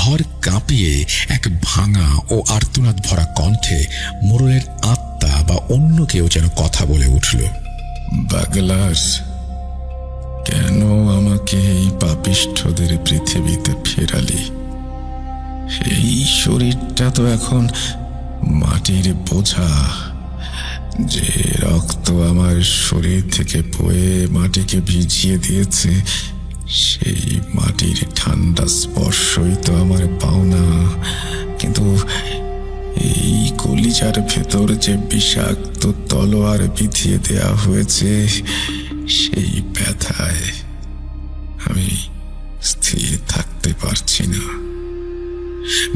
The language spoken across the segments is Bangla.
ঘর কাঁপিয়ে এক ভাঙা ও আর্তনাদ ভরা কণ্ঠে মোড়লের আত্মা বা অন্য কেউ যেন কথা বলে উঠল। বাগলাস, কেন আমাকে এই পাপিষ্ঠদের পৃথিবীতে ফেরালি? এই শরীরটা তো এখন মাটির বোঝা। যে রক্ত আমার শরীর থেকে বয়ে মাটিকে ভিজিয়ে দিয়েছে, সেই মাটির ঠান্ডা স্পর্শই তো আমার পাওনা। কিন্তু এই কলিজার ভেতর যে বিষাক্ত তলোয়ার বিধিয়ে দেয়া হয়েছে, সেই ব্যথায় আমি স্থির থাকতে পারছি না।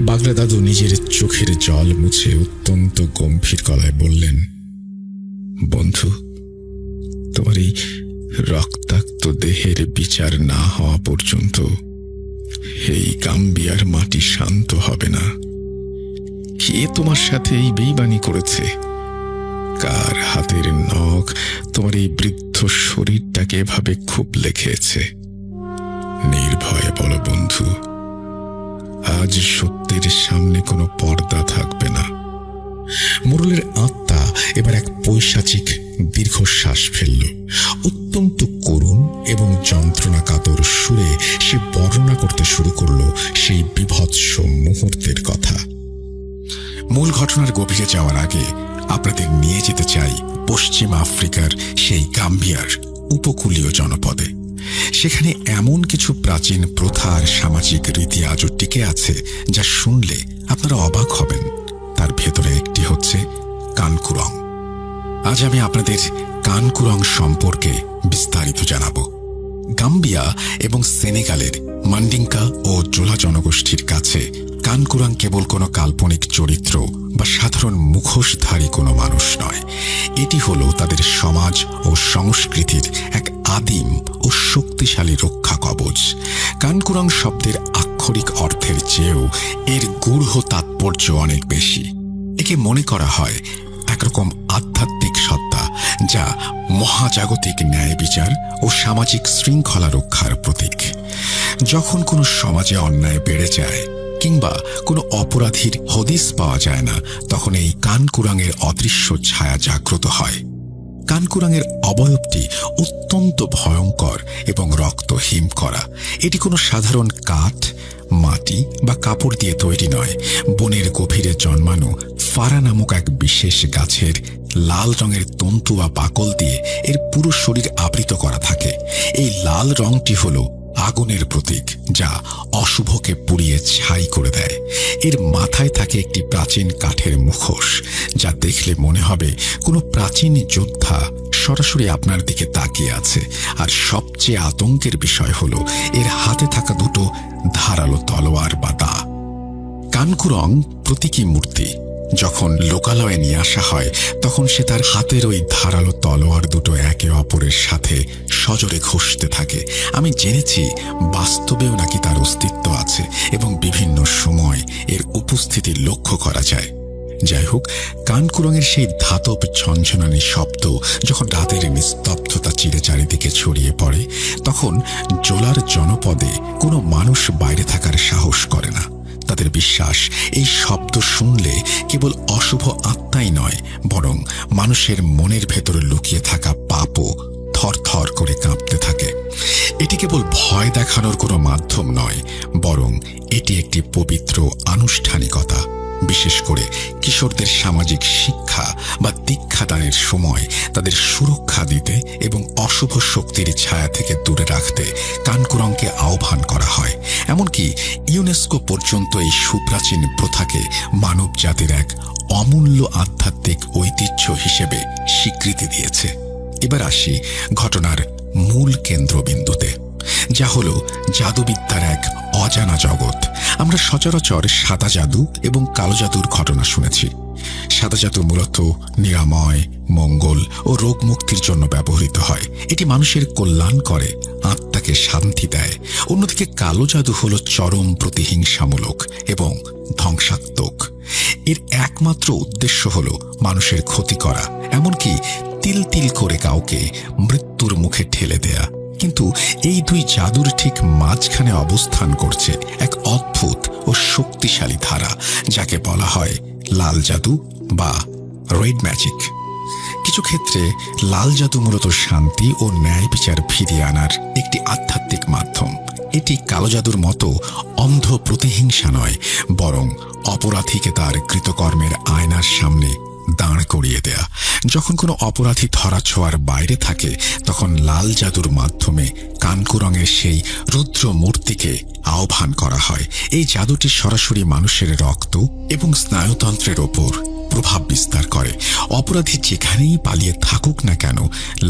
বাগলা দাদু নিজের চোখের জল মুছে অত্যন্ত গম্ভীর গলায় বললেন, বন্ধু, তোমার এই রক্তাক্ত দেহের বিচার না হওয়া পর্যন্ত এই গাম্বিয়ার মাটি শান্ত হবে না। কে তোমার সাথে এই বেইমানি করেছে? কার হাতের নখ তোমার এই বৃদ্ধ শরীরটাকে এভাবে খুব লেখেছে? নির্ভয়ে বলো বন্ধু, আজ সত্যের সামনে কোনো পর্দা থাকবে না। মোড়লের আত্মা এবার এক পৈশাচিক দীর্ঘশ্বাস ফেলল। অত্যন্ত করুণ এবং যন্ত্রণা কাতর সুরে সে বর্ণনা করতে শুরু করল সেই বীভৎস মুহূর্তের কথা। মূল ঘটনার গভীরে যাওয়ার আগে আপনাদের নিয়ে যেতে চাই পশ্চিম আফ্রিকার সেই গাম্বিয়ার উপকূলীয় জনপদে। সেখানে এমন কিছু প্রাচীন প্রথা আর সামাজিক রীতি আজও টিকে আছে যা শুনলে আপনারা অবাক হবেন। তার ভেতরে একটি হচ্ছে কানকুরং। আজ আমি আপনাদের কানকুরং সম্পর্কে বিস্তারিত জানাব। গাম্বিয়া এবং সেনেগালের মান্ডিঙ্কা ও জোলা জনগোষ্ঠীর কাছে কানকুরং কেবল কোনো কাল্পনিক চরিত্র বা সাধারণ মুখোশধারী কোনো মানুষ নয়। এটি হলো তাদের সমাজ ও সংস্কৃতির এক আদিম ও শক্তিশালী রক্ষা কবচ। কানকুরং শব্দের আক্ষরিক অর্থের চেয়েও এর গূঢ় তাৎপর্য অনেক বেশি। একে মনে করা হয় একরকম আধ্যাত্মিক সত্তা যা মহাজাগতিক ন্যায় বিচার ও সামাজিক শৃঙ্খলা রক্ষার প্রতীক। যখন কোনো সমাজে অন্যায় বেড়ে যায় কিংবা কোনো অপরাধীর হদিস পাওয়া যায় না, তখন এই কানকুরাঙের অদৃশ্য ছায়া জাগ্রত হয়। কানকুরাঙের অবয়বটি অত্যন্ত ভয়ঙ্কর এবং রক্তহীন করা। এটি কোনো সাধারণ কাঠ, মাটি বা কাপড় দিয়ে তৈরি নয়। বনের গভীরে জন্মানো ফারা নামক এক বিশেষ গাছের লাল রঙের তন্তু বা বাকল দিয়ে এর পুরো শরীর আবৃত করা থাকে। এই লাল রংটি হল আগুনের প্রতীক, যা অশুভকে পুড়িয়ে ছাই করে দেয়। এর মাথায় থাকে একটি প্রাচীন কাঠের মুখোশ, যা দেখলে মনে হবে কোনো প্রাচীন যোদ্ধা সরাসরি আপনার দিকে তাকিয়ে আছে। আর সবচেয়ে আতঙ্কের বিষয় হলো এর হাতে থাকা দুটো ধারালো তলোয়ার বা দা। কানকুরং প্রতীকী মূর্তি। যখন লোকালয়ে নিয়ে আসা হয় তখন সে তার হাতের ওই ধারালো তলোয়ার দুটো একে অপরের সাথে সজোরে ঘষতে থাকে। আমি জেনেছি বাস্তবেও নাকি তার অস্তিত্ব আছে এবং বিভিন্ন সময় এর উপস্থিতি লক্ষ্য করা যায়। যাই হোক, কানকুরঙের সেই ধাতব ঝনঝনানি শব্দ যখন রাতের নিস্তব্ধতা চিরে চারিদিকে ছড়িয়ে পড়ে, তখন জোলার জনপদে কোনো মানুষ বাইরে থাকার সাহস করে না। তাদের বিশ্বাস এই শব্দ শুনলে কেবল অশুভ আত্মাই নয়, বরং মানুষের মনের ভেতরে লুকিয়ে থাকা পাপও থরথর করে কাঁপতে থাকে। এটি কেবল ভয় দেখানোর কোনো মাধ্যম নয়, বরং এটি একটি পবিত্র আনুষ্ঠানিকতা। বিশেষ করে কিশোরদের সামাজিক শিক্ষা বা দীক্ষাদানের সময় তাদের সুরক্ষা দিতে এবং অশুভ শক্তির ছায়া থেকে দূরে রাখতে কানকুরংকে আহ্বান করা হয়। এমনকি ইউনেস্কো পর্যন্ত এই সুপ্রাচীন প্রথাকে মানব জাতির এক অমূল্য আধ্যাত্মিক ঐতিহ্য হিসেবে স্বীকৃতি দিয়েছে। এবার আসি ঘটনার মূল কেন্দ্রবিন্দুতে, যা হল জাদুবিদ্যার এক অজানা জগৎ। আমরা সচরাচর সাদা জাদু এবং কালো জাদুর ঘটনা শুনেছি। সাদা জাদু মূলত নিরাময়, মঙ্গল ও রোগ মুক্তির জন্য ব্যবহৃত হয়। এটি মানুষের কল্যাণ করে, আত্মাকে শান্তি দেয়। অন্যদিকে কালো জাদু হল চরম প্রতিহিংসামূলক এবং ধ্বংসাত্মক। এর একমাত্র উদ্দেশ্য হল মানুষের ক্ষতি করা, এমনকি তিল তিল করে কাউকে মৃত্যুর মুখে ঠেলে দেয়া। কিন্তু এই দুই জাদুর ঠিক মাঝখানে অবস্থান করছে এক অদ্ভুত ও শক্তিশালী ধারা, যাকে বলা হয় লাল জাদু বা রেড ম্যাজিক। কিছু ক্ষেত্রে লাল জাদু মূলত শান্তি ও ন্যায় বিচার ফিরিয়ে আনার একটি আধ্যাত্মিক মাধ্যম। এটি কালো জাদুর মতো অন্ধ প্রতিহিংসা নয়, বরং অপরাধীকে তার কৃতকর্মের আয়নার সামনে দাঁড় করিয়ে দেয়া। যখন কোনো অপরাধী ধরাছোঁয়ার বাইরে থাকে, তখন লাল জাদুর মাধ্যমে কানকুরঙের সেই রুদ্র মূর্তিকে আহ্বান করা হয়। এই জাদুটি সরাসরি মানুষের রক্ত এবং স্নায়ুতন্ত্রের ওপর প্রভাব বিস্তার করে। অপরাধী যেখানেই পালিয়ে থাকুক না কেন,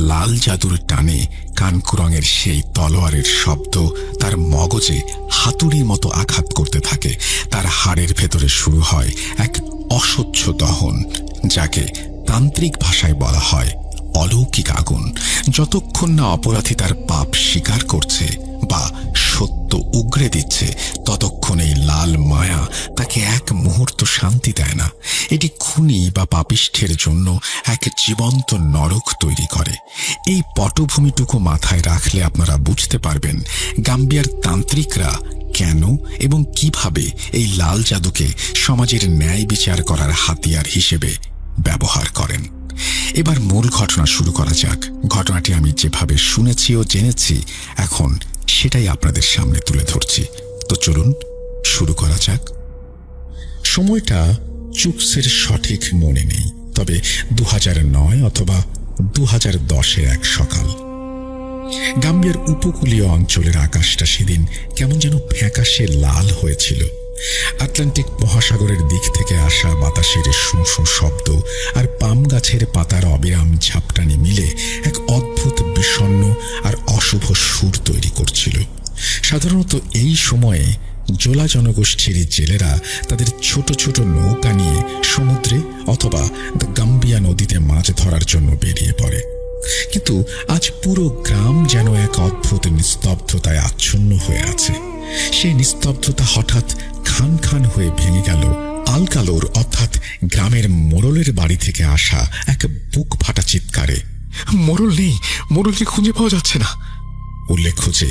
লাল জাদুর টানে কানকুরঙের সেই তলোয়ারের শব্দ তার মগজে হাতুড়ির মতো আঘাত করতে থাকে। তার হাড়ের ভেতরে শুরু হয় এক অসহ্য দহন, যাকে তান্ত্রিক ভাষায় বলা হয় অলৌকিক আগুন। যতক্ষণ না অপরাধী তার পাপ স্বীকার করছে বা সত্য উগরে দিচ্ছে, ততক্ষণ এই লাল মায়া তাকে এক মুহূর্ত শান্তি দেয় না। এটি খুনি বা পাপিষ্ঠের জন্য এক জীবন্ত নরক তৈরি করে। এই পটভূমিটুকু মাথায় রাখলে আপনারা বুঝতে পারবেন গাম্বিয়ার তান্ত্রিকরা কেন এবং কিভাবে এই লাল জাদুকে সমাজের ন্যায় বিচার করার হাতিয়ার হিসেবে ব্যবহার করেন। এবার মূল ঘটনা শুরু করা যাক। ঘটনাটি আমি যেভাবে শুনেছি ও জেনেছি, এখন সেটাই আপনাদের সামনে তুলে ধরছি। তো চলুন শুরু করা যাক। সময়টা চুপসের সঠিক মনে নেই, তবে 2009 অথবা 2010-এর এক সকাল। গাম্বিয়ার উপকূলীয় অঞ্চলের আকাশটা সেদিন কেমন যেন ফ্যাকাশে লাল হয়েছিল। আটলান্টিক মহাসাগরের দিক থেকে আসা বাতাসের শোঁ শোঁ শব্দ আর পাম গাছের পাতার অবিরাম ঝাপটানি মিলে এক অদ্ভুত বিষণ্ণ আর অশুভ সুর তৈরি করছিল। সাধারণত এই সময়ে জোলা জনগোষ্ঠীর জেলেরা তাদের ছোট ছোট নৌকা নিয়ে সমুদ্রে অথবা গাম্বিয়া নদীতে মাছ ধরার জন্য বেরিয়ে পড়ে। কিন্তু আজ পুরো গ্রাম যেন এক অদ্ভুত নিস্তব্ধতায় আচ্ছন্ন হয়ে আছে। সেই নিস্তব্ধতা হঠাৎ খান খান হয়ে ভেঙে গেল আলকালোর অর্থাৎ গ্রামের মোড়লের বাড়ি থেকে আসা এক বুক ফাটা চিৎকারে। মোড়ল নেই, মোড়লকে খুঁজে পাওয়া যাচ্ছে না। উল্লেখ্য যে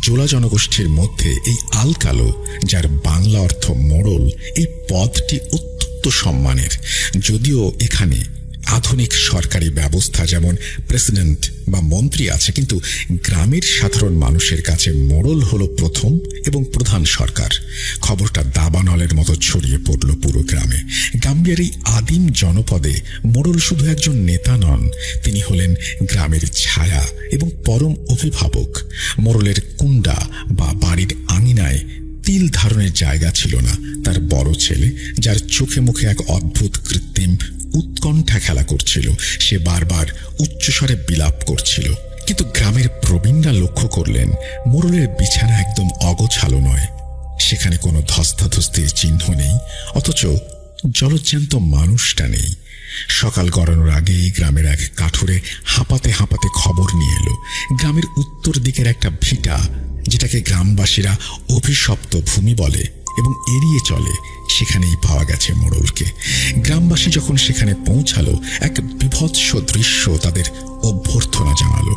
জোলা জনগোষ্ঠীর মধ্যে এই আলকালো, যার বাংলা অর্থ মোড়ল, এই পদটি অত্যন্ত সম্মানের। যদিও এখানে আধুনিক সরকারি ব্যবস্থা যেমন প্রেসিডেন্ট বা মন্ত্রী আছে, কিন্তু গ্রামের সাধারণ মানুষের কাছে মোড়ল হলো প্রথম এবং প্রধান সরকার। খবরটা দাবানলের মতো ছড়িয়ে পড়ল পুরো গ্রামে। গাম্বিয়ার এই আদিম জনপদে মোড়ল শুধু একজন নেতা নন, তিনি হলেন গ্রামের ছায়া এবং পরম অভিভাবক। মোড়লের কুণ্ডা বা বাড়ির আঙিনায় তিল ধারণের জায়গা ছিল না। তার বড় ছেলে, যার চোখে মুখে এক অদ্ভুত কৃত্রিম উৎকণ্ঠা খেলা করছিল, সে বারবার উচ্চস্বরে বিলাপ করছিল। কিন্তু গ্রামের প্রবীণরা লক্ষ্য করলেন মোড়লের বিছানা একদম অগোছালো নয়, সেখানে কোনো ধস্তাধস্তির চিহ্ন নেই, অথচ জলজ্যান্ত মানুষটা নেই। সকাল গড়ানোর আগেই গ্রামের এক কাঠুরে হাঁপাতে হাঁপাতে খবর নিয়ে এলো গ্রামের উত্তর দিকের একটা ভিটা, যেটাকে গ্রামবাসীরা অভিশপ্ত ভূমি বলে এবং এড়িয়ে চলে, সেখানেই পাওয়া গেছে মোড়লকে। গ্রামবাসী যখন সেখানে পৌঁছালো, এক বিভৎস দৃশ্য তাদের অভ্যর্থনা জানালো।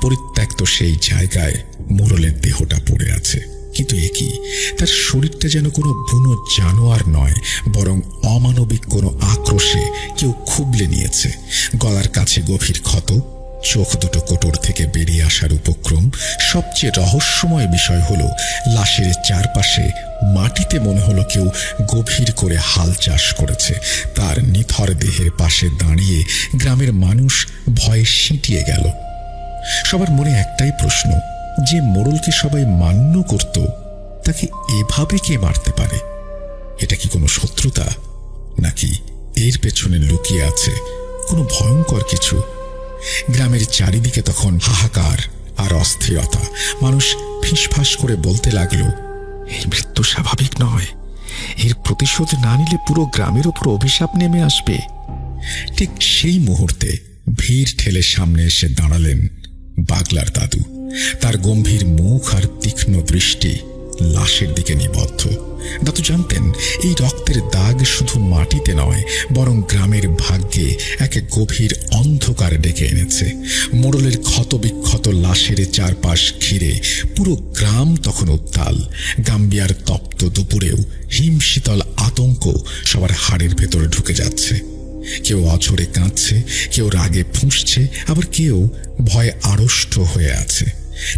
পরিত্যক্ত সেই জায়গায় মোড়লের দেহটা পড়ে আছে, কিন্তু এ কি, তার শরীরটা যেন কোনো বুনো জানোয়ার নয়, বরং অমানবিক কোনো আক্রোশে কেউ খুবলে নিয়েছে। গলার কাছে গভীর ক্ষত, চোখ দুটো কোটর থেকে বেরিয়ে আসার উপক্রম। সবচেয়ে রহস্যময় বিষয় হলো লাশের চারপাশে মাটিতে মনে হলো কেউ গভীর করে হাল চাষ করেছে। তার নিথর দেহের পাশে দাঁড়িয়ে গ্রামের মানুষ ভয়ে সিঁটিয়ে গেল। সবার মনে একটাই প্রশ্ন, যে মোড়লকে সবাই মান্য করত, তাকে এভাবে কে মারতে পারে? এটা কি কোনো শত্রুতা, নাকি এর পেছনে লুকিয়ে আছে কোনো ভয়ঙ্কর কিছু? গ্রামের চারিদিকে তখন হাহাকার আর অস্থিরতা। মানুষ ফিসফাস করে বলতে লাগলো, এই মৃত্যু স্বাভাবিক নয়, এর প্রতিশোধ না নিলে পুরো গ্রামের উপর অভিশাপ নেমে আসবে। ঠিক সেই মুহূর্তে ভিড় ঠেলে সামনে এসে দাঁড়ালেন বাগলার দাদু। তার গম্ভীর মুখ আর তীক্ষ্ণ দৃষ্টি লাশের দিকে নিবদ্ধ। দাদু জানতেন এই রক্তের দাগ শুধু মাটিতে নয়, বরং গ্রামের ভাগ্যে এক গভীর অন্ধকার ডেকে এনেছে। মোড়লের ক্ষতবিক্ষত লাশের চারপাশ ঘিরে পুরো গ্রাম তখন উত্তাল। গাম্বিয়ার তপ্ত দুপুরেও হিমশীতল আতঙ্ক সবার হাড়ের ভেতরে ঢুকে যাচ্ছে। কেউ অঝরে কাঁদছে, কেউ রাগে ফুঁসছে, আবার কেউ ভয়ে আড়ষ্ট হয়ে আছে।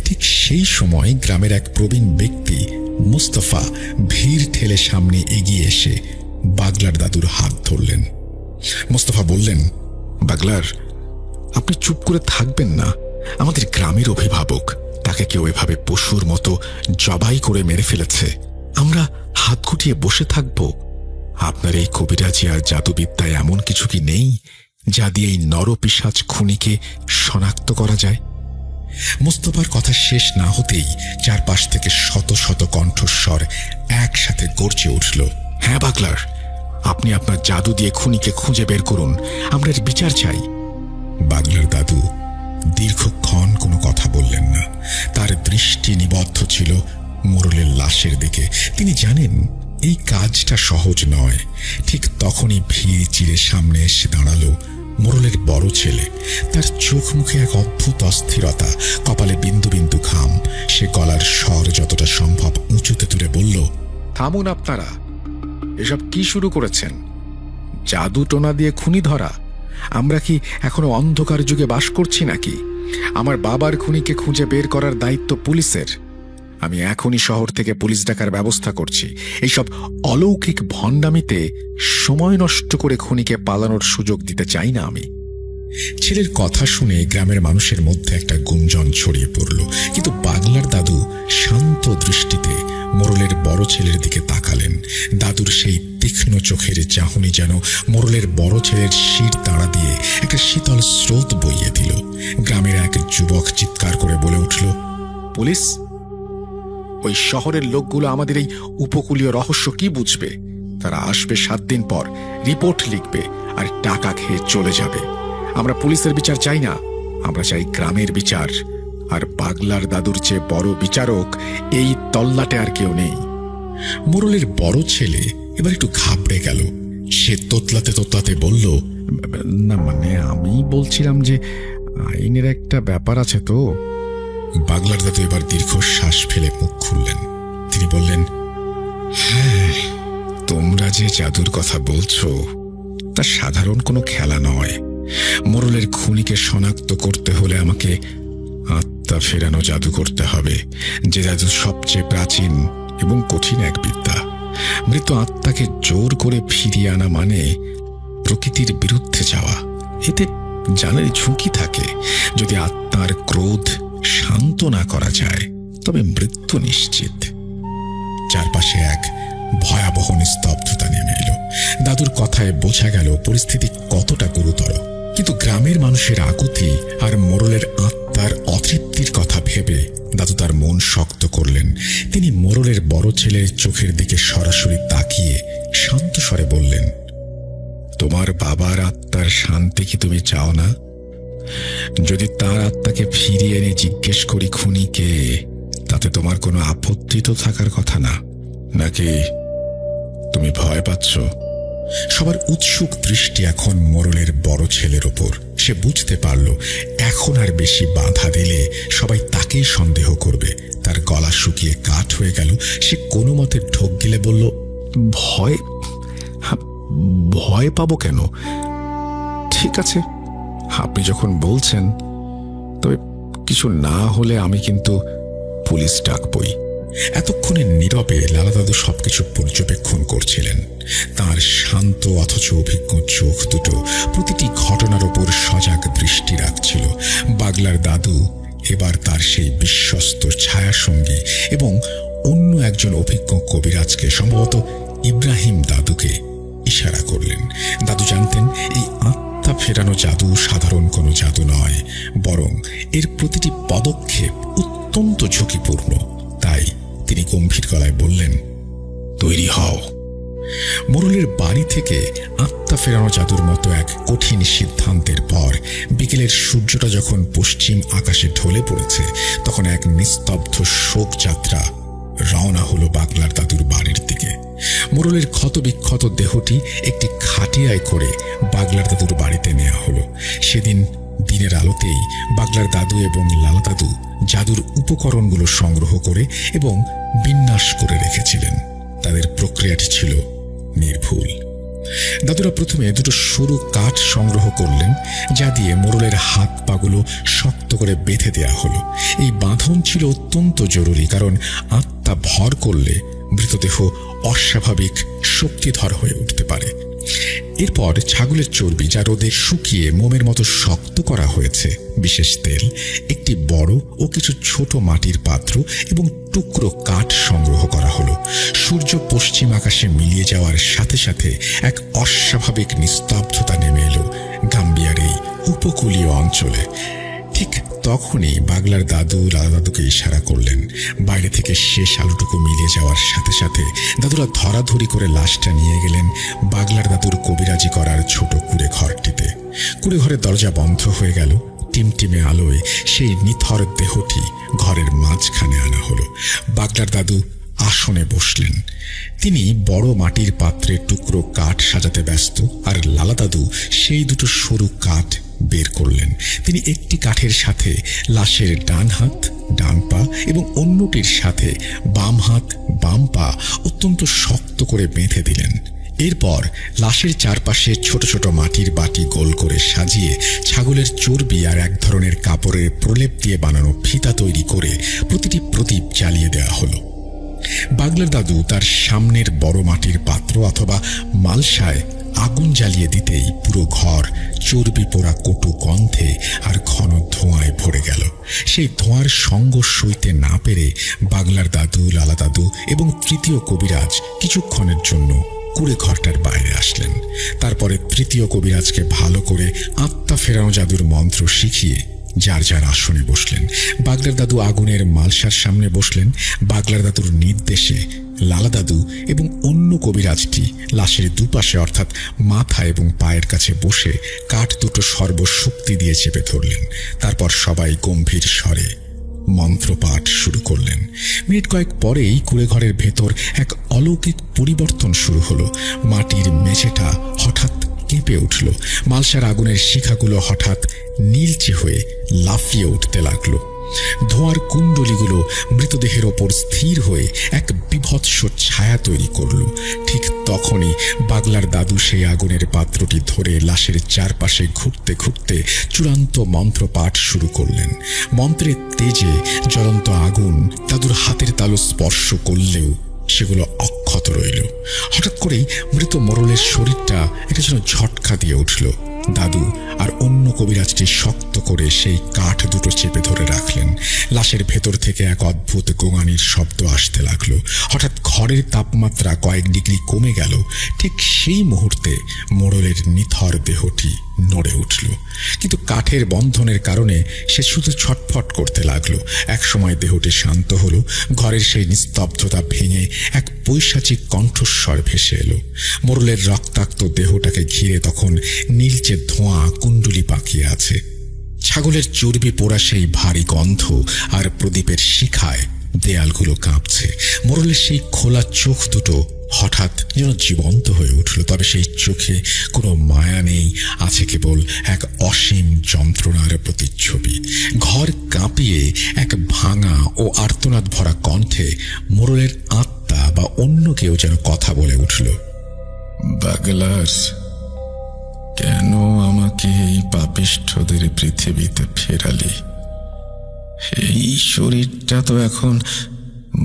ঠিক সেই সময় গ্রামের এক প্রবীণ ব্যক্তি মুস্তফা ভিড় ঠেলে সামনে এগিয়ে এসে বাগলার দাদুর হাত ধরলেন। মুস্তফা বললেন, বাগলার, আপনি চুপ করে থাকবেন না। আমাদের গ্রামের অভিভাবক, তাকে কেউ এভাবে পশুর মতো জবাই করে মেরে ফেলেছে। আমরা হাত গুটিয়ে বসে থাকব? আপনার এই কবিরাজি আর জাদুবিদ্যায় এমন কিছু কি নেই যা দিয়ে এই নরপিশাচ খুনিকে শনাক্ত করা যায়? মুস্তফার কথা শেষ না হতেই চারপাশ থেকে শত শত কণ্ঠস্বর একসাথে গর্জে উঠল। হ্যাঁ বাগলার, আপনি আপনার জাদু দিয়ে খুনিকে খুঁজে বের করুন, আমরা এর বিচার চাই। বাগলার দাদু দীর্ঘক্ষণ কোনো কথা বললেন না। তার দৃষ্টি নিবদ্ধ ছিল মোড়লের লাশের দিকে। তিনি জানেন এই কাজটা সহজ নয়। ঠিক তখনই ভিড় চিরে সামনে এসে দাঁড়ালো মোড়লের বড় ছেলে। তার চোখ মুখে এক অদ্ভুত অস্থিরতা, কপালে বিন্দু বিন্দু ঘাম। সে গলার স্বর যতটা সম্ভব উঁচুতে তুলে বলল, থামুন আপনারা, এসব কি শুরু করেছেন? জাদু টোনা দিয়ে খুনি ধরা? আমরা কি এখনো অন্ধকার যুগে বাস করছি নাকি? আমার বাবার খুনিকে খুঁজে বের করার দায়িত্ব পুলিশের। আমি এখনই শহর থেকে পুলিশ ডাকার ব্যবস্থা করছি। এইসব অলৌকিক ভণ্ডামিতে সময় নষ্ট করে খুনিকে পালানোর সুযোগ দিতে চাই না আমি। ছেলের কথা শুনে গ্রামের মানুষের মধ্যে একটা গুঞ্জন ছড়িয়ে পড়ল। কিন্তু বাগলার দাদু শান্ত দৃষ্টিতে মোড়লের বড় ছেলের দিকে তাকালেন। দাদুর সেই তীক্ষ্ণ চোখের চাহনি যেন মোড়লের বড় ছেলের শির দাঁড়া দিয়ে একটা শীতল স্রোত বইয়ে দিল। গ্রামের এক যুবক চিৎকার করে বলে উঠল, পুলিশ? ওই শহরের লোকগুলো আমাদের এই উপকূলীয় রহস্য কি বুঝবে? তারা আসবে 7 দিন পর, রিপোর্ট লিখবে আর টাকা খেয়ে চলে যাবে। আমরা পুলিশের বিচার চাই না, আমরা চাই গ্রামের বিচার। আর পাগলার দাদুর চেয়ে বড় বিচারক এই তল্লাটে আর কেউ নেই। মোড়লের বড় ছেলে এবার একটু ঘাবড়ে গেল। সে তোতলাতে তোতলাতে বলল, না মানে আমি বলছিলাম যে আইনের একটা ব্যাপার আছে তো। বাগলার দাদু এবার দীর্ঘশ্বাস ফেলে মুখ খুললেন। তিনি বললেন, হ্যাঁ, তোমরা যে জাদুর কথা বলছো তা সাধারণ কোনো খেলা নয়। মোড়লের খুনিকে শনাক্ত করতে হলে আমাকে আত্মা ফেরানো জাদু করতে হবে, যে জাদু সবচেয়ে প্রাচীন এবং কঠিন এক বিদ্যা। মৃত আত্মাকে জোর করে ফিরিয়ে আনা মানে প্রকৃতির বিরুদ্ধে যাওয়া। এতে জানের ঝুঁকি থাকে। যদি আত্মার ক্রোধ শান্ত না করা যায় তবে মৃত্যু নিশ্চিত। চারপাশে এক ভয়াবহ নিস্তব্ধতা নেমে এলো। দাদুর কথায় বোঝা গেল পরিস্থিতি কতটা গুরুতর। কিন্তু গ্রামের মানুষের আকুতি আর মোড়লের আত্মার অতৃপ্তির কথা ভেবে দাদু তার মন শক্ত করলেন। তিনি মোড়লের বড় ছেলের চোখের দিকে সরাসরি তাকিয়ে শান্ত স্বরে বললেন, তোমার বাবার আত্মার শান্তি কি তুমি চাও না? যদি তার আত্মাকে ফিরিয়ে এনে জিজ্ঞেস করি খুনিকে, তাতে তোমার কোনো আপত্তি তো থাকার কথা না, নাকি তুমি ভয় পাচ্ছ? সবার উৎসুক দৃষ্টি এখন মোড়লের বড় ছেলের ওপর। সে বুঝতে পারল এখন আর বেশি বাধা দিলে সবাই তাকেই সন্দেহ করবে। তার গলা শুকিয়ে কাঠ হয়ে গেল। সে কোনো মতে ঢোক গিলে বলল, ভয় পাবো কেন? ঠিক আছে, আপনি যখন বলছেন, তবে কিছু না হলে আমি কিন্তু পুলিশ ডাকবই। এতক্ষণে নীরবে লালা দাদু সবকিছু পর্যবেক্ষণ করছিলেন। তার শান্ত অথচ অভিজ্ঞ চোখ দুটো প্রতিটি ঘটনার ওপর সজাগ দৃষ্টি রাখছিল। বাগলার দাদু এবার তার সেই বিশ্বস্ত ছায়াসঙ্গী এবং অন্য একজন অভিজ্ঞ কবিরাজকে, সম্ভবত ইব্রাহিম দাদুকে ইশারা করলেন। দাদু জানতেন এই আত্মা ফেরানো জাদু সাধারণ কোনো জাদু নয়, বরং এর প্রতিটি পদক্ষেপ অত্যন্ত ঝুঁকিপূর্ণ। তাই তিনি গম্ভীর গলায় বললেন, তৈরি হও। মোড়লের বাড়ি থেকে আত্মা ফেরানো জাদুর মতো এক কঠিন সিদ্ধান্তের পর বিকেলের সূর্যটা যখন পশ্চিম আকাশে ঢলে পড়েছে, তখন এক নিস্তব্ধ শোক যাত্রা রওনা হলো বাগলার দাদুর বাড়ির দিকে। মোড়লের ক্ষতবিক্ষত দেহটি একটি খাটিয়ায় করে বাগলার দাদুর বাড়িতে নেওয়া হলো। সেদিন দিনের আলোতেই বাগলার দাদু এবং লালা দাদু জাদুর উপকরণগুলো সংগ্রহ করে এবং বিন্যাস করে রেখেছিলেন। তাদের প্রক্রিয়াটি ছিল নির্ভুল। দাদুরা প্রথমে দুটো সরু কাঠ সংগ্রহ করলেন, যা দিয়ে মোড়লের হাত পাগুলো শক্ত করে বেঁধে দেয়া হলো। এই বাঁধন ছিল অত্যন্ত জরুরি, কারণ আত্মা ভর করলে মৃতদেহ অস্বাভাবিক শক্তিধর হয়ে উঠতে পারে। এরপর ছাগলের চর্বি, যা রোদে শুকিয়ে মোমের মতো শক্ত করা হয়েছে, বিশেষ তেল, একটি বড় ও কিছু ছোট মাটির পাত্র এবং টুকরো কাঠ সংগ্রহ করা হলো। সূর্য পশ্চিম আকাশে মিলিয়ে যাওয়ার সাথে সাথে এক অস্বাভাবিক নিস্তব্ধতা নেমে এলো গাম্বিয়ার এই উপকূলীয় অঞ্চলে। ঠিক তখনই বাগলার দাদু লালা দাদুকে ইশারা করলেন। বাইরে থেকে শেষ আলোটুকু মিলিয়ে যাওয়ার সাথে সাথে দাদুরা ধরাধরি করে লাশটা নিয়ে গেলেন বাগলার দাদুর কবিরাজি করার ছোট কুঁড়ে ঘরটিতে। কুঁড়ে ঘরের দরজা বন্ধ হয়ে গেল। টিমটিমে আলোয় সেই নিথর দেহটি ঘরের মাঝখানে আনা হলো। বাগলার দাদু আসনে বসলেন। তিনি বড় মাটির পাত্রে টুকরো কাঠ সাজাতে ব্যস্ত, আর লালা দাদু সেই দুটো সরু কাঠ বের করলেন। তিনি একটি কাঠের সাথে লাশের ডান হাত, ডান পা এবং অন্যটির সাথে বাম হাত, বাম পা অত্যন্ত শক্ত করে বেঁধে দিলেন। এরপর লাশের চারপাশে ছোট ছোট মাটির বাটি গোল করে সাজিয়ে ছাগলের চর্বি আর এক ধরনের কাপড়ের প্রলেপ দিয়ে বানানো ফিতা তৈরি করে প্রতিটি প্রদীপ জ্বালিয়ে দেওয়া হলো। বাগলার দাদু তার সামনের বড় মাটির পাত্র অথবা মালসায় আগুন জ্বালিয়ে দিতেই পুরো ঘর চর্বি পোড়া কটু গন্ধে আর ঘন ধোঁয়ায় ভরে গেল। সেই ধোঁয়ার সঙ্গ সইতে না পেরে বাগলার দাদু, লালা দাদু এবং তৃতীয় কবিরাজ কিছুক্ষণের জন্য কুঁড়ে ঘরটার বাইরে আসলেন। তারপরে তৃতীয় কবিরাজকে ভালো করে আত্মা ফেরানো জাদুর মন্ত্র শিখিয়ে যার যার আসনে বসলেন। বাগলার দাদু আগুনের মালসার সামনে বসলেন। বাগলার দাদুর নির্দেশে লালা দাদু এবং অন্য কবিরাজটি লাশের দুপাশে অর্থাৎ মাথা এবং পায়ের কাছে বসে কাঠ দুটো সর্বশক্তি দিয়ে চেপে ধরলেন। তারপর সবাই গম্ভীর স্বরে মন্ত্রপাঠ শুরু করলেন। মিনিট কয়েক পরেই কুঁড়ে ঘরের ভেতর এক অলৌকিক পরিবর্তন শুরু হলো। মাটির মেঝেটা হঠাৎ কেঁপে উঠল। মালসার আগুনের শিখাগুলো হঠাৎ নীলচে হয়ে লাফিয়ে উঠতে লাগলো। ধোঁয়ার কুণ্ডলীগুলো মৃতদেহের ওপর স্থির হয়ে এক বিভৎস ছায়া তৈরি করল। ঠিক তখনই বাগলার দাদু সেই আগুনের পাত্রটি ধরে লাশের চারপাশে ঘুরতে ঘুরতে চূড়ান্ত মন্ত্রপাঠ শুরু করলেন। মন্ত্রের তেজে জ্বলন্ত আগুন দাদুর হাতের তালু স্পর্শ করলেও সেগুলো অক্ষত রইল। হঠাৎ করেই মৃত মোড়লের শরীরটা একটা যেন ঝটকা দিয়ে উঠল। দাদু আর অন্য কবিরাজটি শক্ত করে সেই কাঠ দুটো চেপে ধরে রাখলেন। লাশের ভেতর থেকে এক অদ্ভুত গোঙানির শব্দ আসতে লাগলো। হঠাৎ ঘরের তাপমাত্রা কয়েক ডিগ্রি কমে গেল। ঠিক সেই মুহূর্তে মোড়লের নিথর দেহটি নড়ে উঠল, কিন্তু কাঠের বন্ধনের কারণে সে শুধু ছটফট করতে লাগলো। একসময় দেহটি শান্ত হলো। ঘরের সেই নিস্তব্ধতা ভেঙে এক পৈশাচিক কণ্ঠস্বর ভেসে এলো। মোড়লের রক্তাক্ত দেহটাকে ঘিরে তখন নীলচে ধোঁয়া কুণ্ডুলি পাকিয়ে আছে। ছাগলের চর্বি পোড়া সেই ভারী গন্ধ আর প্রদীপের শিখায় দেয়ালগুলো কাঁপছে। মোড়লের সেই খোলা চোখ দুটো হঠাৎ যেন জীবন্ত হয়ে উঠল, তবে সেই চোখে কোনো মায়া নেই, আছে কেবল এক অসীম যন্ত্রণার প্রতিচ্ছবি। ঘর কাঁপিয়ে এক ভাঙা ও আর্তনাদ ভরা কণ্ঠে মোড়লের আত্মা বা অন্য কেউ যেন কথা বলে উঠল। বাগলার, কেন আমাকে এই পাপিষ্ঠদের পৃথিবীতে ফেরালি? এই শরীরটা তো এখন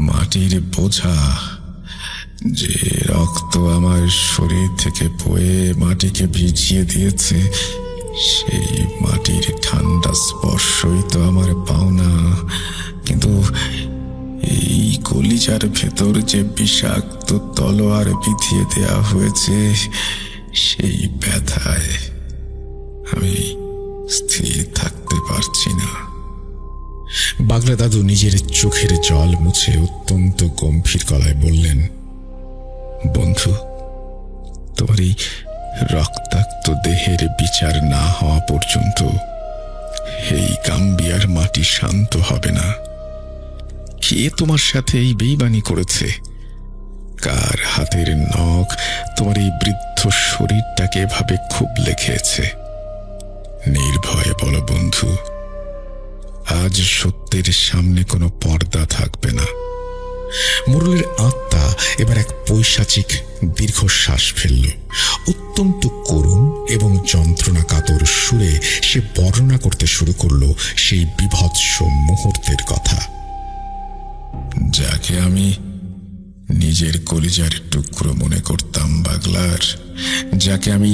মাটির বোঝা। যে রক্ত আমার শরীর থেকে বয়ে মাটিকে ভিজিয়ে দিয়েছে, সেই মাটির ঠান্ডা স্পর্শই তো আমার পাওনা। কিন্তু এই কলিজার ভেতর যে বিষাক্ত তলোয়ার বিধিয়ে দেয়া হয়েছে, সেই ব্যথায় আমি স্থির থাকতে পারছি না। বাগলা দাদু নিজের চোখের জল মুছে অত্যন্ত গম্ভীর গলায় বললেন, বন্ধু, তোমার এই রক্তাক্ত দেহের বিচার না হওয়া পর্যন্ত এই গাম্বিয়ার মাটি শান্ত হবে না। কে তোমার সাথে এই বেইমানি করেছে? কার হাতের নখ তোমার এই বৃদ্ধ শরীরটাকে এভাবে খুব লেখেছে? নির্ভয়ে বলো বন্ধু, আজ সত্যের সামনে কোনো পর্দা থাকবে না। মোরলের আত্মা এবার এক পৈশাচিক দীর্ঘশ্বাস ফেলল। অত্যন্ত করুণ এবং যন্ত্রণা কাতর সুরে সে বর্ণনা করতে শুরু করল সেই বিভৎস মুহূর্তের কথা। যাকে আমি নিজের কলিজার টুকরো মনে করতাম বাগলার, যাকে আমি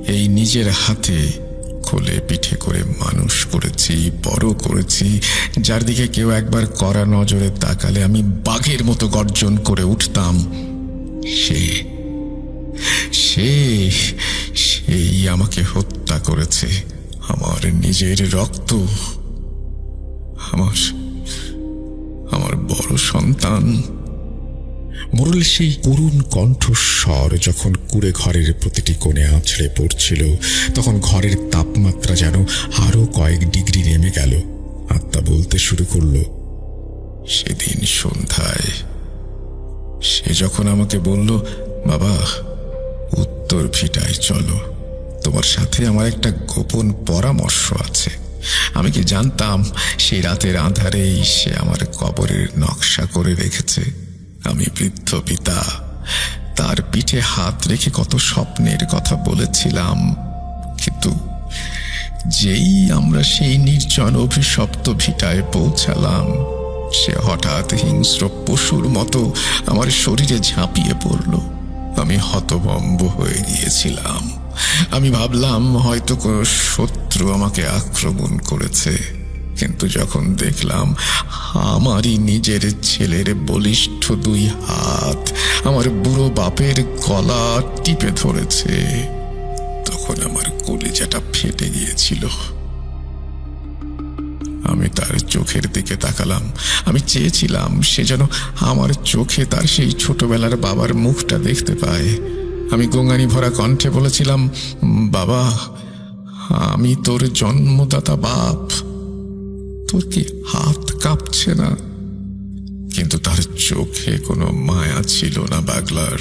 এই নিজের হাতে কোলে পিঠে করে মানুষ করেছি, বড় করেছি, যার দিকে কেউ একবার কড়া নজরে তাকালে আমি বাঘের মতো গর্জন করে উঠতাম, সেই আমাকে হত্যা করেছে। আমার নিজের রক্ত, আমার বড় সন্তান। মোরলের সেই করুণ কণ্ঠস্বর যখন কুঁড়ে ঘরের প্রতিটি কোণে আছড়ে পড়ছিল, তখন ঘরের তাপমাত্রা যেন আরো কয়েক ডিগ্রি নেমে গেল। আত্মা বলতে শুরু করল, সেদিন সন্ধ্যায় সে যখন আমাকে বলল, বাবা উত্তর ভিটায় চলো, তোমার সাথে আমার একটা গোপন পরামর্শ আছে। আমি কি জানতাম সেই রাতের আঁধারেই সে আমার কবরের নকশা করে রেখেছে। আমি বৃদ্ধ পিতা, তার পিঠে হাত রেখে কত স্বপ্নের কথা বলেছিলাম, কিন্তু যেই আমরা সেই নির্জন অভিশপ্ত ভিটায় পৌঁছালাম, সে হঠাৎ হিংস্র পশুর মতো আমার শরীরে ঝাঁপিয়ে পড়ল। আমি হতভম্ব হয়ে গিয়েছিলাম। আমি ভাবলাম হয়তো কোনো শত্রু আমাকে আক্রমণ করেছে, কিন্তু যখন দেখলাম আমারই নিজের ছেলের বলিষ্ঠ দুই হাত আমার বুড়ো বাপের গলা টিপে ধরেছে, তখন আমার কলিজাটা ফেটে গিয়েছিল। আমি তার চোখের দিকে তাকালাম। আমি চেয়েছিলাম সে যেন আমার চোখে তার সেই ছোটবেলার বাবার মুখটা দেখতে পায়। আমি গোঙানি ভরা কণ্ঠে বলেছিলাম, বাবা, আমি তোর জন্মদাতা বাপ, তোর কি হাত কাঁপছে না? কিন্তু তার চোখে কোনো মায়া ছিল না বাগলার,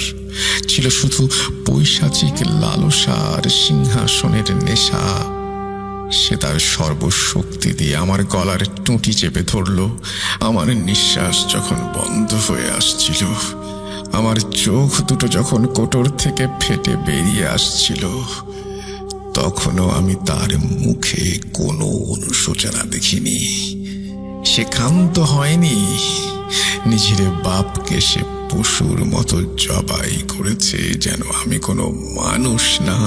ছিল শুধু পৈশাচিক লালসার সিংহাসনের নেশা। সে তার সর্বশক্তি দিয়ে আমার গলার টুঁটি চেপে ধরল। আমার নিঃশ্বাস যখন বন্ধ হয়ে আসছিল, আমার চোখ দুটো যখন কোটর থেকে ফেটে বেরিয়ে আসছিল, তখনও আমি তার মুখে কোনো অনুশোচনা দেখিনি। সে ক্ষান্ত হয়নি। নিজের বাপকে সে পশুর মতো জবাই করেছে, যেন আমি কোনো মানুষ না।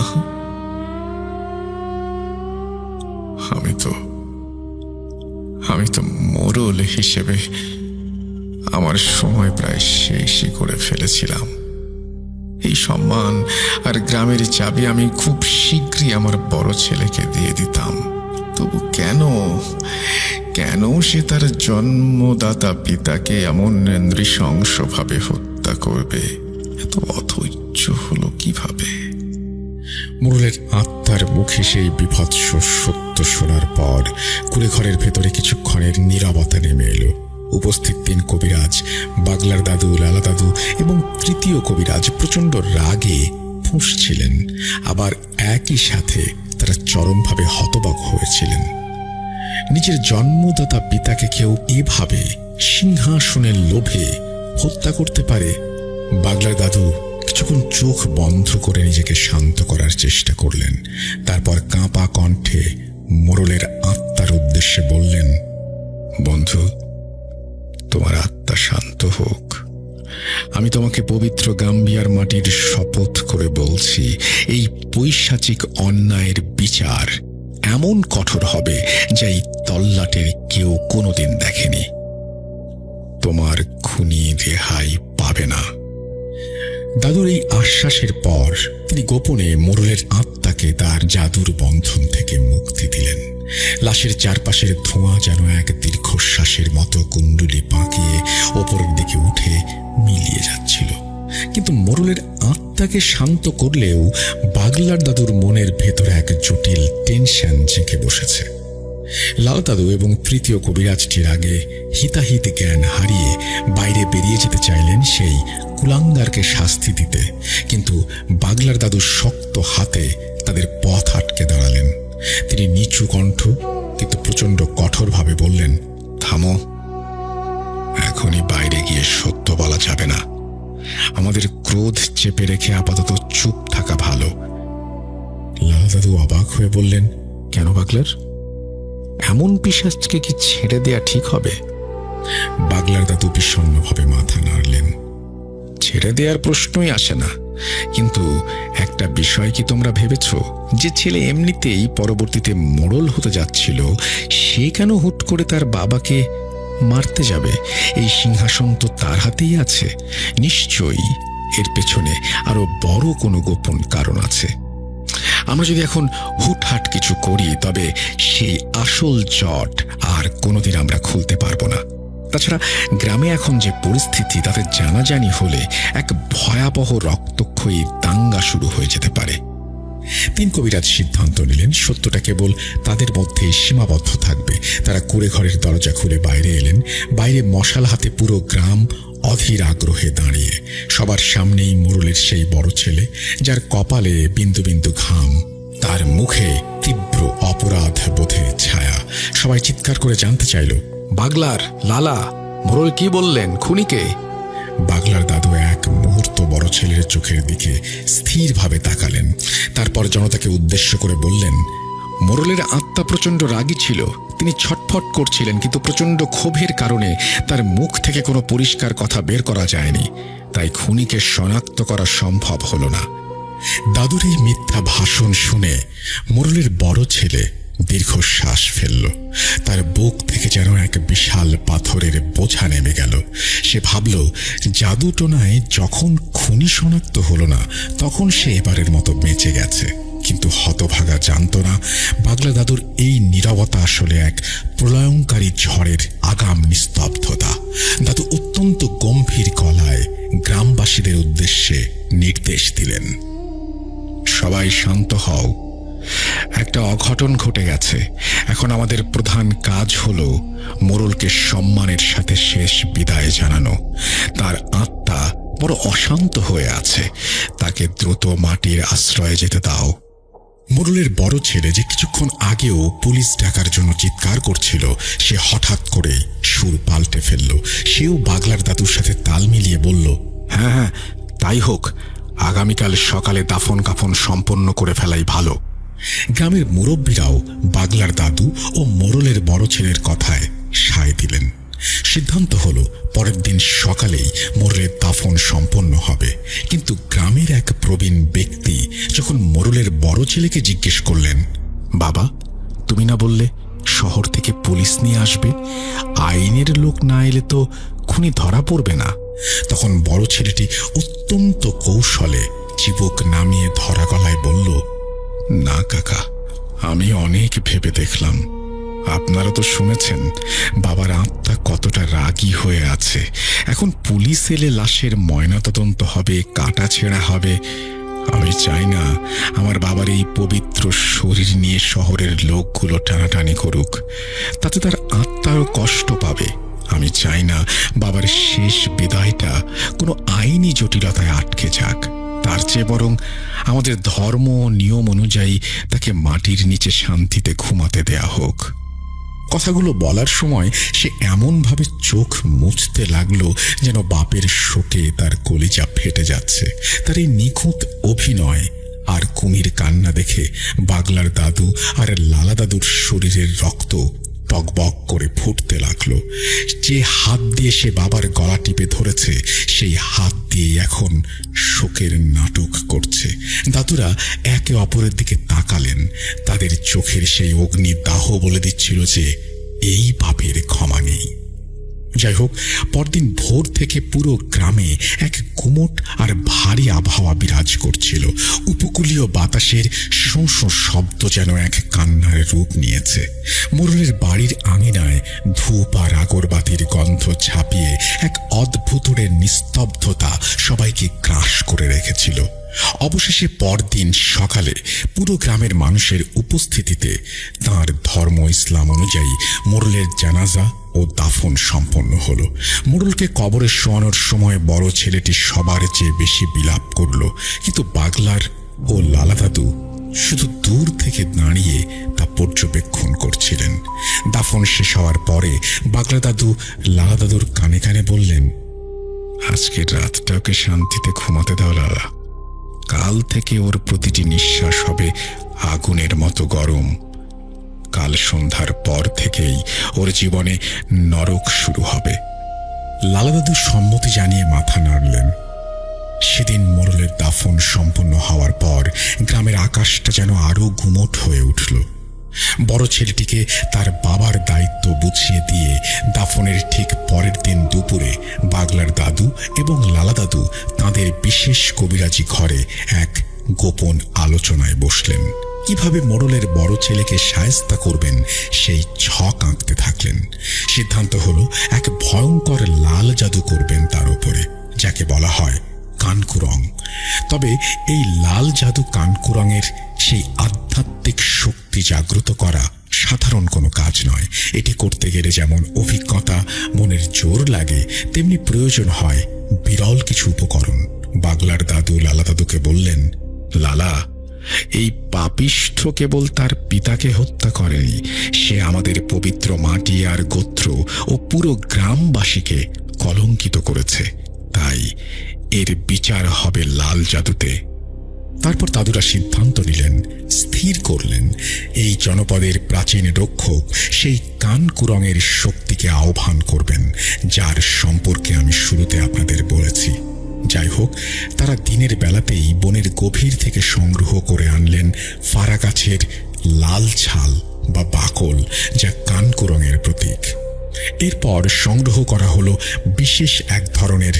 আমি তো মোরল হিসেবে আমার সময় প্রায় শেষই করে ফেলেছিলাম। এই সম্মান আর গ্রামের চাবি আমি খুব শীঘ্রই আমার বড় ছেলেকে দিয়ে দিতাম। তবু কেন সে তার জন্মদাতা পিতাকে এমন নৃশংসভাবে হত্যা করবে? এত অধৈর্য হলো কিভাবে? মোরলের আত্মার মুখে সেই বিভৎস সত্য শোনার পর কুড়ে ঘরের ভেতরে কিছুক্ষণের নীরবতা নেমে এলো। উপস্থিত 3 কবিরাজ, বাগলার দাদু, লালা দাদু এবং তৃতীয় কবিরাজ প্রচণ্ড রাগে ফুঁসছিলেন। আবার একই সাথে তারা চরমভাবে হতবাক হয়েছিলেন। নিজের জন্মদাতা পিতাকে কেউ এভাবে সিংহাসনের লোভে হত্যা করতে পারে? বাগলার দাদু কিছুক্ষণ চোখ বন্ধ করে নিজেকে শান্ত করার চেষ্টা করলেন। তারপর কাঁপা কণ্ঠে মোরলের আত্মার উদ্দেশ্যে বললেন, বন্ধু, তোমার আত্মা শান্ত হোক। আমি তোমাকে পবিত্র গাম্বিয়ার মাটির শপথ করে বলছি, এই পৈশাচিক অন্যায়ের বিচার এমন কঠোর হবে যা এই তল্লাটের কেউ কোনোদিন দেখেনি। তোমার খুনি রেহাই পাবে না। দাদুর এই আশ্বাসের পর তিনি গোপনে মোরলের আত্মাকে তার জাদুর বন্ধন থেকে মুক্তি দিলেন। লাশের চারপাশের ধোঁয়া যেন এক দীর্ঘশ্বাসের মতো কুণ্ডলি পাকিয়ে ওপরের দিকে উঠে মিলিয়ে যাচ্ছিল। কিন্তু মোরলের আত্মাকে শান্ত করলেও বাগলার দাদুর মনের ভেতরে এক জটিল টেনশন জেঁকে বসেছে। লাল দাদু এবং তৃতীয় কবিরাজটির আগে হিতাহিত জ্ঞান হারিয়ে বাইরে বেরিয়ে যেতে চাইলেন সেই কুলাঙ্গারকে শাস্তি দিতে, কিন্তু বাগলার দাদু শক্ত হাতে তাদের পথ আটকে দাঁড়ালেন। তিনি নিচু কণ্ঠ কিন্তু প্রচণ্ড কঠোরভাবে বললেন, থামো, এখনই বাইরে গিয়ে সত্য বলা যাবে না। আমাদের ক্রোধ চেপে রেখে আপাতত চুপ থাকা ভালো। লাল দাদু অবাক হয়ে বললেন, কেন বাগলার? এমন পিশাচকে কি ছেড়ে দেয়া ঠিক হবে? বাগলার দাদু বিষণ্ণভাবে মাথা নাড়লেন। ছেড়ে দেওয়ার প্রশ্নই আসে না, কিন্তু একটা বিষয় কি তোমরা ভেবেছ, যে ছেলে এমনিতেই পরবর্তীতে মোড়ল হতে যাচ্ছিল, সে কেন হুট করে তার বাবাকে মারতে যাবে? এই সিংহাসন তো তার হাতেই আছে। নিশ্চয়ই এর পেছনে আরো বড় কোনো গোপন কারণ আছে। আমরা যদি এখন হুটহাট কিছু করি, তবে সেই আসল জট আর কোনোদিন আমরা খুলতে পারবো না। তাছাড়া গ্রামে এখন যে পরিস্থিতি, তাতে জানাজানি হলে এক ভয়াবহ রক্তক্ষয়ী দাঙ্গা শুরু হয়ে যেতে পারে। তিন কবিরাজ সিদ্ধান্ত নিলেন সত্যটা কেবল তাদের মধ্যেই সীমাবদ্ধ থাকবে। তারা কুড়ে ঘরের দরজা খুলে বাইরে এলেন। বাইরে মশাল হাতে পুরো গ্রাম অধীর আগ্রহে দাঁড়িয়ে। সবার সামনেই মোড়লের সেই বড় ছেলে, যার কপালে বিন্দু বিন্দু ঘাম, তার মুখে তীব্র অপরাধ বোধের ছায়া। সবাই চিৎকার করে জানতে চাইল, বাগলার, লালা, মোড়ল কি বললেন? খুনিকে? বাগলার দাদু এক মুহূর্ত বড় ছেলের চোখের দিকে স্থিরভাবে তাকালেন। তারপর জনতাকে উদ্দেশ্য করে বললেন, মোড়লের আত্মা প্রচণ্ড রাগী ছিল। তিনি ছটফট করছিলেন, কিন্তু প্রচণ্ড ক্ষোভের কারণে তার মুখ থেকে কোনো পরিষ্কার কথা বের করা যায়নি। তাই খুনিকে শনাক্ত করা সম্ভব হলো না। দাদুর এই মিথ্যা ভাষণ শুনে মোড়লের বড় ছেলে দীর্ঘশ্বাস ফেলল। তার বুক থেকে যেন এক বিশাল পাথরের বোঝা নেমে গেল। সে ভাবল, জাদুটোনায় যখন খুনি শনাক্ত হলো না, তখন সে এবারের মতো বেঁচে গেছে। কিন্তু হতভাগা জানত না, বাগলা দাদুর এই নীরবতা আসলে এক প্রলয়ঙ্কারী ঝড়ের আগাম নিস্তব্ধতা। দাদু অত্যন্ত গম্ভীর গলায় গ্রামবাসীদের উদ্দেশ্যে নির্দেশ দিলেন, সবাই শান্ত হও। একটা অঘটন ঘটে গেছে। এখন আমাদের প্রধান কাজ হলো মোড়লকে সম্মানের সাথে শেষ বিদায় জানানো। তার আত্মা বড় অশান্ত হয়ে আছে, তাকে দ্রুত মাটির আশ্রয়ে যেতে দাও। মোড়লের বড় ছেলে, যে কিছুক্ষণ আগেও পুলিশ ডাকার জন্য চিৎকার করছিল, সে হঠাৎ করে সুর পাল্টে ফেলল। সেও বাগলার দাদুর সাথে তাল মিলিয়ে বলল, হ্যাঁ হ্যাঁ, তাই হোক। আগামীকাল সকালে দাফন কাফন সম্পন্ন করে ফেলাই ভালো। গ্রামের মুরব্বীরাও বাগলার দাদু ও মোড়লের বড় ছেলের কথায় সায় দিলেন। সিদ্ধান্ত হলো পরের দিন সকালেই মোড়লের দাফন সম্পন্ন হবে। কিন্তু গ্রামের এক প্রবীণ ব্যক্তি যখন মোড়লের বড় ছেলেকে জিজ্ঞেস করলেন, বাবা, তুমি না বললে শহর থেকে পুলিশ নিয়ে আসবে? আইনের লোক না এলে তো খুনি ধরা পড়বে না। তখন বড় ছেলেটি অত্যন্ত কৌশলে চিবুক নামিয়ে ধরা গলায় বলল, না কাকা, আমি অনেক ভেবে দেখলাম। আপনারা তো শুনেছেন বাবার আত্মা কতটা রাগী হয়ে আছে। এখন পুলিশ এলে লাশের ময়নাতদন্ত হবে, কাটা ছেঁড়া হবে। আমি চাই না আমার বাবার এই পবিত্র শরীর নিয়ে শহরের লোকগুলো টানাটানি করুক, তাতে তার আত্মারও কষ্ট পাবে। আমি চাই না বাবার শেষ বিদায়টা কোনো আইনি জটিলতায় আটকে যাক। তার চেয়ে বরং আমাদের ধর্ম ও নিয়ম অনুযায়ী তাকে মাটির নিচে শান্তিতে ঘুমাতে দেয়া হোক। কথাগুলো বলার সময় সে এমনভাবে চোখ মুছতে লাগলো যেন বাপের শোকে তার কলিজা ফেটে যাচ্ছে। তার এই নিখুঁত অভিনয় আর কুমির কান্না দেখে বাগলার দাদু আর লালা দাদুর শরীরের রক্ত টকবক করে ফুটতে লাগলো। যে হাত দিয়ে সে বাবার গলা টিপে ধরেছে, সেই হাত দিয়ে এখন শোকের নাটক করছে। দাদুরা একে অপরের দিকে তাকালেন। তাদের চোখের সেই অগ্নিদাহ বলে দিচ্ছিল যে এই পাপের ক্ষমা নেই। যাই হোক, পরদিন ভোর থেকে পুরো গ্রামে এক গুমোট আর ভারী আবহাওয়া বিরাজ করছিল। উপকূলীয় বাতাসের শোঁ শোঁ শব্দ যেন এক কান্নার রূপ নিয়েছে। মোড়লের বাড়ির আঙিনায় ধূপ আর আগরবাতির গন্ধ ছাপিয়ে এক অদ্ভুতের নিস্তব্ধতা সবাইকে গ্রাস করে রেখেছিল। অবশেষে পরদিন সকালে পুরো গ্রামের মানুষের উপস্থিতিতে তাঁর ধর্ম ইসলাম অনুযায়ী মোড়লের জানাজা ও দাফন সম্পন্ন হলো। মোড়লকে কবরে শোয়ানোর সময় বড় ছেলেটি সবার চেয়ে বেশি বিলাপ করল, কিন্তু বাগলার ও লালা দাদু শুধু দূর থেকে দাঁড়িয়ে তা পর্যবেক্ষণ করছিলেন। দাফন শেষ হওয়ার পরে বাগলা দাদু লালা দাদুর কানে কানে বললেন, আজকের রাতটাকে শান্তিতে ঘুমাতে দাও লালা। কাল থেকে ওর প্রতিটি নিঃশ্বাস হবে আগুনের মতো গরম। কাল সন্ধ্যার পর থেকেই ওর জীবনে নরক শুরু হবে। লালা দাদু সম্মতি জানিয়ে মাথা নাড়লেন। সেদিন মোড়লের দাফন সম্পন্ন হওয়ার পর গ্রামের আকাশটা যেন আরো গুমোট হয়ে উঠল। বড় ছেলেটিকে তার বাবার দায়িত্ব বুঝিয়ে দিয়ে দাফনের ঠিক পরের দিন দুপুরে বাগলার দাদু এবং লালা দাদু তাঁদের বিশেষ কবিরাজি ঘরে এক গোপন আলোচনায় বসলেন। কিভাবে মোড়লের বড় ছেলেকে শায়েস্তা করবেন সেই ছক আঁকতে থাকলেন। সিদ্ধান্ত হলো এক ভয়ঙ্কর লাল জাদু করবেন তার উপরে, যাকে বলা হয় কানকুরং। তবে এই লাল জাদু কানকুরঙের সেই আধ্যাত্মিক শক্তি জাগ্রত করা সাধারণ কোনো কাজ নয়। এটি করতে গেলে যেমন অভিজ্ঞতা, মনের জোর লাগে, তেমনি প্রয়োজন হয় বিরল কিছু উপকরণ। বাগলার দাদু লালা দাদুকে বললেন, লালা, এই পাপিষ্ঠ কেবল তার পিতাকে হত্যা করেনি, সে আমাদের পবিত্র মাটি আর গোত্র ও পুরো গ্রামবাসীকে কলঙ্কিত করেছে। তাই এর বিচার হবে লাল জাদুতে। তারপর দাদুরা সিদ্ধান্ত নিলেন, স্থির করলেন, এই জনপদের প্রাচীন রক্ষক সেই কানকুরঙের শক্তিকে আহ্বান করবেন, যার সম্পর্কে আমি শুরুতে আপনাদের বলেছি। যাই হোক, তারা দিনের বেলাতেই বনের গভীর থেকে সংগ্রহ করে আনলেন ফারা গাছের লাল ছাল বা বাকল, যা কানকুরঙের প্রতীক। এরপর সংগ্রহ করা হলো বিশেষ এক ধরনের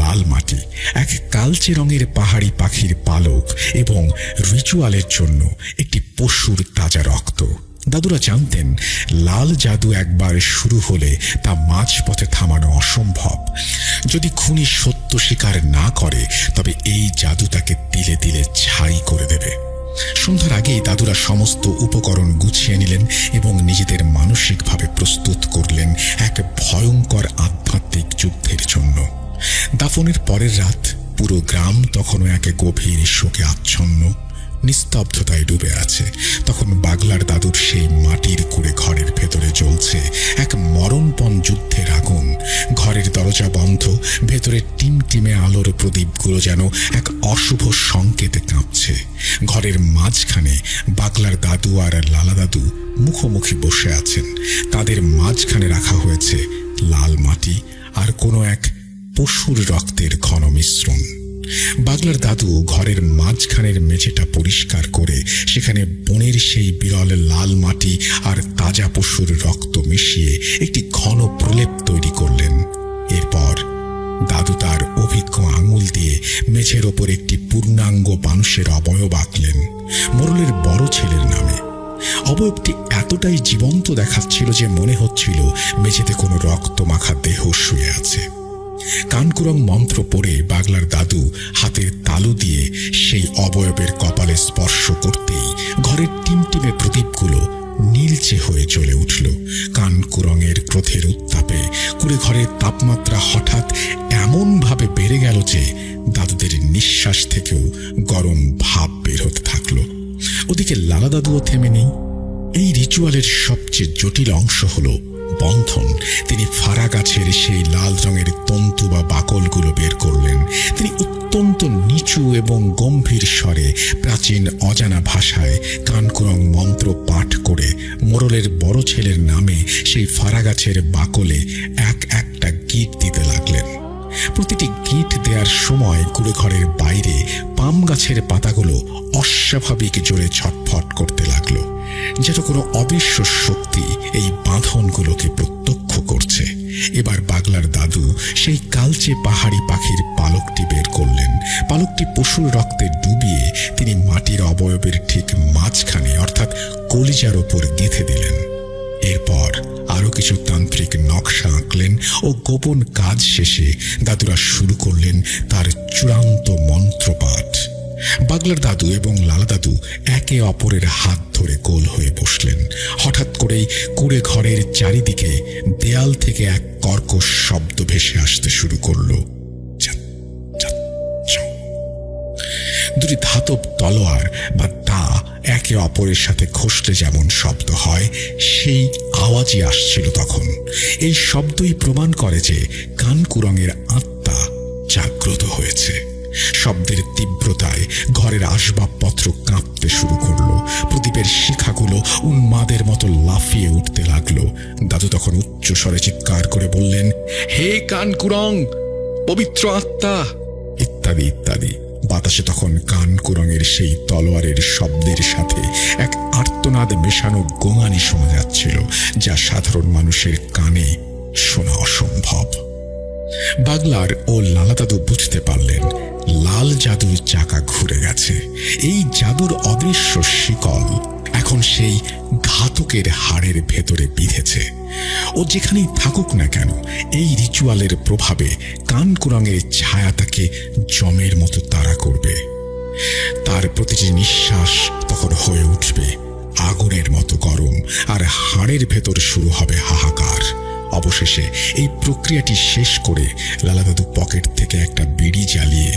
লাল মাটি, এক কালচে রঙের পাহাড়ি পাখির পালক এবং রিচুয়ালের জন্য একটি পশুর তাজা রক্ত। দাদুরা জানতেন, লাল জাদু একবার শুরু হলে তা মাঝপথে থামানো অসম্ভব। যদি খুনি সত্য স্বীকার না করে, তবে এই জাদু তাকে তিলে তিলে ছাই করে দেবে। সন্ধ্যার আগেই দাদুরা সমস্ত উপকরণ গুছিয়ে নিলেন এবং নিজেদের মানসিকভাবে প্রস্তুত করলেন এক ভয়ঙ্কর আধ্যাত্মিক যুদ্ধের জন্য। দাফনের পরের রাত পুরো গ্রাম তখনও এক গভীর শোকে আচ্ছন্ন, নিস্তব্ধতায় ডুবে আছে। তখন বাগলার দাদুর সেই মাটির কুড়ে ঘরের ভেতরে জ্বলছে এক মরণপণ যুদ্ধের আগুন। ঘরের দরজা বন্ধ, ভেতরে টিমটিমে আলোর প্রদীপগুলো যেন এক অশুভ সংকেতে কাঁপছে। ঘরের মাঝখানে বাগলার দাদু আর লালা দাদু মুখোমুখি বসে আছেন। তাদের মাঝখানে রাখা হয়েছে লাল মাটি আর কোনো এক পশুর রক্তের ঘন মিশ্রণ। বাগলার দাদু ঘরের মাঝখানের মেঝেটা পরিষ্কার করে সেখানে বনের সেই বিরল লাল মাটি আর তাজা পশুর রক্ত মিশিয়ে একটি ঘন প্রলেপ তৈরি করলেন। এরপর দাদু তার অভিজ্ঞ আঙুল দিয়ে মেঝের ওপর একটি পূর্ণাঙ্গ মানুষের অবয়ব আঁকলেন, মোড়লের বড় ছেলের নামে। অবয়বটি এতটাই জীবন্ত দেখাচ্ছিল যে মনে হচ্ছিল মেঝেতে কোনো রক্ত মাখা দেহ শুয়ে আছে। কানকুরং মন্ত্র পড়ে বাগলার দাদু হাতের তালু দিয়ে সেই অবয়বের কপালে স্পর্শ করতেই ঘরের টিমটিমে প্রদীপগুলো নীলচে হয়ে চলে উঠল। কানকুরঙের ক্রোধের উত্তাপে কুড়ে ঘরের তাপমাত্রা হঠাৎ এমনভাবে বেড়ে গেল যে দাদুদের নিঃশ্বাস থেকেও গরম ভাব বের হতে থাকলো। ওদিকে লালা দাদুও থেমে নেই। এই রিচুয়ালের সবচেয়ে জটিল অংশ হলো বন্ধন। তিনি ফারা গাছের সেই লাল রঙের তন্তু বা বাকলগুলো বের করলেন। তিনি অত্যন্ত নিচু এবং গম্ভীর স্বরে প্রাচীন অজানা ভাষায় কানকুরং মন্ত্র পাঠ করে মোড়লের বড় ছেলের নামে সেই ফারা গাছের বাকলে এক একটা গিট দিতে লাগলেন। প্রতিটি গিট দেওয়ার সময় কুড়ে ঘরের বাইরে পাম গাছের পাতাগুলো অস্বাভাবিক জোরে ছটফট করতে লাগলো, যেন কোনো অবিশ্ব শক্তি এই বাঁধনগুলোকে প্রত্যক্ষ করছে। এবার বাগলার দাদু সেই কালচে পাহাড়ি পাখির পালকটি বের পালকটি পশুর রক্তে ডুবিয়ে তিনি মাটির অবয়বের ঠিক মাঝখানে অর্থাৎ কলিজার ওপর গেঁথে দিলেন। এরপর আরো কিছু তান্ত্রিক নকশা আঁকলেন ও গোপন কাজ শেষে দাদুরা শুরু করলেন তার চূড়ান্ত মন্ত্রপাঠ। বাগলার দাদু এবং লালা দাদু একে অপরের হাত ধরে গোল হয়ে বসলেন। হঠাৎ করেই কুঁড়ে ঘরের চারিদিকে দেয়াল থেকে এক কর্কশ শব্দ ভেসে আসতে শুরু করল। দুটি ধাতব তলোয়ার বা দা একে অপরের সাথে ঘষলে যেমন শব্দ হয়, সেই আওয়াজই আসছিল তখন। এই শব্দই প্রমাণ করে যে কানকুরঙের আত্মা জাগ্রত হয়েছে। শব্দের তীব্রতায় ঘরের আসবাবপত্র কাঁপতে শুরু করলো। প্রদীপের শিখাগুলো উন্মাদের মতো লাফিয়ে উঠতে লাগলো। দাদু তখন উচ্চ স্বরে চিৎকার করে বললেন, হে কানকুরং, পবিত্র আত্মা, ইত্যাদি ইত্যাদি। বাতাসে তখন কানকুরঙের সেই তলোয়ারের শব্দের সাথে এক আর্তনাদ মেশানো গোঙানি শোনা যাচ্ছিল, যা সাধারণ মানুষের কানে শোনা অসম্ভব। বাগলার ও লালা দাদু বুঝতে পারলেন লাল জাদুর চাকা ঘুরে গেছে। এই জাদুর অদৃশ্য শিকল এখন সেই ঘাতকের হাড়ের ভেতরে বিঁধেছে। ও যেখানেই থাকুক না কেন, এই রিচুয়ালের প্রভাবে কানকুরঙের ছায়া তাকে জমের মতো তাড়া করবে। তার প্রতিটি নিঃশ্বাস তখন হয়ে উঠবে আগুনের মতো গরম, আর হাড়ের ভেতর শুরু হবে হাহাকার। অবশেষে এই প্রক্রিয়াটি শেষ করে লালা দাদু পকেট থেকে একটা বিড়ি জ্বালিয়ে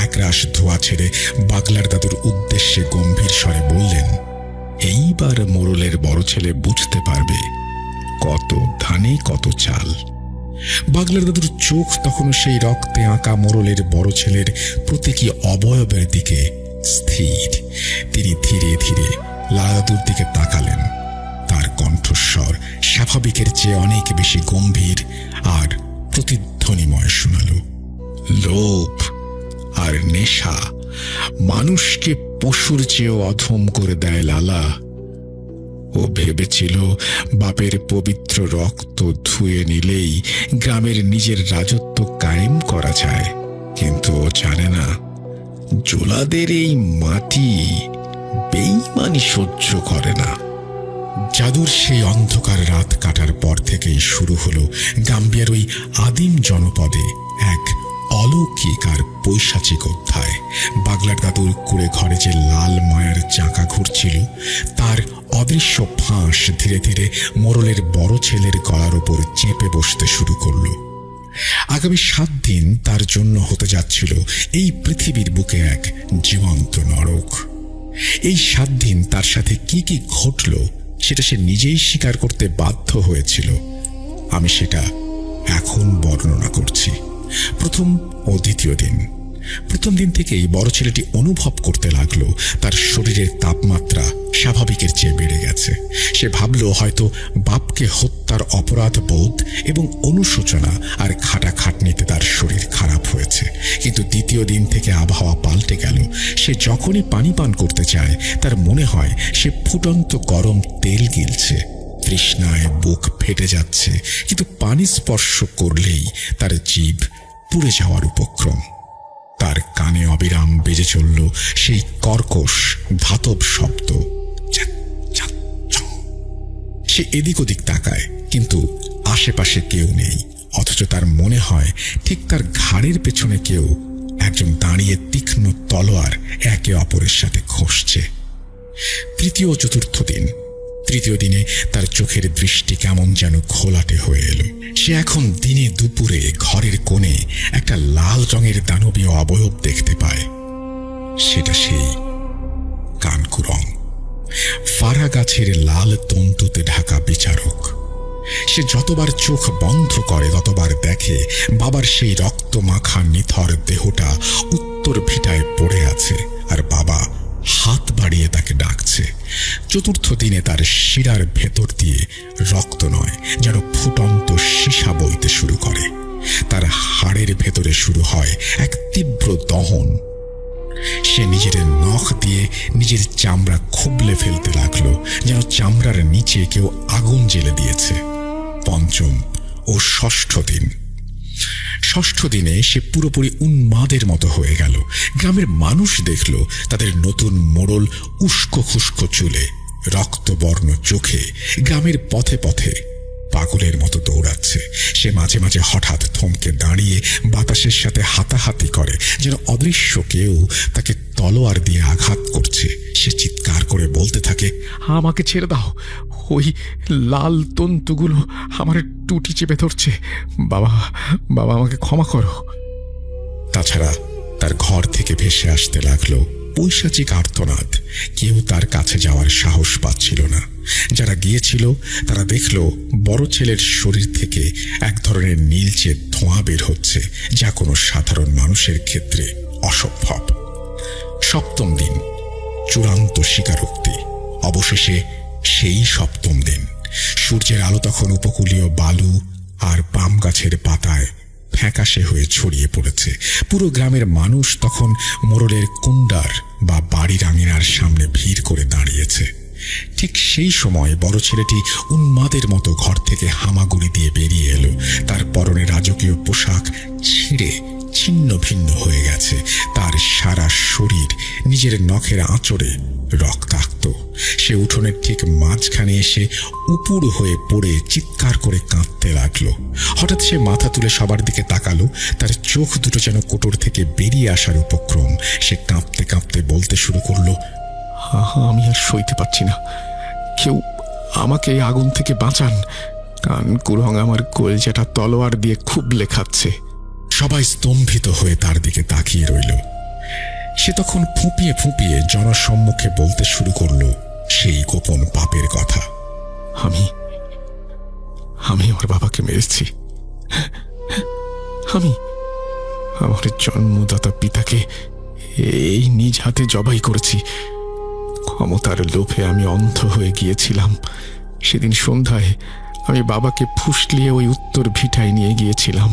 একরাশ ধোঁয়া ছেড়ে বাগলার দাদুর উদ্দেশ্যে গম্ভীর স্বরে বললেন, এইবার মোড়লের বড় ছেলে বুঝতে পারবে কত ধানে কত চাল। বাগলার দাদুর চোখ তখনও সেই রক্তে আঁকা মোড়লের বড় ছেলের প্রতীকী অবয়বের দিকে স্থির। তিনি ধীরে ধীরে লালা দাদুর দিকে তাকালেন। তার কণ্ঠস্বর স্বাভাবিকের চেয়ে অনেক বেশি গম্ভীর আর প্রতিধ্বনিময় শোনাল। লোভ আর নেশা মানুষকে পশুর চেয়েও অধম করে দেয় লালা। ও ভেবেছিল বাপের পবিত্র রক্ত ধুয়ে নিলেই গ্রামের নিজের রাজত্ব কায়েম করা যায়, কিন্তু ও জানে না জোলাদের এই মাটি বেঈমানি সহ্য করে না। জাদুর সেই অন্ধকার রাত কাটার পর থেকেই শুরু হলো গাম্বিয়ার ওই আদিম জনপদে এক অলৌকিক আর পৈশাচিক অধ্যায়। বাগলার দাদুর কুড়ে ঘরে যে লাল মায়ার চাকা ঘুরছিল, তার অদৃশ্য ফাঁস ধীরে ধীরে মোড়লের বড় ছেলের গলার ওপর চেপে বসতে শুরু করল। আগামী 7 দিন তার জন্য হতে যাচ্ছিল এই পৃথিবীর বুকে এক জীবন্ত নরক। এই 7 দিন তার সাথে কি কি ঘটল সেটা সে নিজেই স্বীকার করতে বাধ্য হয়েছিল। আমি সেটা এখন বর্ণনা করছি। প্রথম ও দ্বিতীয় দিন। প্রথম দিন থেকেই বড় ছেলেটি অনুভব করতে লাগলো তার শরীরের তাপমাত্রা স্বাভাবিকের চেয়ে বেড়ে গেছে। সে ভাবল হয়তো বাপকে হত্যার অপরাধ বোধ এবং অনুশোচনা আর খাটাখাটনিতে তার শরীর খারাপ হয়েছে। কিন্তু দ্বিতীয় দিন থেকে আবহাওয়া পাল্টে গেল। সে যখনই পানি পান করতে চায় তার মনে হয় সে ফুটন্ত গরম তেল গিলছে। তৃষ্ণায় বুক ফেটে যাচ্ছে, কিন্তু পানি স্পর্শ করলেই তার জিভ পুড়ে যাওয়ার উপক্রম। তার কানে অবিরাম বেজে চলল সেই কর্কশ ধাতব শব্দ। সে এদিক ওদিক তাকায়, কিন্তু আশেপাশে কেউ নেই। অথচ তার মনে হয় ঠিক তার ঘাড়ের পেছনে কেউ একজন দাঁড়িয়ে তীক্ষ্ণ তলোয়ার একে অপরের সাথে ঘষছে। তৃতীয় ও চতুর্থ দিন। তৃতীয় দিনে তার চোখের দৃষ্টি কেমন যেন ঘোলাটে হয়ে এলো। সে এখন দিনে দুপুরে ঘরের কোণে একটা লাল রঙের দানবীয় অবয়ব দেখতে পায়। সেটা সেই কানকুরং, ফারা গাছের লাল তন্তুতে ঢাকা বিচারক। সে যতবার চোখ বন্ধ করে ততবার দেখে বাবার সেই রক্ত মাখা নিথর দেহটা উত্তর ভিটায় পড়ে আছে, আর বাবা হাত বাড়িয়ে তাকে ডাকছে। চতুর্থ দিনে তার শিরার ভেতর দিয়ে রক্ত নয়, যেন ফুটন্ত সীসা বইতে শুরু করে। তার হাড়ের ভেতরে শুরু হয় এক তীব্র দহন। সে নিজের নখ দিয়ে নিজের চামড়া খুবলে ফেলতে লাগলো, যেন চামড়ার নিচে কেউ আগুন জ্বেলে দিয়েছে। পঞ্চম ও ষষ্ঠ দিন। ষষ্ঠ দিনে সে পুরোপুরি উন্মাদের মতো হয়ে গেল। গ্রামের মানুষ দেখল তাদের নতুন মোড়ল উস্কো খুস্কো চুলে, রক্তবর্ণ চোখে গ্রামের পথে পথে পাগলের মতো দৌড়াচ্ছে। সে মাঝে মাঝে হঠাৎ থমকে দাঁড়িয়ে বাতাসের সাথে হাতাহাতি করে, যেন অদৃশ্য কেউ তাকে তলোয়ার দিয়ে আঘাত করছে। সে চিৎকার করে বলতে থাকে, আমাকে ছেড়ে দাও, ওই লাল তন্তুগুলো আমার টুটি চেপে ধরছে। বাবা, বাবা, আমাকে ক্ষমা করো। তাছাড়া তার ঘর থেকে ভেসে আসতে লাগলো পৈশাচিক আর্তনাদ। কেউ তার কাছে যাওয়ার সাহস পাচ্ছিল না। যারা গিয়েছিল তারা দেখল বড় ছেলের শরীর থেকে এক ধরনের নীলচে ধোঁয়া বের হচ্ছে, যা কোনো সাধারণ মানুষের ক্ষেত্রে অসম্ভব। সপ্তম দিন, চূড়ান্ত স্বীকারোক্তি। অবশেষে সেই সপ্তম দিন। সূর্যের আলো তখন উপকূলীয় বালু আর পাম গাছের পাতায় ফ্যাকাশে হয়ে ছড়িয়ে পড়েছে। পুরো গ্রামের মানুষ তখন মোড়লের কুণ্ডার বা বাড়ির আঙিনার সামনে ভিড় করে দাঁড়িয়েছে। ঠিক সেই সময় বড় ছেলেটি উন্মাদের মতো ঘর থেকে হামাগুড়ি দিয়ে বেরিয়ে এলো। তার পরনে রাজকীয় পোশাক ছিঁড়ে ছিন্ন ভিন্ন হয়ে গেছে। তার সারা শরীর নিজের নখের আঁচড়ে রক্তাক্ত। সে উঠোনের ঠিক মাঝখানে এসে উপুড় হয়ে পড়ে চিৎকার করে কাঁদতে লাগলো। হঠাৎ সে মাথা তুলে সবার দিকে তাকালো। তার চোখ দুটো যেন কোটর থেকে বেরিয়ে আসার উপক্রম। সে কাঁপতে কাঁপতে বলতে শুরু করলো, আমি আর সইতে পারছি না, কেউ আমাকে এই আগুন থেকে বাঁচান। কান কুরং আমার কলজাটা তলোয়ার দিয়ে খুব লেখাচ্ছে। সবাই স্তম্ভিত হয়ে তার দিকে তাকিয়ে রইল। সে তখন ফুঁপিয়ে ফুঁপিয়ে জনসম্মুখে বলতে শুরু করলো সেই গোপন পাপের কথা। আমি আমার বাবাকে মেরেছি। আমি আমার জন্মদাতা পিতাকে এই নিজ হাতে জবাই করেছি। ক্ষমতার লোভে আমি অন্ধ হয়ে গিয়েছিলাম। সেদিন সন্ধ্যায় আমি বাবাকে ফুসলিয়ে ওই উত্তর ভিটায় নিয়ে গিয়েছিলাম।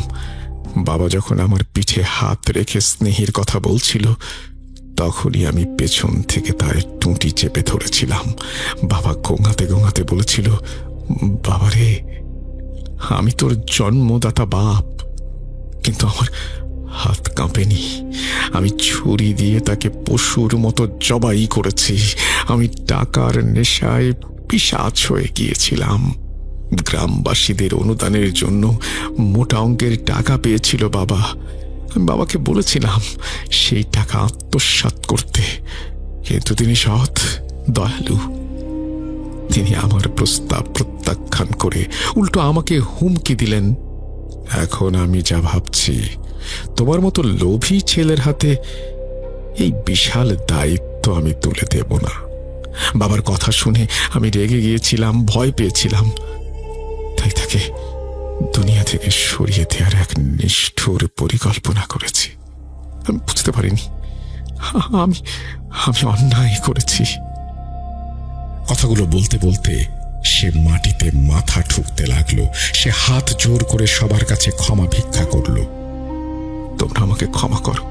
বাবা যখন আমার পিঠে হাত রেখে স্নেহের কথা বলছিল, তখনই আমি পেছন থেকে তার টুঁটি চেপে ধরেছিলাম। বাবা গোঙাতে গোঙাতে বলেছিল, বাবারে, আমি তোর জন্মদাতা বাপ। কিন্তু আমার হাত কাঁপেনি। আমি ছুরি দিয়ে তাকে পশুর মতো জবাই করেছি। আমি টাকার নেশায় পিশাচ হয়ে গিয়েছিলাম। গ্রামবাসীদের অনুদানের জন্য মোটা অঙ্কের টাকা পেয়েছিল বাবা। আমি বাবাকে বলেছিলাম সেই টাকা আত্মসাৎ করতে, কিন্তু তিনি সৎ, দয়ালু। তিনি আমার প্রস্তাব প্রত্যাখ্যান করে উল্টো আমাকে হুমকি দিলেন, এখন আমি যা ভাবছি, তোমার মতো লোভী ছেলের হাতে এই বিশাল দায়িত্ব আমি তুলে দেব না। বাবার কথা শুনে আমি রেগে গিয়েছিলাম, ভয় পেয়েছিলাম। তাই তাকে দুনিয়া থেকে সরিয়ে দেওয়ার এক নিষ্ঠুর পরিকল্পনা করেছি। আমি বুঝতে পারিনি আমি অন্যায় করেছি। কথাগুলো বলতে বলতে সে মাটিতে মাথা ঠুকতে লাগলো। সে হাত জোর করে সবার কাছে ক্ষমা ভিক্ষা করলো। তোমরা আমাকে ক্ষমা করো,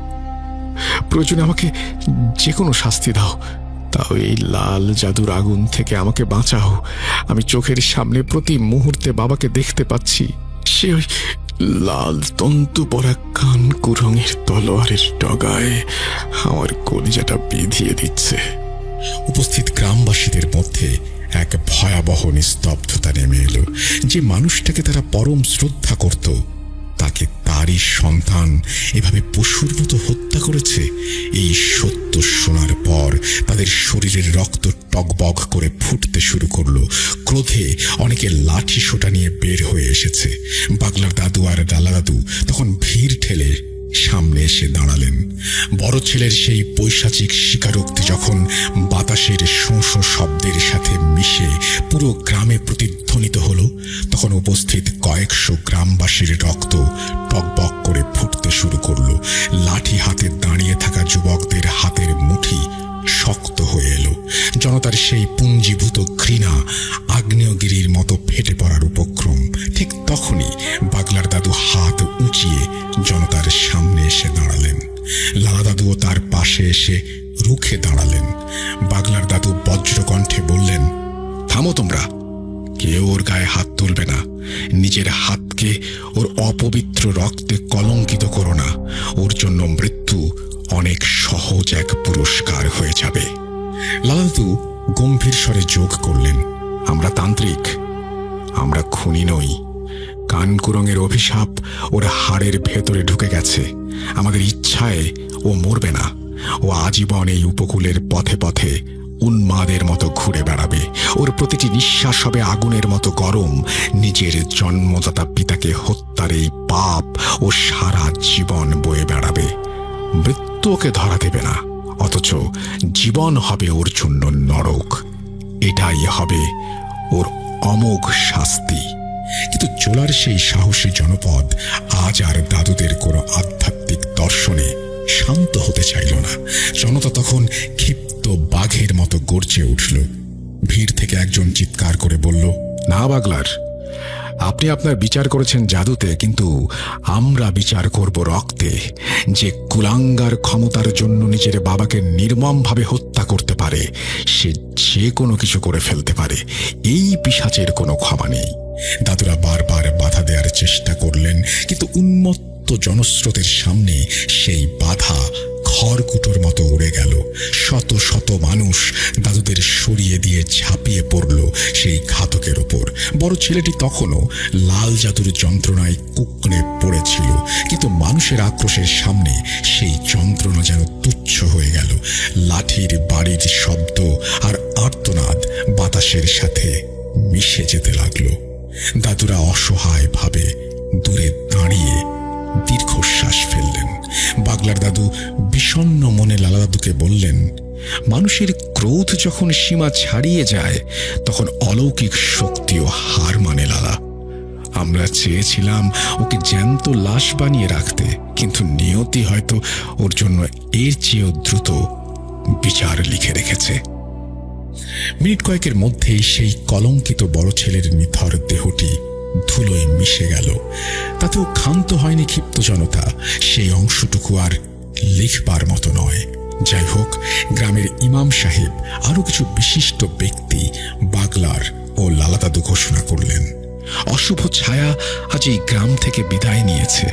প্রয়োজনে আমাকে যে কোনো শাস্তি দাও, তাও এই লাল জাদুর আগুন থেকে আমাকে বাঁচাও। আমি চোখের সামনে প্রতি মুহূর্তে বাবাকে দেখতে পাচ্ছি। সে ওই লাল তন্তু পরা কান কুরঙের তলোয়ারের ডগায় আমার কলিজাটা বিধিয়ে দিচ্ছে। উপস্থিত গ্রামবাসীদের মধ্যে এক ভয়াবহ নিস্তব্ধতা নেমে এলো। যে মানুষটাকে তারা পরম শ্রদ্ধা করত, তাকে তারই সন্তান এভাবে পশুর মতো হত্যা করেছে। এই সত্য শোনার পর তাদের শরীরের রক্ত টগবগ করে ফুটতে শুরু করলো। ক্রোধে অনেকে লাঠি সোটা নিয়ে বের হয়ে এসেছে। বাগলার দাদু আর ডালা দাদু তখন ভিড় ঠেলে সামনে এসে দাঁড়ালেন। বড় ছেলের সেই পৈশাচিক স্বীকারোক্তি যখন বাতাসের শোঁ শোঁ শব্দের সাথে মিশে পুরো গ্রামে প্রতিধ্বনিত হলো, তখন উপস্থিত কয়েকশো গ্রামবাসীর রক্ত টকবক করে ফুটতে শুরু করলো। লাঠি হাতে দাঁড়িয়ে থাকা যুবকদের হাতের মুঠি শক্ত হয়ে এলো। জনতার সেই পুঞ্জীভূত ঘৃণা আগ্নেয়গিরির মতো ফেটে পড়ার উপক্রম। ঠিক তখনই বাগলার দাদু হাত উঁচিয়ে জনতার সামনে এসে দাঁড়ালেন। লালা দাদুও তার পাশে এসে রুখে দাঁড়ালেন। বাগলার দাদু বজ্রকণ্ঠে বললেন, থামো তোমরা, কেউ ওর গায়ে হাত তুলবে না। নিজের হাত দাদুকে ওর অপবিত্র রক্তে কলঙ্কিত করো না। ওর জন্য মৃত্যু অনেক সহজ এক পুরস্কার হয়ে যাবে। লালা দাদু গম্ভীর স্বরে যোগ করলেন, আমরা তান্ত্রিক, আমরা খুনি নই। কানকুরঙের অভিশাপ ওর হাড়ের ভেতরে ঢুকে গেছে। আমাদের ইচ্ছায় ও মরবে না। ও আজীবন এই উপকূলের পথে পথে উন্মাদের মতো ঘুরে বেড়াবে। ওর প্রতিটি নিঃশ্বাস হবে আগুনের মতো গরম। নিজের জন্মদাতা পিতাকে হত্যার এই পাপ ও সারা জীবন বয়ে বেড়াবে। মৃত্যু ওকে ধরা দেবে না, অথচ জীবন হবে ওর জন্য নরক। এটাই হবে ওর অমোঘ শাস্তি। কিন্তু জোলার সেই সাহসী জনপদ আজ আর দাদুদের কোনো আধ্যাত্মিক দর্শনে শান্ত হতে চাইল না। জনতা তখন ক্ষিপ্ত বাঘের মতো গর্জে উঠল। ভিড় থেকে একজন চিৎকার করে বলল, না বাগলার, আপনি আপনার বিচার করেছেন জাদুতে, কিন্তু আমরা বিচার করব রক্তে। যে কুলাঙ্গার ক্ষমতার জন্য নিজের বাবাকে নির্মমভাবে হত্যা করতে পারে, সে যে কোনো কিছু করে ফেলতে পারে। এই পিশাচের কোনো ক্ষমা নেই। দাদুরা বারবার বাধা দেওয়ার চেষ্টা করলেন, কিন্তু উন্মত্ত জনস্রোতের সামনে সেই বাধা খড়কুটোর মতো উড়ে গেল। শত শত মানুষ দাদুদের সরিয়ে দিয়ে ঝাঁপিয়ে পড়ল সেই ঘাতকের ওপর। বড় ছেলেটি তখনও লাল জাদুর যন্ত্রণায় কুঁকড়ে পড়েছিল, কিন্তু মানুষের আক্রোশের সামনে সেই যন্ত্রণা যেন তুচ্ছ হয়ে গেল। লাঠির বাড়ির শব্দ আর আর্তনাদ বাতাসের সাথে মিশে যেতে লাগলো। দাদুরা অসহায়ভাবে দূরে দাঁড়িয়ে দীর্ঘশ্বাস ফেললেন। বাগলার দাদু বিষণ্ণ মনে লালা দাদুকে বললেন, মানুষের ক্রোধ যখন সীমা ছাড়িয়ে যায়, তখন অলৌকিক শক্তিও হার মানে লালা। আমরা চেয়েছিলাম ওকে জ্যান্ত লাশ বানিয়ে রাখতে, কিন্তু নিয়তি হয়তো ওর জন্য এর চেয়েও দ্রুত বিচার লিখে রেখেছে। মিনিট কয়েকের মধ্যেই সেই কলঙ্কিত বড় ছেলের নিথর দেহটি ধুলোয় মিশে গেল। তাতেও ক্ষান্ত হয়নি ক্ষিপ্ত জনতা। সেই অংশটুকু আর লিখবার মতো নয়। যাই হোক, গ্রামের ইমাম সাহেব আরো কিছু বিশিষ্ট ব্যক্তি বাগলার ও লালা দাদু ঘোষণা করলেন, অশুভ ছায়া আজ এই গ্রাম থেকে বিদায় নিয়েছে।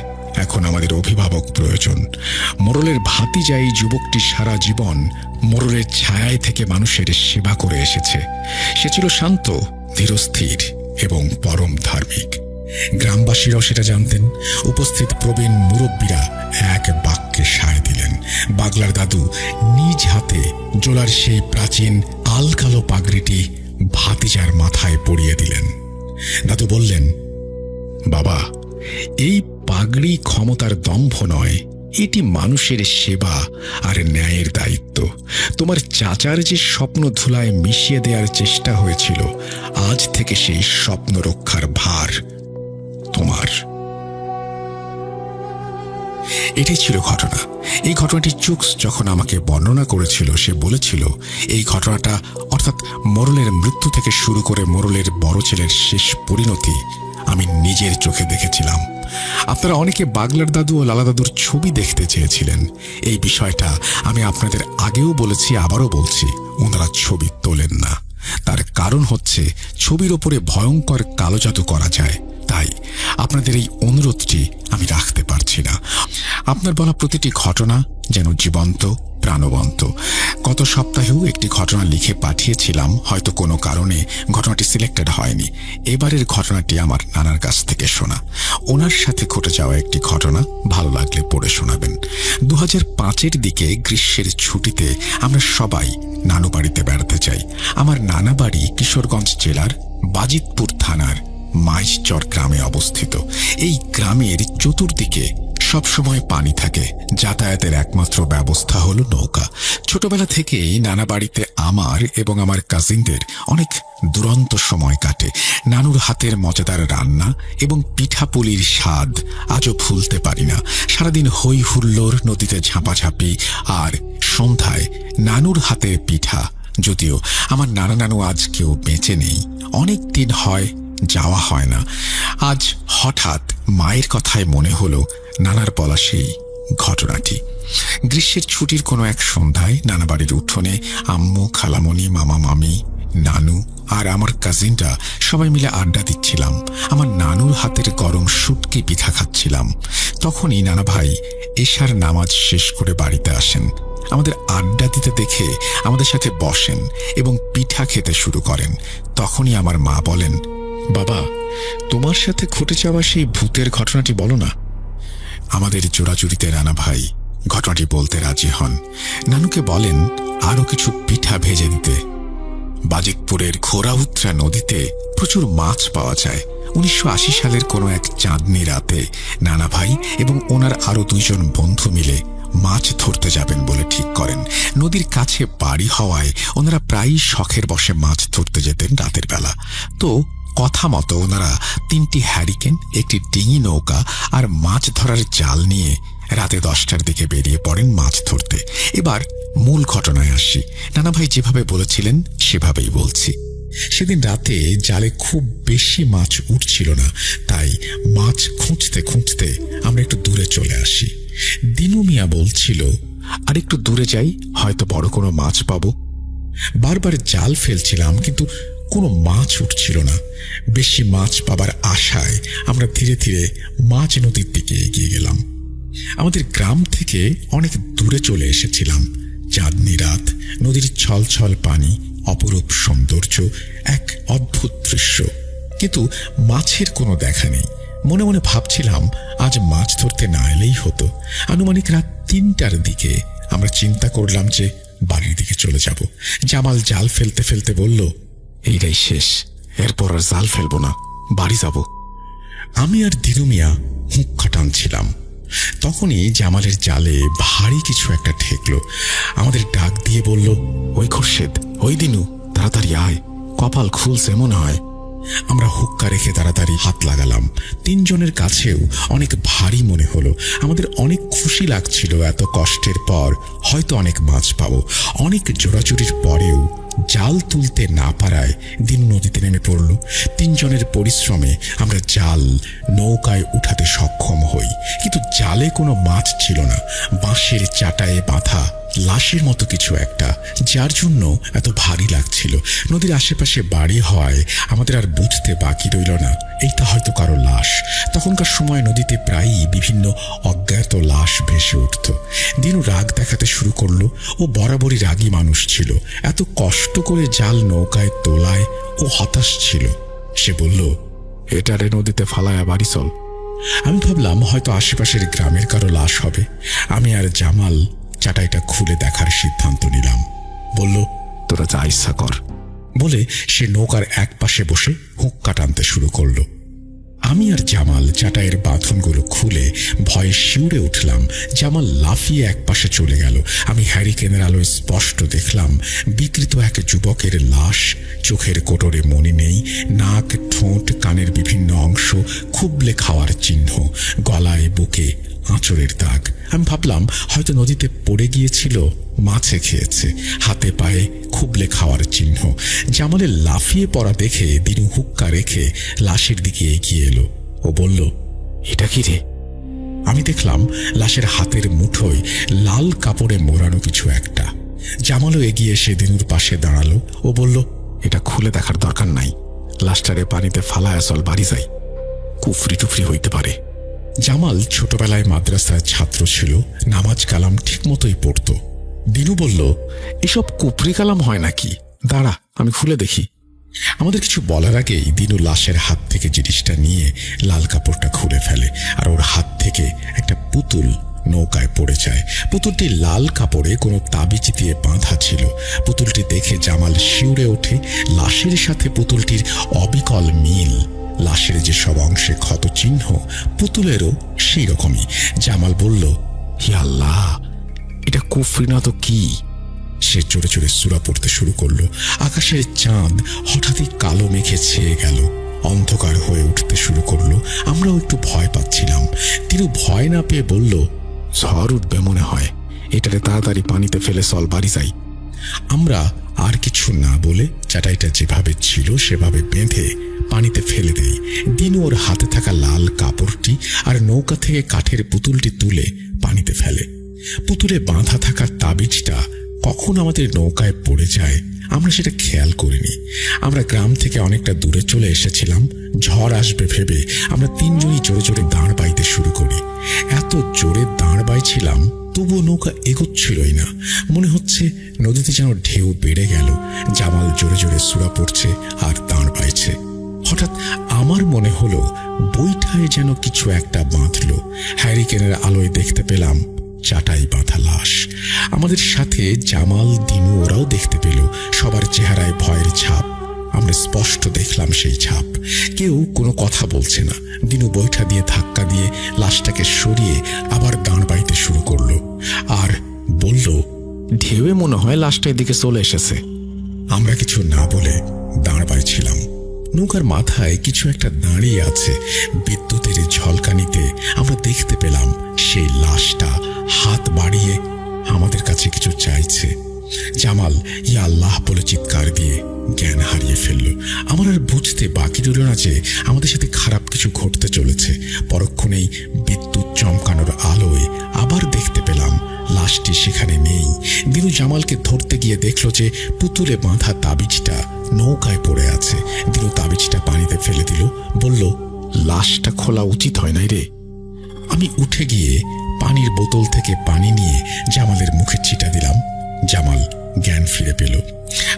এখন আমাদের অভিভাবক প্রয়োজন। মোড়লের ভাতিজা এই যুবকটি সারা জীবন মোড়লের ছায়ায় থেকে মানুষের সেবা করে এসেছে। সে ছিল শান্ত, ধীরস্থির এবং পরম ধার্মিক। গ্রামবাসীরাও সেটা জানতেন। উপস্থিত প্রবীণ মুরব্বীরা এক বাক্যে সায় দিলেন। বাগলার দাদু নিজ হাতে জোলার সেই প্রাচীন আলকালো পাগড়িটি ভাতিজার মাথায় পরিয়ে দিলেন। দাদু বললেন, বাবা, এই পাগড়ি ক্ষমতার দম্ভ নয়, এটি মানুষের সেবা আর ন্যায়ের দায়িত্ব। তোমার চাচার যে স্বপ্ন ধুলায় মিশিয়ে দেওয়ার চেষ্টা হয়েছিল, আজ থেকে সেই স্বপ্ন রক্ষার ভার তোমার। এটাই ছিল ঘটনা। এই ঘটনাটি চুকস যখন আমাকে বর্ণনা করেছিল, সে বলেছিল এই ঘটনাটা, অর্থাৎ মোড়লের মৃত্যু থেকে শুরু করে মোড়লের বড় ছেলের শেষ পরিণতি আমি নিজের চোখে দেখেছিলাম। আপনারা অনেকে বাগলার দাদু ও লালা দাদুর ছবি দেখতে চেয়েছিলেন। এই বিষয়টা আমি আপনাদের আগেও বলেছি, আবারও বলছি, ওনারা ছবি তোলেন না। তার কারণ হচ্ছে ছবির ওপরে ভয়ঙ্কর কালো জাদু করা যায়। তাই আপনাদের এই অনুরোধটি আমি রাখতে পারছি না। আপনার বলা প্রতিটি ঘটনা যেন জীবন্ত, প্রাণবন্ত। গত সপ্তাহেও একটি ঘটনা লিখে পাঠিয়েছিলাম, হয়তো কোনো কারণে ঘটনাটি সিলেক্টেড হয়নি। এবারের ঘটনাটি আমার নানার কাছ থেকে শোনা। ওনার সাথে ঘটে যাওয়া একটি ঘটনা, ভালো লাগলে পড়ে শোনাবেন। 2005-এর দিকে গ্রীষ্মের ছুটিতে আমরা সবাই নানু বাড়িতে বেড়াতে যাই। আমার নানা বাড়ি কিশোরগঞ্জ জেলার বাজিতপুর থানার মাইজচর গ্রামে অবস্থিত। এই গ্রামের চতুর্দিকে সবসময় পানি থাকে। যাতায়াতের একমাত্র ব্যবস্থা হলো নৌকা। ছোটবেলা থেকেই নানা বাড়িতে আমার এবং আমার কাজিনদের অনেক দুরন্ত সময় কাটে। নানুর হাতের মজাদার রান্না এবং পিঠাপুলির স্বাদ আজও ভুলতে পারি না। সারাদিন হই হুল্লোড়, নদীতে ঝাঁপাঝাঁপি, আর সন্ধ্যায় নানুর হাতের পিঠা। যদিও আমার নানা নানু আজ কেউ বেঁচে নেই, অনেক দিন হয় যাওয়া হয় না। আজ হঠাৎ মায়ের কথায় মনে হলো নানার বলা সেই ঘটনাটি। গ্রীষ্মের ছুটির কোনো এক সন্ধ্যায় নানা বাড়ির উঠোনে আম্মু, খালামণি, মামা, মামি নানু আর আমার কাজিনরা সবাই মিলে আড্ডা দিচ্ছিলাম। আমার নানুর হাতের গরম শুটকি পিঠা খাচ্ছিলাম। তখনই নানা ভাই এশার নামাজ শেষ করে বাড়িতে আসেন। আমাদের আড্ডা দিতে দেখে আমাদের সাথে বসেন এবং পিঠা খেতে শুরু করেন। তখনই আমার মা বলেন, বাবা, তোমার সাথে ঘটে যাওয়া সেই ভূতের ঘটনাটি বলো না। আমাদের জোড়াজুড়িতে নানা ভাই ঘটনাটি বলতে রাজি হন। নানুকে বলেন আরো কিছু পিঠা ভেজে দিতে। বাজিতপুরের ঘোড়াউত্রা নদীতে প্রচুর মাছ পাওয়া যায়। 1980 সালের কোনো এক চাঁদনি রাতে নানা ভাই এবং ওনার আরো 2 জন বন্ধু মিলে মাছ ধরতে যাবেন বলে ঠিক করেন। নদীর কাছে বাড়ি হওয়ায় ওনারা প্রায়ই শখের বসে মাছ ধরতে যেতেন রাতের বেলা। তো কথা মতো ওনারা 3টি হ্যারিকেন, একটি ডিঙি নৌকা আর মাছ ধরার জাল নিয়ে রাতে 10টার দিকে বেরিয়ে পড়েন মাছ ধরতে। এবার মূল ঘটনায় আসি। নানা ভাই যেভাবে বলেছিলেন সেভাবেই বলছি। সেদিন রাতে জালে খুব বেশি মাছ উঠছিল না, তাই মাছ খুঁজতে খুঁজতে আমরা একটু দূরে চলে আসি। দিনু মিয়া বলছিল, আর একটু দূরে যাই, হয়তো বড় কোনো মাছ পাবো। বারবার জাল ফেলছিলাম, কিন্তু কোনো মাছ উঠছিল না। বেশি মাছ পাবার আশায় আমরা ধীরে ধীরে মাঝ নদীর দিকে এগিয়ে গেলাম। আমাদের গ্রাম থেকে অনেক দূরে চলে এসেছিলাম। চাঁদনি রাত, নদীর ছলছল পানি, অপরূপ সৌন্দর্য, এক অদ্ভুত দৃশ্য, কিন্তু মাছের কোনো দেখা নেই। মনে মনে ভাবছিলাম আজ মাছ ধরতে না এলেই হতো। আনুমানিক রাত 3টার দিকে আমরা চিন্তা করলাম যে বাড়ির দিকে চলে যাব। জামাল জাল ফেলতে ফেলতে বলল, এইটাই শেষ, এরপর আর জাল ফেলবো না, বাড়ি যাব। আমি আর দিনু মিয়া হুঁক্কা টানছিলাম। তখনই জামালের জালে ভারী কিছু একটা ঠেকলো। আমাদের ডাক দিয়ে বলল, ওই খোরশেদ, ওই দিনু, তাড়াতাড়ি আয়, কপাল খুলছে মনে হয়। আমরা হুক্কা রেখে তাড়াতাড়ি হাত লাগালাম। 3 জনের কাছেও অনেক ভারী মনে হলো। আমাদের অনেক খুশি লাগছিল, এত কষ্টের পর হয়তো অনেক মাছ পাবো। অনেক জোড়াজুড়ির পরেও জাল তুলতে না পারায় দিন নদীতে নেমে পড়ল। 3 জনের পরিশ্রমে আমরা জাল নৌকায় উঠাতে সক্ষম হই, কিন্তু জালে কোনো মাছ ছিল না। বাঁশের চাটায়ে বাঁধা লাশের মতো কিছু একটা, যার জন্য এত ভারী লাগছিল। নদীর আশেপাশে বাড়ি হওয়ায় আমাদের আর বুঝতে বাকি রইল না এইটা হয়তো কারো লাশ। তখনকার সময় নদীতে প্রায়ই বিভিন্ন অজ্ঞাত লাশ ভেসে উঠত। দিনু রাগ দেখাতে শুরু করলো। ও বরাবরই রাগী মানুষ ছিল। এত কষ্ট করে জাল নৌকায় তোলায় ও হতাশ ছিল। সে বলল, এটারে নদীতে ফালায়া বাড়ি চল। আমি ভাবলাম হয়তো আশেপাশের গ্রামের কারো লাশ হবে। আমি আর জামাল চাটাইটা খুলে দেখার সিদ্ধান্ত নিলাম। বলল, তোরা যা ইচ্ছা কর বলে সে নৌকার এক পাশে বসে হুক্কা টানতে শুরু করলো। আমি আর জামাল চাটাইয়ের বাঁধনগুলো খুলে ভয়ে শিউরে উঠলাম। জামাল লাফিয়ে এক পাশে চলে গেল। আমি হ্যারিকেনের আলোয় স্পষ্ট দেখলাম বিকৃত এক যুবকের লাশ। চোখের কোটরে মনি নেই, নাক, ঠোঁট, কানের বিভিন্ন অংশ খুবলে খাওয়ার চিহ্ন, গলায় বুকে আঁচড়ের দাগ। আমি ভাবলাম হয়তো নদীতে পড়ে গিয়েছিল, মাছে খেয়েছে। হাতে পায়ে খুবলে খাওয়ার চিহ্ন। জামালের লাফিয়ে পড়া দেখে দিনু হুক্কা রেখে লাশের দিকে এগিয়ে এলো। ও বলল, এটা কি রে? আমি দেখলাম লাশের হাতের মুঠোয় লাল কাপড়ে মোড়ানো কিছু একটা। জামালও এগিয়ে এসে দিনুর পাশে দাঁড়ালো। ও বলল, এটা খুলে দেখার দরকার নাই, লাশটারে পানিতে ফালায় চল, বাড়ি যাই, কুফরি টুফরি হইতে পারে। জামাল ছোটবেলায় মাদ্রাসার ছাত্র ছিল, নামাজ কালাম ঠিক মতোই পড়ত। দিনু বলল, এসব কুফরি কালাম হয় নাকি, দাঁড়া আমি খুলে দেখি। আমাদের কিছু বলার আগেই দিনু লাশের হাত থেকে জিনিসটা নিয়ে লাল কাপড়টা খুলে ফেলে, আর ওর হাত থেকে একটা পুতুল নৌকায় পড়ে যায়। পুতুলটি লাল কাপড়ে কোনো তাবিজ দিয়ে বাঁধা ছিল। পুতুলটি দেখে জামাল শিউরে ওঠে। লাশের সাথে পুতুলটির অবিকল মিল। লাশের যে সব অংশে ক্ষত চিহ্ন, পুতুলেরও সেই রকমই। জামাল বলল, হি আল্লাহ, এটা কুফরি না তো কি? সে চড়ে চড়ে সূরা পড়তে শুরু করলো। আকাশের চাঁদ হঠাৎই কালো মেঘে ছেয়ে গেল, অন্ধকার হয়ে উঠতে শুরু করলো। আমরাও একটু ভয় পাচ্ছিলাম। তিনি ভয় না পেয়ে বলল, ঝড় উঠবে মনে হয়, এটারে তাড়াতাড়ি পানিতে ফেলে চল, বাড়ি যাই। আমরা আর কিছু না বলে চাটাইটা যেভাবে ছিল সেভাবে বেঁধে পানিতে ফেলে দেই। দিনু ওর হাতে থাকা লাল কাপড়টি আর নৌকা থেকে কাঠের পুতুলটি তুলে পানিতে ফেলে। পুতুলে বাঁধা থাকা তাবিজটা কখন আমাদের নৌকায় পড়ে যায় আমরা সেটা খেয়াল করিনি। আমরা গ্রাম থেকে অনেকটা দূরে চলে এসেছিলাম। ঝড় আসবে ভেবে আমরা তিনজনই জোরে জোরে দাঁড় বাইতে শুরু করি। এত জোরে দাঁড় বাইছিলাম, তবুও নৌকা এগোচ্ছিলই না। মনে হচ্ছে নদীতে যেন ঢেউ বেড়ে গেল। জামাল জোরে জোরে সুরা পড়ছে আর দাঁড় বাইছে। হঠাৎ আমার মনে হলো বৈঠায় যেন কিছু একটা বাঁধল। হ্যারিকেনের আলোয় দেখতে পেলাম চাটাই বাঁধা লাশ। আমাদের সাথে জামাল, দিনু ওরাও দেখতে পেল। সবার চেহারায় ভয়ের ছাপ। আমরা স্পষ্ট দেখলাম সেই ছাপ। কেউ কোনো কথা বলছে না। দিনু বৈঠা দিয়ে ধাক্কা দিয়ে লাশটাকে সরিয়ে আবার দাঁড় বাইতে শুরু করলো আর বলল, ঢেউয়ে মনে হয় লাশটা এদিকে চলে এসেছে। আমরা কিছু না বলে দাঁড় বাইছিলাম। নৌকার মাথায় কিছু একটা দাঁড়িয়ে আছে। বিদ্যুতের ঝলকানিতে আমরা দেখতে পেলাম সেই লাশটা হাত বাড়িয়ে আমাদের কাছে কিছু চাইছে। জামাল ইয়া আল্লাহ বলে চিৎকার দিয়ে জ্ঞান হারিয়ে ফেলল। আমার আর বুঝতে বাকি রইল না যে আমাদের সাথে খারাপ কিছু ঘটতে চলেছে। পরক্ষণেই বিদ্যুৎ চমকানোর আলোয় আবার দেখতে পেলাম লাশটি সেখানে নেই। দিনু জামালকে ধরতে গিয়ে দেখল যে পুতুলে বাঁধা তাবিজটা নৌকায় পড়ে আছে। দিনু তাবিজটা পানিতে ফেলে দিল, বলল, লাশটা খোলা উচিত হয় নাই রে। আমি উঠে গিয়ে পানির বোতল থেকে পানি নিয়ে জামালের মুখে ছিটা দিলাম। জামাল জ্ঞান ফিরে পেল।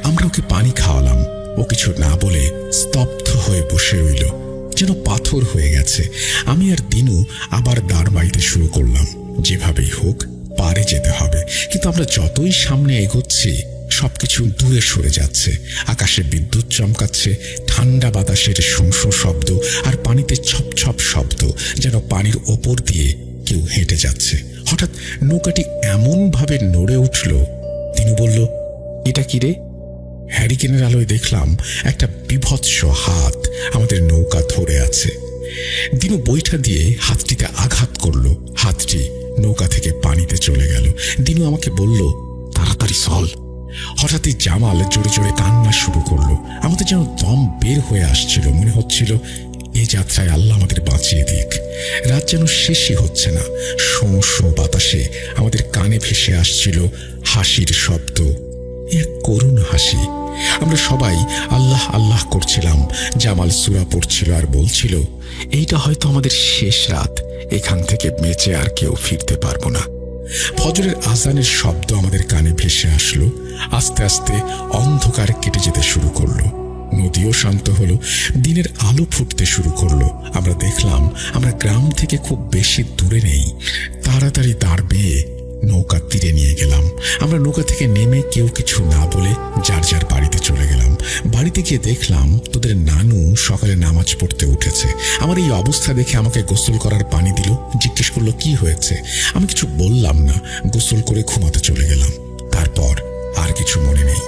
আমরা ওকে পানি খাওয়ালাম। ও কিছু না বলে স্তব্ধ হয়ে বসে রইল, যেন পাথর হয়ে গেছে। আমি আর দিনু আবার দাঁড় বাইতে শুরু করলাম। যেভাবেই হোক পারে যেতে হবে। কিন্তু আমরা যতই সামনে এগোচ্ছি সবকিছু দূরে সরে যাচ্ছে। আকাশে বিদ্যুৎ চমকাচ্ছে, ঠান্ডা বাতাসের শোঁ শব্দ আর পানিতে ছপ ছপ শব্দ, যেন পানির ওপর দিয়ে কেউ হেঁটে যাচ্ছে। হঠাৎ নৌকাটি এমন ভাবে নড়ে উঠল। দিনু বলল, এটা কি রে? হ্যারিকেনের আলোয় দেখলাম একটা বিভৎস হাত আমাদের নৌকা ধরে আছে। দিনু বৈঠা দিয়ে হাতটিতে আঘাত করলো। হাতটি নৌকা থেকে পানিতে চলে গেল। দিনু আমাকে বলল, তাড়াতাড়ি চল। হঠাৎই জামাল জোরে জোরে কান্না শুরু করলো। আমাদের যেন দম বের হয়ে আসছিল। মনে হচ্ছিল এ যাত্রায় আল্লাহ আমাদের বাঁচিয়ে দিক। রাত যেন শেষই হচ্ছে না। শোঁ শোঁ বাতাসে আমাদের কানে ভেসে আসছিল হাসির শব্দ, এক করুণ হাসি। আমরা সবাই আল্লাহ আল্লাহ করছিলাম। জামাল সূরা পড়ছিল আর বলছিল, এইটা হয়তো আমাদের শেষ রাত। এখান থেকে বেঁচে আর কেউ ফিরতে পারবো না। ফজরের আজানের শব্দ আমাদের কানে ভেসে আসলো। আস্তে আস্তে অন্ধকার কেটে যেতে শুরু করলো। নদীও শান্ত হলো। দিনের আলো ফুটতে শুরু করলো। আমরা দেখলাম আমরা গ্রাম থেকে খুব বেশি দূরে নেই। তাড়াতাড়ি দাঁড় বেয়ে নৌকা তীরে নিয়ে গেলাম। আমরা নৌকা থেকে নেমে কেউ কিছু না বলে যার যার বাড়িতে চলে গেলাম। বাড়িতে গিয়ে দেখলাম তোদের নানু সকালে নামাজ পড়তে উঠেছে। আমার এই অবস্থা দেখে আমাকে গোসল করার পানি দিল। জিজ্ঞেস করলো কি হয়েছে। আমি কিছু বললাম না। গোসল করে ঘুমাতে চলে গেলাম। তারপর আর কিছু মনে নেই।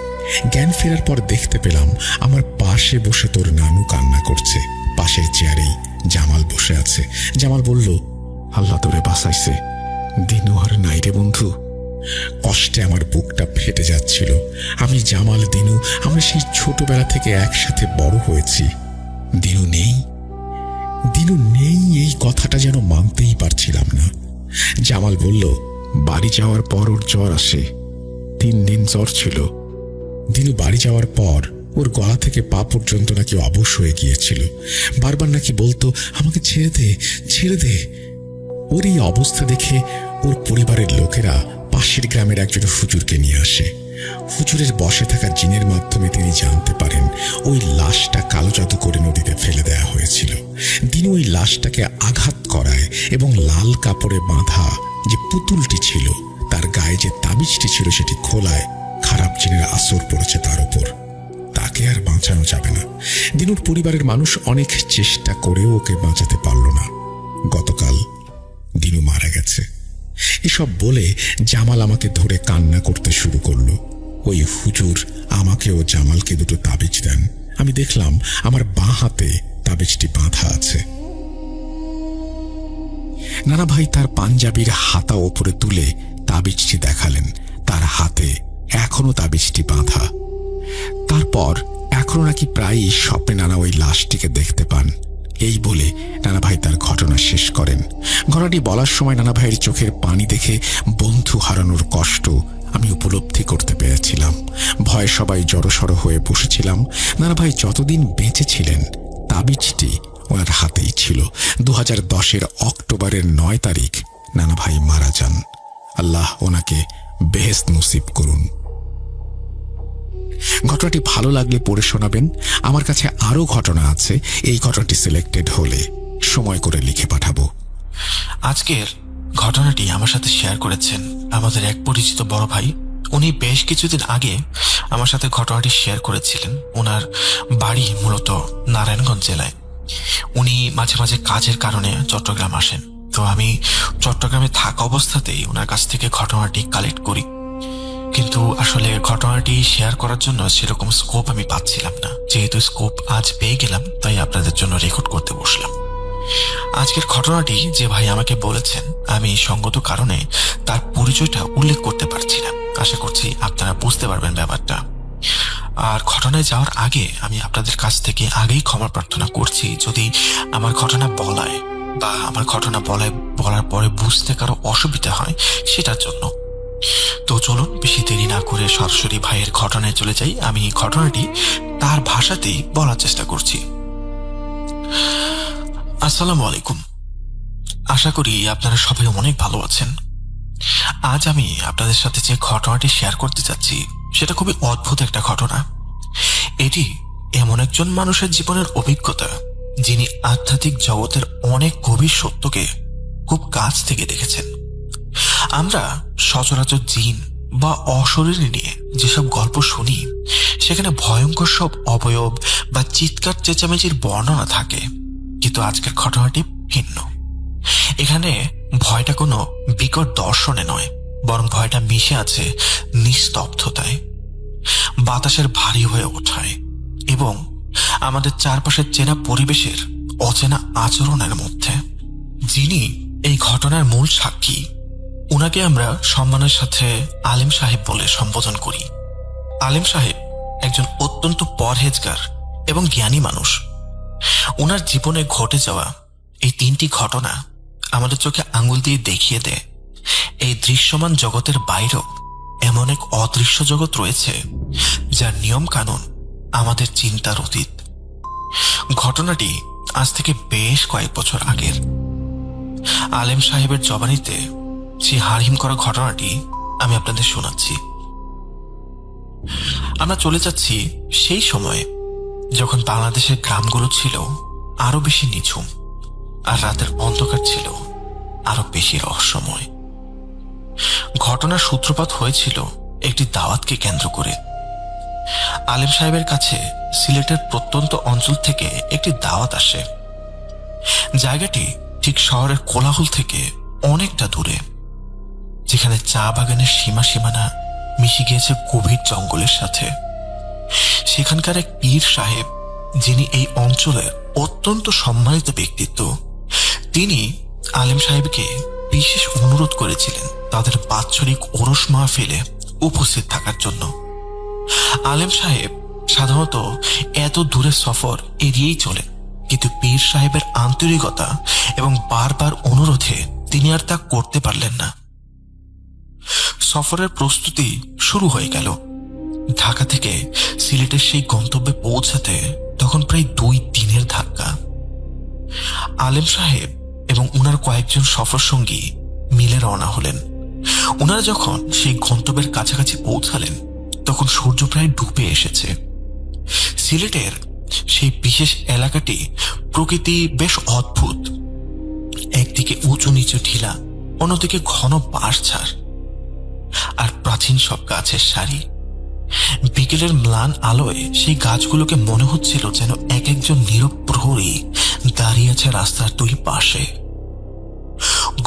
জ্ঞান ফেরার পর দেখতে পেলাম আমার পাশে বসে তোর নানু কান্না করছে। পাশের চেয়ারেই জামাল বসে আছে। জামাল বলল, আল্লাহ তোরে বাঁচাইছে। দিনু আর নাই রে বন্ধু। কষ্টে আমার বুকটা ফেটে যাচ্ছিল। আমি, জামাল, দিনু, আমরা সেই ছোটবেলা থেকে একসাথে বড় হয়েছি। দিনু নেই, দিনু নেই, এই কথাটা যেন মানতেই পারছিলাম না। জামাল বলল, বাড়ি যাওয়ার পর ওর জ্বর আসে। 3 দিন জ্বর ছিল। দিনু বাড়ি যাওয়ার পর ওর গলা থেকে পা পর্যন্ত নাকি অবশ হয়ে গিয়েছিল। বারবার নাকি বলতো, আমাকে ছেড়ে দে, ছেড়ে দে। ওর এই অবস্থা দেখে ওর পরিবারের লোকেরা পাশের গ্রামের একজন হুজুরকে নিয়ে আসে। হুজুরের বসে থাকা জিনের মাধ্যমে তিনি জানতে পারেন ওই লাশটা কালো জাদু করে নদীতে ফেলে দেওয়া হয়েছিল। দিনু ওই লাশটাকে আঘাত করায় এবং লাল কাপড়ে বাঁধা যে পুতুলটি ছিল তার গায়ে যে তাবিজটি ছিল সেটি খোলায় খারাপ জিনের আসর পড়েছে তার উপর। তাকে আর বাঁচানো যাবে না। দিনুর পরিবারের মানুষ অনেক চেষ্টা করেও ওকে বাঁচাতে পারল না। গতকাল দিনু মারা গেছে। এসব বলে জামাল আমাকে ধরে কান্না করতে শুরু করলো। ওই হুজুর আমাকে ও জামালকে দুটো তাবিজ দেন। আমি দেখলাম আমার বাঁ হাতে তাবিজটি বাঁধা আছে। নানা ভাই তার পাঞ্জাবির হাতা ওপরে তুলে তাবিজটি দেখালেন। তার হাতে এখনো তাবিজটি বাঁধা। তারপর এখনো নাকি প্রায়ই স্বপ্নে নানা ওই লাশটিকে দেখতে পান। এই বলে নানা ভাই তার ঘটনা শেষ করেন। ঘটনাটি বলার সময় নানা ভাইয়ের চোখের পানি দেখে বন্ধু হারানোর কষ্ট আমি উপলব্ধি উপলব্ধি করতে পেরেছিলাম। ভয়ে সবাই জড়সড় হয়ে বসেছিলাম। নানা ভাই যতদিন বেঁচে ছিলেন তাবিজটি ওনার হাতেই ছিল। 2010 অক্টোবরের 9 তারিখ নানা ভাই মারা যান। আল্লাহ ওনাকে বেহেশত নসিব করুন। ঘটনাটি ভালো লাগলে পড়ে শোনাবেন। আমার কাছে আরো ঘটনা আছে, এই ঘটনাটি সিলেক্টেড হলে সময় করে লিখে পাঠাবো। আজকের ঘটনাটি আমার সাথে শেয়ার করেছেন আমাদের এক পরিচিত বড় ভাই। উনি বেশ কিছুদিন আগে আমার সাথে ঘটনাটি শেয়ার করেছিলেন। ওনার বাড়ি মূলত নারায়ণগঞ্জ জেলায়। উনি মাঝে মাঝে কাজের কারণে চট্টগ্রাম আসেন। তো আমি চট্টগ্রামে থাকা অবস্থাতেই ওনার কাছ থেকে ঘটনাটি কালেক্ট করি, কিন্তু আসলে ঘটনাটি শেয়ার করার জন্য সেরকম স্কোপ আমি পাচ্ছিলাম না। যেহেতু স্কোপ আজ পেয়ে গেলাম, তাই আপনাদের জন্য রেকর্ড করতে বসলাম। আজকের ঘটনাটি যে ভাই আমাকে বলেছেন, আমি সঙ্গত কারণে তার পরিচয়টা উল্লেখ করতে পারছি না। আশা করছি আপনারা বুঝতে পারবেন ব্যাপারটা। আর ঘটনায় যাওয়ার আগে আমি আপনাদের কাছ থেকে আগেই ক্ষমা প্রার্থনা করছি যদি আমার ঘটনা বলায় বা আমার ঘটনা বলার পরে বুঝতে কারো অসুবিধা হয় সেটার জন্য। তো চলুন বেশি দেরি না করে সরাসরি ভাইয়ের ঘটনায় চলে যাই। আমি ঘটনাটি তার ভাষাতেই বলার চেষ্টা করছি। আসসালামু আলাইকুম। আশা করি আপনারা সবাই অনেক ভালো আছেন। আজ আমি আপনাদের সাথে যে ঘটনাটি শেয়ার করতে যাচ্ছি সেটা খুবই অদ্ভুত একটা ঘটনা। এটি এমন একজন মানুষের জীবনের অভিজ্ঞতা যিনি আধ্যাত্মিক জগতের অনেক গভীর সত্যকে খুব কাছ থেকে দেখেছেন। আমরা সচরাচর জিন বা অশরীরী নিয়ে যেসব গল্প শুনি সেখানে ভয়ঙ্কর সব অবয়ব বা চিৎকার চেঁচামেচির বর্ণনা থাকে, কিন্তু আজকের ঘটনাটি ভিন্ন। এখানে ভয়টা কোনো বিকট দর্শনে নয়, বরং ভয়টা মিশে আছে নিস্তব্ধতায়, বাতাসের ভারী হয়ে ওঠায় এবং আমাদের চারপাশের চেনা পরিবেশের অচেনা আচরণের মধ্যে। যিনি এই ঘটনার মূল সাক্ষী, উনাকে আমরা সম্মানের সাথে আলিম সাহেব বলে সম্বোধন করি। আলিম সাহেব একজন অত্যন্ত পরহেজগার এবং জ্ঞানী মানুষ। ওনার জীবনে ঘটে যাওয়া এই 3টি ঘটনা আমাদের চোখে আঙুল দিয়ে দেখিয়ে দেয় এই দৃশ্যমান জগতের বাইরেও এমন এক অদৃশ্য জগৎ রয়েছে যার নিয়ম কানুন আমাদের চিন্তার অতীত। ঘটনাটি আজ থেকে বেশ কয়েক বছর আগের। আলেম সাহেবের জবানিতে সেই হাড়হিম করা ঘটনাটি আমি আপনাদের শোনাচ্ছি। আমরা চলে যাচ্ছি সেই সময়ে যখন বাংলাদেশের গ্রামগুলো ছিল আরো বেশি নিঝুম আর রাতের অন্ধকার ছিল আরো বেশি রহস্যময়। ঘটনার সূত্রপাত হয়েছিল একটি দাওয়াতকে কেন্দ্র করে। আলেম সাহেবের কাছে সিলেটের প্রত্যন্ত অঞ্চল থেকে একটি দাওয়াত আসে। জায়গাটি ঠিক শহরের কোলাহল থেকে অনেকটা দূরে, যেখানে চা বাগানের সীমানা মিশে গিয়েছে গভীর জঙ্গলের সাথে। সেখানকার এক পীর সাহেব, যিনি এই অঞ্চলের অত্যন্ত সম্মানিত ব্যক্তিত্ব, তিনি আলেম সাহেবকে বিশেষ অনুরোধ করেছিলেন তাদের বাৎসরিক ওরস মাহফিলে উপস্থিত থাকার জন্য। আলেম সাহেব সাধারণত এত দূরের সফর এড়িয়েই চলেন, কিন্তু পীর সাহেবের আন্তরিকতা এবং বারবার অনুরোধে তিনি আর তা করতে পারলেন না। সফরের প্রস্তুতি শুরু হয়ে গেল। ঢাকা থেকে সিলেটের সেই গন্তব্যে পৌঁছাতে তখন প্রায় 2 দিনের ধাক্কা। আলেম সাহেব এবং উনার কয়েকজন সফর সঙ্গী মিলে রওনা হলেন। উনারা যখন সেই গন্তব্যের কাছাকাছি পৌঁছালেন তখন সূর্য প্রায় ডুবে এসেছে। সিলেটের সেই বিশেষ এলাকাটি প্রকৃতি বেশ অদ্ভুত। একদিকে উঁচু নিচু ঢিলা, অন্যদিকে ঘন বাঁশঝাড় আর প্রাচীন সব গাছের সারি। বিকেলের ম্লান আলোয় সেই গাছগুলোকে মনে হচ্ছিল যেন এক একজন নীরব প্রহরী দাঁড়িয়ে আছে রাস্তার 2 পাশে।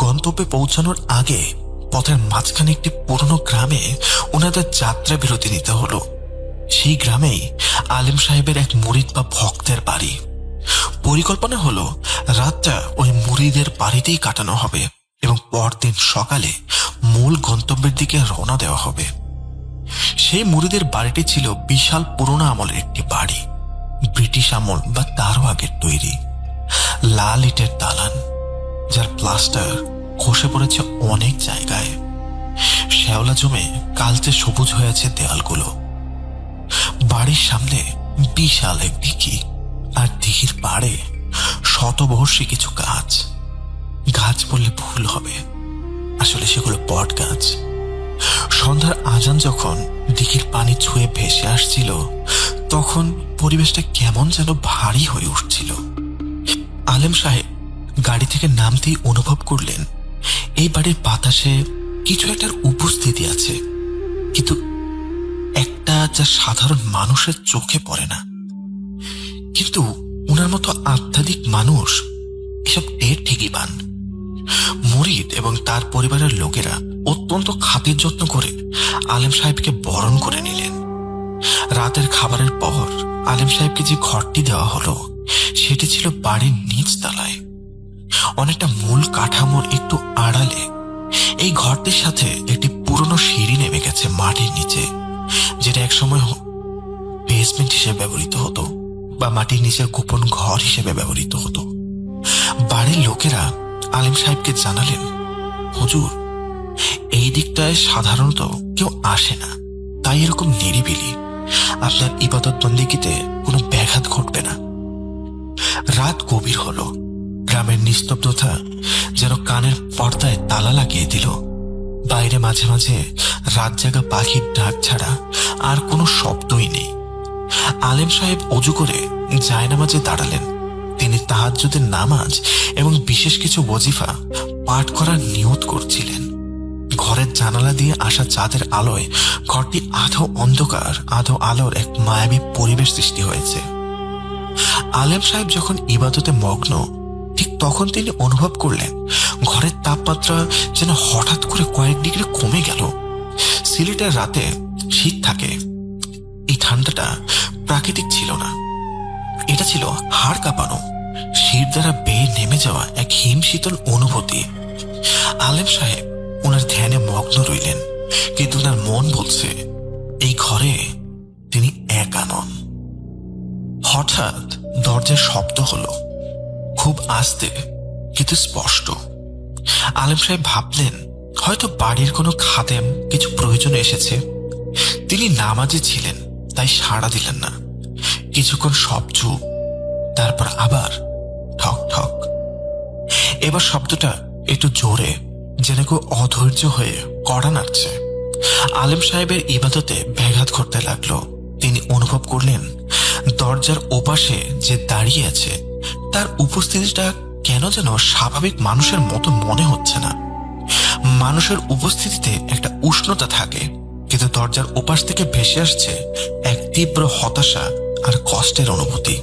গন্তব্যে পৌঁছানোর আগে পথের মাঝখানে একটি পুরনো গ্রামে ওনাদের যাত্রা বিরতি নিতে হলো। সেই গ্রামেই আলেম সাহেবের এক মুরিদ বা ভক্তের বাড়ি। পরিকল্পনা হলো রাতটা ওই মুরিদের বাড়িতেই কাটানো হবে এবং পরদিন সকালে মূল গন্তব্যের দিকে রওনা দেওয়া হবে। সেই মুরিদের বাড়িটি ছিল বিশাল পুরোনো আমলের একটি বাড়ি, ব্রিটিশ আমল বা তারও আগের তৈরি। লাল ইটের দালান, যার প্লাস্টার খসে পড়েছে অনেক জায়গায়। শ্যাওলা জমে কালচে সবুজ হয়ে আছে দেয়ালগুলো। বাড়ির সামনে বিশাল এক দিঘি, আর দিঘির পাড়ে শতবর্ষী কিছু গাছ। গাছ বললে ভুল হবে, আসলে সেগুলো বট গাছ। সন্ধ্যার আজান যখন দিঘির পানি ছুঁয়ে ভেসে আসছিল, তখন পরিবেশটা কেমন যেন ভারী হয়ে উঠছিল। আলেম সাহেব গাড়ি থেকে নামতেই অনুভব করলেন এই বাড়ির বাতাসে কিছু একটার উপস্থিতি আছে, কিন্তু একটা যা সাধারণ মানুষের চোখে পড়ে না। কিন্তু ওনার মতো আধ্যাত্মিক মানুষ এসব টের ঠিকই পান। মুরিদ এবং তার পরিবারের লোকেরা অত্যন্ত খাতির যত্ন করে আলেম সাহেবকে বরণ করে নিলেন। রাতের খাবারের পর আলেম সাহেবকে যে ঘরটি দেওয়া হলো, সেটি ছিল বাড়ির নিচ তলায়, অনেকটা মূল কাঠামোর একটু আড়ালে। এই ঘরটির সাথে একটি পুরনো সিঁড়ি নেমে গেছে মাটির নিচে, যেটা একসময় বেসমেন্ট হিসেবে ব্যবহৃত হতো বা মাটির নিচের গোপন ঘর হিসেবে ব্যবহৃত হতো। বাড়ির লোকেরা আলেম সাহেবকে জানালেন, হুজুর, এই দিকটায় সাধারণত কেউ আসে না, তাই এরকম নিরিবিলি, আপনার ইবাদত বন্দেগীতে কোনো ব্যাঘাত ঘটবে না। রাত গভীর হলো। গ্রামের নিস্তব্ধতা যেন কানের পর্দায় তালা লাগিয়ে দিল। বাইরে মাঝে মাঝে রাত জাগা পাখির ডাক ছাড়া আর কোনো শব্দই নেই। আলেম সাহেব অজু করে জায়নামাজে দাঁড়ালেন। তিনি তাহাজ্জুদের নামাজ এবং বিশেষ কিছু ওজিফা পাঠ করার নিয়ত করছিলেন। ঘরের জানালা দিয়ে আসা চাঁদের আলোয় ঘরটি আধো অন্ধকার আধো আলোর এক মায়াবী পরিবেশ সৃষ্টি হয়েছে। আলেম সাহেব যখন ইবাদতে মগ্ন, ঠিক তখন তিনি অনুভব করলেন ঘরের তাপমাত্রা যেন হঠাৎ করে কয়েক ডিগ্রি কমে গেল। সিলেটের রাতে শীত থাকে, এই ঠান্ডাটা প্রাকৃতিক ছিল না, এটা ছিল হাড় কাঁপানো, শীত দ্বারা বেয়ে নেমে যাওয়া এক হিম শীতল অনুভূতি। আলেম সাহেব ওনার ধ্যানে মগ্ন রইলেন, কিন্তু ওনার মন বলছে এই ঘরে তিনি একা নন। হঠাৎ দরজার শব্দ হলো, খুব আস্তে কিন্তু স্পষ্ট। আলেম সাহেব ভাবলেন হয়তো বাড়ির কোনো খাদেম কিছু প্রয়োজনে এসেছে। তিনি নামাজে ছিলেন, তাই সাড়া দিলেন না। কিছুক্ষণ সব চুপ, তারপর আবার ঠক ঠক। এবার শব্দটা একটু জোরে, যেন কেউ অধৈর্য হয়ে কড়া নাড়ছে। আলেম সাহেবের ইবাদতে ব্যাঘাত ঘটতে লাগলো। তিনি অনুভব করলেন দরজার ওপাশে যে দাঁড়িয়ে আছে তার উপস্থিতিটা কেন যেন স্বাভাবিক মানুষের মতো মনে হচ্ছে না। মানুষের উপস্থিতিতে একটা উষ্ণতা থাকে, কিন্তু দরজার ওপাশ থেকে ভেসে আসছে এক তীব্র হতাশা আর কষ্টের অনুভূতি।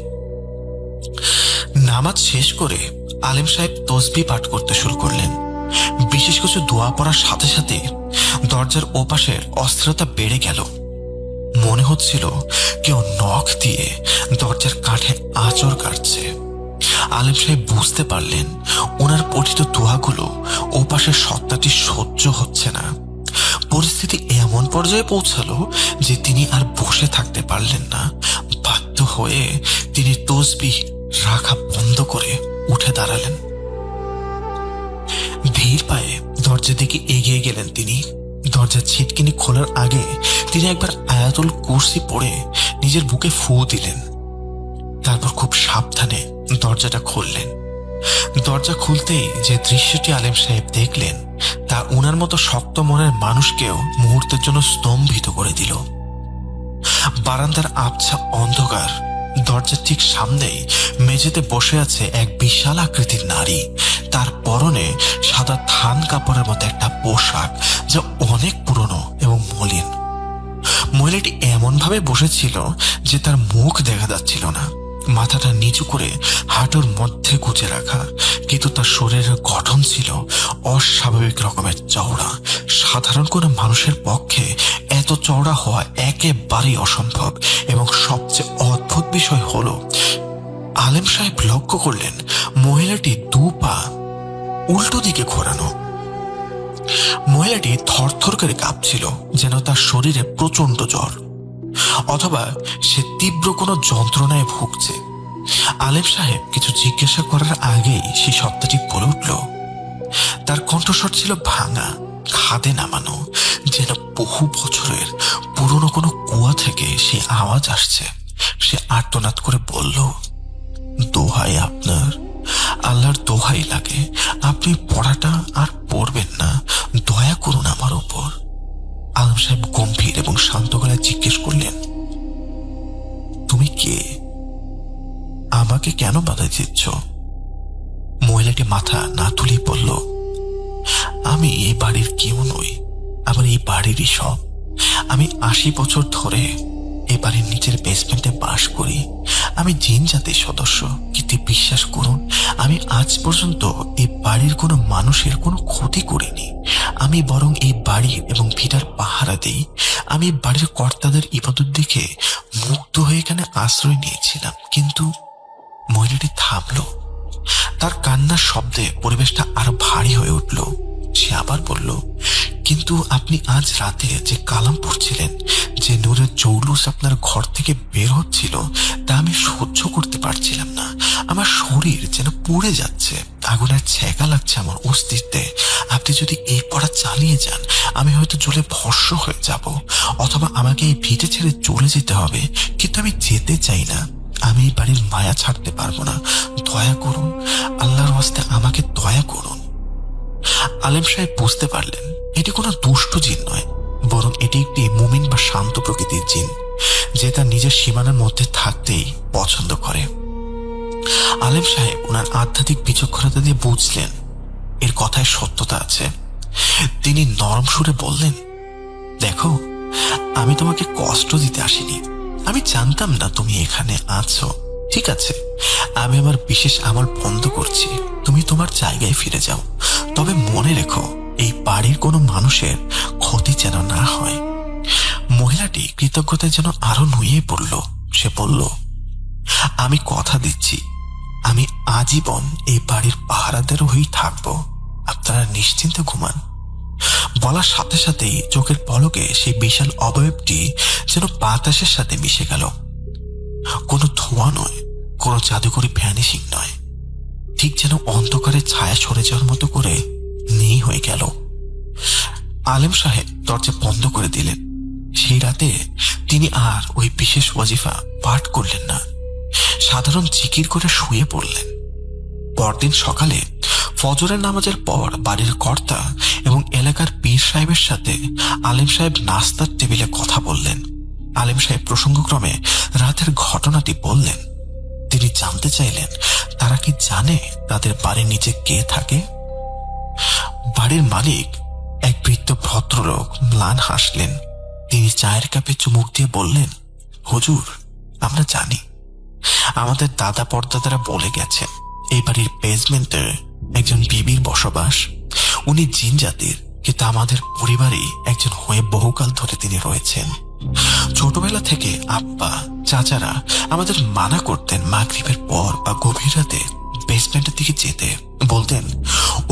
নামাজ শেষ করে আলেম সাহেব তসবিহ পাঠ করতে শুরু করলেন। বিশেষ কিছু দোয়া পড়ার সাথে সাথে দরজার ওপাশের অস্থিরতা বেড়ে গেল। মনে হচ্ছিল কেউ নখ দিয়ে দরজার কাঠে আঁচড় কাটছে। আলেম সাহেব বুঝতে পারলেন ওনার পঠিত দোয়াগুলো ওপাশের সত্তাটি সহ্য হচ্ছে না। পরিস্থিতি এমন পর্যায়ে পৌঁছালো যে তিনি আর বসে থাকতে পারলেন না। বাধ্য হয়ে তিনি তসবিহ রাখা বন্ধ করে উঠে দাঁড়ালেন। ধীর পায়ে দরজার দিকে এগিয়ে গেলেন তিনি। দরজার ছিটকিনি খোলার আগে তিনি একবার আয়াতুল কুরসি পড়ে নিজের বুকে ফু দিলেন। তারপর খুব সাবধানে দরজাটা খুললেন। দরজা খুলতেই যে দৃশ্যটি আলেম সাহেব দেখলেন তা ওনার মতো শক্ত মনের মানুষকেও মুহূর্তের জন্য স্তম্ভিত করে দিল। বারান্দার আবছা অন্ধকার, দরজার ঠিক সামনেই মেঝেতে বসে আছে এক বিশাল আকৃতির নারী। তার পরনে সাদা থান কাপড়ের মতো একটা পোশাক, যা অনেক পুরনো এবং মলিন। মহিলাটি এমন ভাবে বসেছিল যে তার মুখ দেখা যাচ্ছিল না। মাথাটা নিচু করে হাঁটুর মধ্যে গুজে রাখা, কিন্তু তার শরীরের গঠন ছিল অস্বাভাবিক রকমের চওড়া। সাধারণ কোনো মানুষের পক্ষে এত চওড়া হওয়া একেবারেই অসম্ভব। এবং সবচেয়ে অদ্ভুত বিষয় হলো, আলেম সাহেব লক্ষ্য করলেন মহিলাটি দু পা উল্টো দিকে ঘোরানো। মহিলাটি থরথর করে কাঁপছিল, যেন তার শরীরে প্রচন্ড জ্বর, অথবা সে তীব্র কোনো যন্ত্রণায় ভুগছে। আলেম সাহেব কিছু জিজ্ঞাসা করার আগেই সেই সত্তাটি বলে উঠল। তার কণ্ঠস্বর ছিল ভাঙা, খাদে নামানো, যেন বহু বছরের পুরনো কোনো কুয়া থেকে সে আওয়াজ আসছে। সে আর্তনাদ করে বলল, দোহাই আপনার, আল্লাহর দোহাই লাগে, আপনি পড়াটা আর পড়বেন না, দয়া করুন আমার উপর। আলম সাহেব গম্ভীর এবং শান্ত গলায় জিজ্ঞেস করলেন, তুমি কে? আমাকে কেন বাধা দিচ্ছ? মহিলাটি মাথা না তুলেই বলল, আমি এই বাড়ির কেউ নই, আবার এই বাড়িরই সব। আমি 80 বছর ধরে এই বাড়ির নিচের বেসমেন্টে বাস করি। আমি জিন জাতির সদস্য, কিন্তু বিশ্বাস করুন, আমি আজ পর্যন্ত এই বাড়ির কোনো মানুষের কোনো ক্ষতি করিনি। আমি বরং এই বাড়ির এবং ভিটার পাহারা দিই। আমি বাড়ির কর্তাদের ইবাদত দেখে মুগ্ধ হয়ে এখানে আশ্রয় নিয়েছিলাম। কিন্তু মহিলাটি থামলো। তার কান্নার শব্দে পরিবেশটা আরো ভারী হয়ে উঠল। সে আবার বলল, কিন্তু আপনি আজ রাতে যে কালাম পড়ছিলেন, যে নূরের জৌলুস আপনার ঘর থেকে বের হচ্ছিল, তা আমি সহ্য করতে পারছিলাম না। আমার শরীর যেন পুড়ে যাচ্ছে, আগুনের ছ্যাঁকা লাগছে আমার অস্তিত্বে। আপনি যদি এই পড়া চালিয়ে যান, আমি হয়তো জ্বলে ভস্ম হয়ে যাব, অথবা আমাকে এই ভিটে ছেড়ে চলে যেতে হবে। কিন্তু আমি যেতে চাই না। আমি এই বাড়ির মায়া ছাড়তে পারবো না। দয়া করুন, আল্লাহর হস্তে আমাকে দয়া করুন। আলেম সাহেব বুঝতে পারলেন এটি কোনো দুষ্ট জিন নয়, বরং এটি একটি মুমিন বা শান্ত প্রকৃতির জিন, যে তার নিজের সীমানার মধ্যে থাকতেই পছন্দ করে। আলেম সাহেব ওনার আধ্যাত্মিক বিচক্ষণতা দিয়ে বুঝলেন এর কথায় সত্যতা আছে। তিনি নরম সুরে বললেন, দেখো, আমি তোমাকে কষ্ট দিতে আসিনি। আমি জানতাম না তুমি এখানে আছো। ঠিক আছে, আমি আমার বিশেষ আমল বন্ধ করছি। তুমি তোমার জায়গায় ফিরে যাও। তবে মনে রেখো, এই বাড়ির কোনো মানুষের ক্ষতি যেন না হয়। মহিলাটি কৃতজ্ঞতায় যেন আরো নুয়ে পড়ল। সে বলল, আমি কথা দিচ্ছি, আমি আজীবন এই বাড়ির পাহারাদের হয়েই থাকবো। আপনারা নিশ্চিন্তে ঘুমান। বলার সাথে সাথেই চোখের পলকে সেই বিশাল অবয়বটি যেন বাতাসের সাথে মিশে গেল। কোনো ধোঁয়া নয়, কোনো জাদুকরি ভ্যানিশিং নয়, ঠিক যেন অন্ধকারের ছায়া সরে যাওয়ার মতো করে নেই হয়ে গেল। আলেম সাহেব দরজা বন্ধ করে দিলেন। সেই রাতে তিনি আর ওই বিশেষ ওয়াজিফা পাঠ করলেন না, সাধারণ জিকির করে শুয়ে পড়লেন। পরদিন সকালে ফজরের নামাজের পর বাড়ির কর্তা এবং এলাকার পীর সাহেবের সাথে আলেম সাহেব নাস্তার টেবিলে কথা বললেন। আলেম সাহেব প্রসঙ্গক্রমে রাতের ঘটনাটি বললেন। তিনি জানতে চাইলেন তারা কি জানে তাদের বাড়ির নিচে কে থাকে। বাড়ির মালিক, এক বৃদ্ধ ভদ্রলোক, ম্লান হাসলেন। তিনি চায়ের কাপে চুমুক দিয়ে বললেন, হুজুর, আমরা জানি। আমাদের দাদা পর্দাদারা বলে গেছেন এই বাড়ির বেসমেন্টে একজন বিবির বসবাস। উনি জিন জাতির, কিন্তু আমাদের পরিবারই একজন হয়ে বহুকাল ধরে তিনি রয়েছেন। ছোটবেলা থেকে আব্বা, চাচারা আমাদের মানা করতেন মাগরিবের পর বা গভীর রাতে বেসমেন্টের দিকে যেতে। বলতেন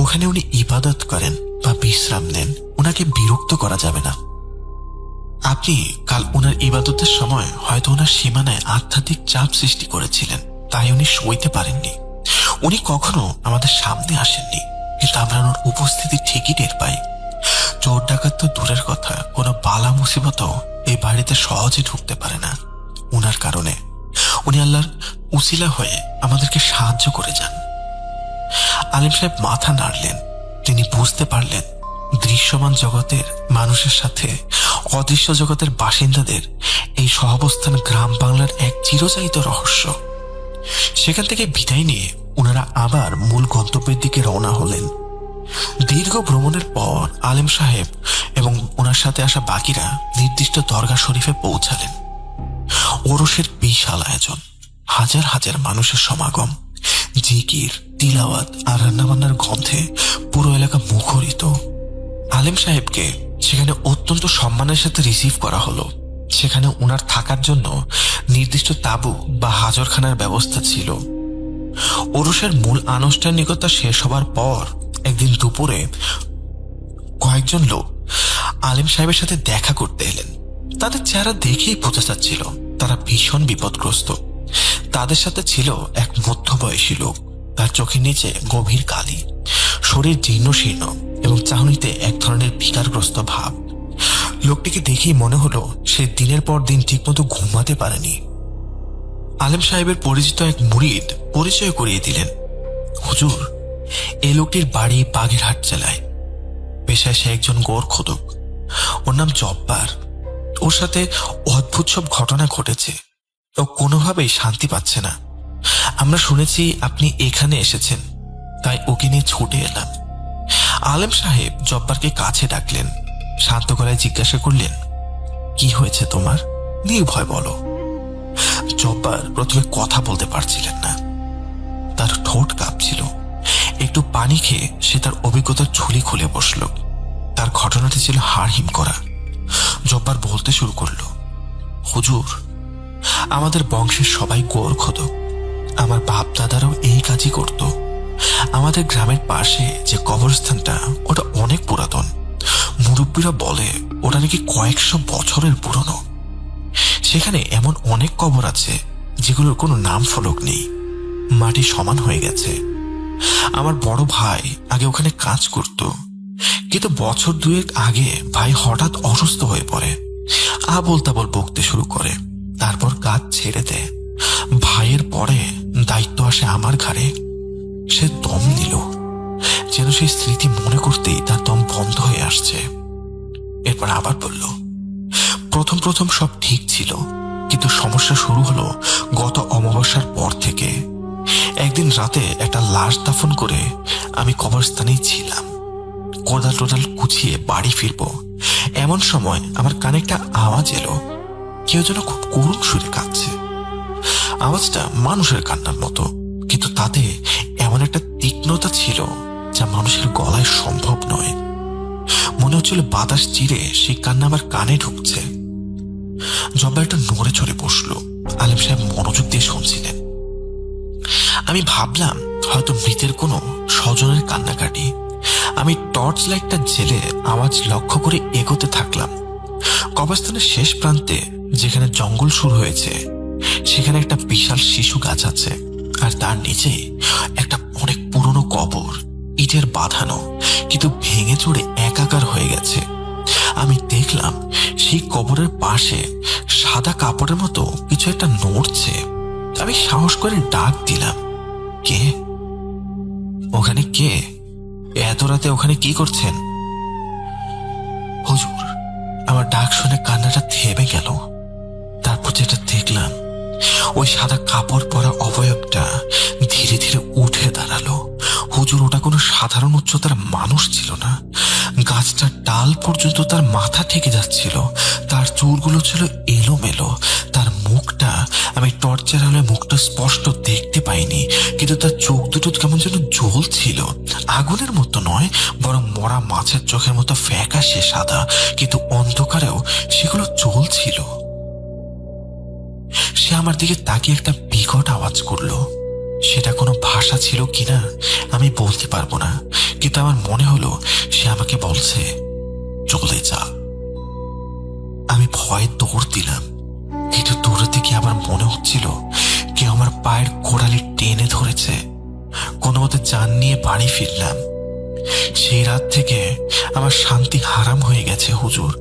ওখানে উনি ইবাদত করেন বা বিশ্রাম নেন, ওনাকে বিরক্ত করা যাবে না। আপনি কাল ওনার ইবাদতের সময় হয়তো ওনার সীমানায় আধ্যাত্মিক চাপ সৃষ্টি করেছিলেন, তাই উনি সইতে পারেননি। উনি কখনো আমাদের সামনে আসেননি, কিন্তু আমরা ওনার উপস্থিতি ঠিকই টের পাই। চোর ডাকাত তো দূরের কথা, কোনো বালা মুসিবতও এই বাড়িতে সহজে ঢুকতে পারে না উনার কারণে। উনি আল্লাহর উসিলা হয়ে আমাদেরকে সাহায্য করে যান। আলিম সাহেব মাথা নাড়লেন। তিনি বুঝতে পারলেন দৃশ্যমান জগতের মানুষের সাথে অদৃশ্য জগতের বাসিন্দাদের এই সহাবস্থান গ্রাম বাংলার এক চিরচারিত রহস্য। সেখান থেকে বিদায় নিয়ে ওনারা আবার মূল গন্তব্যের দিকে রওনা হলেন। দীর্ঘ ভ্রমণের পর আলেম সাহেব এবং ওনার সাথে আসা বাকিরা নির্দিষ্ট দরগা শরীফে পৌঁছালেন। ওরসের বিশাল আয়োজন, হাজার হাজার মানুষের সমাগম, জিকির, তিলাওয়াত আর রান্নাবান্নার গন্ধে পুরো এলাকা মুখরিত। আলেম সাহেবকে সেখানে অত্যন্ত সম্মানের সাথে রিসিভ করা হলো। সেখানে ওনার থাকার জন্য নির্দিষ্ট তাঁবু বা হাজরখানার ব্যবস্থা ছিল। ওরসের মূল আনুষ্ঠানিকতা শেষ হবার পর একদিন দুপুরে কয়েকজন লোক আলেম সাহেবের সাথে দেখা করতে এলেন। তাদের চেহারা দেখেই বোঝা যাচ্ছিল তারা ভীষণ বিপদগ্রস্ত। তাদের সাথে ছিল এক মধ্যবয়সী লোক। তার চোখের নিচে গভীর কালি, শরীর জীর্ণ শীর্ণ এবং চাহনিতে এক ধরনের বিকারগ্রস্ত ভাব। লোকটিকে দেখেই মনে হলো সে দিনের পর দিন ঠিকমতো ঘুমাতে পারেনি। আলেম সাহেবের পরিচিত এক মুরিদ পরিচয় করিয়ে দিলেন, হুজুর, এই লোকটির বাড়ি বাগেরহাট জেলায়। পেশায় সে একজন গোরখোদক। ওর নাম জব্বার। ওর সাথে অদ্ভুত সব ঘটনা ঘটেছে। ও কোনোভাবেই শান্তি পাচ্ছে না। আমরা শুনেছি আপনি এখানে এসেছেন, তাই ওকে নিয়ে ছুটে এলাম। আলেম সাহেব জব্বারকে কাছে ডাকলেন, শান্ত গলায় জিজ্ঞাসা করলেন, কি হয়েছে তোমার? নির্ভয় বলো। জব্বার প্রথমে কথা বলতে পারছিলেন না, তার ঠোঁট কাঁপছিল। একটু পানি খেয়ে সে তার অভিজ্ঞতার ঝুলি খুলে বসল। তার ঘটনাটি ছিল হাড়হিম করা। জব্বার বলতে শুরু করল, হুজুর, আমাদের বংশের সবাই গোরখোদক। আমার বাপ দাদারাও এই কাজই করত। আমাদের গ্রামের পাশে যে কবরস্থানটা, ওটা অনেক পুরাতন। মুরব্বীরা বলে ওটা নাকি কয়েকশো বছরের পুরনো। সেখানে এমন অনেক কবর আছে যেগুলোর কোনো নাম ফলক নেই, মাটি সমান হয়ে গেছে। আমার বড় ভাই আগে ওখানে কাজ করত, কিন্তু বছর দুয়েক আগে ভাই হঠাৎ অসুস্থ হয়ে পড়ে, আবোল তাবোল বকতে শুরু করে, তারপর কাজ ছেড়ে দেয়। ভাইয়ের পরে দায়িত্ব আসে আমার ঘাড়ে। সে দম নিল, যেন সেই স্মৃতি মনে করতেই তার দম বন্ধ হয়ে আসছে। এরপর আবার বলল, প্রথম প্রথম সব ঠিক ছিল, কিন্তু সমস্যা শুরু হলো গত অমাবস্যার পর থেকে। একদিন রাতে একটা লাশ দাফন করে আমি কবরস্থানেই ছিলাম। কোদাল টোদাল গুছিয়ে বাড়ি ফিরবো, এমন সময় আমার কানে একটা আওয়াজ এলো। কেউ যেন খুব করুণ সুরে কাঁদছে। আওয়াজটা মানুষের কান্নার মতো, কিন্তু তাতে এমন একটা তীক্ষ্ণতা ছিল যা মানুষের গলায় সম্ভব নয়। মনে হচ্ছিল বাতাস চিরে সেই কান্না আমার কানে ঢুকছে। জব্বার একটু নড়ে চড়ে বসলো। আলেম সাহেব মনোযোগ দিয়ে শুনছিলেন। আমি ভাবলাম হয়তো মৃতের কোনো স্বজনের কান্নাকাটি। আমি টর্চ লাইটটা জেলে আওয়াজ লক্ষ্য করে এগোতে থাকলাম। কবরস্থানের শেষ প্রান্তে যেখানে জঙ্গল শুরু হয়েছে, সেখানে একটা বিশাল শিশু গাছ আছে, আর তার নিচে একটা অনেক পুরনো কবর, ইটের বাঁধানো, কিন্তু ভেঙে চড়ে একাকার হয়ে গেছে। আমি দেখলাম সেই কবরের পাশে সাদা কাপড়ের মতো কিছু একটা নড়ছে। আমি সাহস করে ডাক দিলাম, কে ওখানে? কে? এত রাতে ওখানে কি করছেন? হুজুর, আমার ডাক শুনে কান্নাটা থেমে গেল। তারপর যেটা দেখলাম, ওই সাদা কাপড় পরা অবয়বটা ধীরে ধীরে উঠে দাঁড়ালো। হুজুর, ওটা কোনো সাধারণ উচ্চতার মানুষ ছিল না। গাছটার ডাল পর্যন্ত তার মাথা ঠেকে যাচ্ছিল। তার চুলগুলো ছিল এলোমেলো। তার মুখটা, আমি টর্চের আলোয় মুখটা স্পষ্ট দেখতে পাইনি, কিন্তু তার চোখ দুটো কেমন যেন জ্বলছিল। আগুনের মতো নয়, বরং মরা মাছের চোখের মতো ফ্যাকাশে সাদা, কিন্তু অন্ধকারেও সেগুলো জ্বলছিল। সে আমার দিকে তাকিয়ে একটা বিকট আওয়াজ করলো। সেটা কোনো ভাষা ছিল কিনা আমি বলতে পারবো না, কিন্তু আমার মনে হলো সে আমাকে বলছে, চলে যা। আমি ভয়ে দৌড় দিলাম, কিন্তু দৌড়াতে গিয়ে আমার মনে হচ্ছিল কেউ আমার পায়ের গোড়ালি টেনে ধরেছে। কোনো মতে জান নিয়ে বাড়ি ফিরলাম। সেই রাত থেকে আমার শান্তি হারাম হয়ে গেছে হুজুর।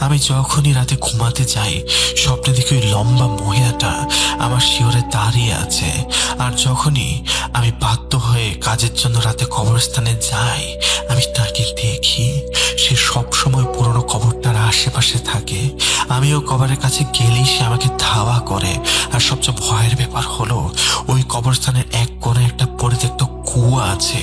আমি যখনই রাতে ঘুমাতে যাই, স্বপ্নে দেখি ওই লম্বা মহিলাটা আমার শিয়রে দাঁড়িয়ে আছে। আর যখনই আমি বাধ্য হয়ে কাজের জন্য রাতে কবরস্থানে যাই, আমি তাকে দেখি সে সবসময় পুরনো কবরটার আশেপাশে থাকে। আমিও কবরের কাছে গেলেই সে আমাকে ধাওয়া করে। আর সবচেয়ে ভয়ের ব্যাপার হলো, ওই কবরস্থানের এক কোণে একটা পরিত্যক্ত কুয়া আছে।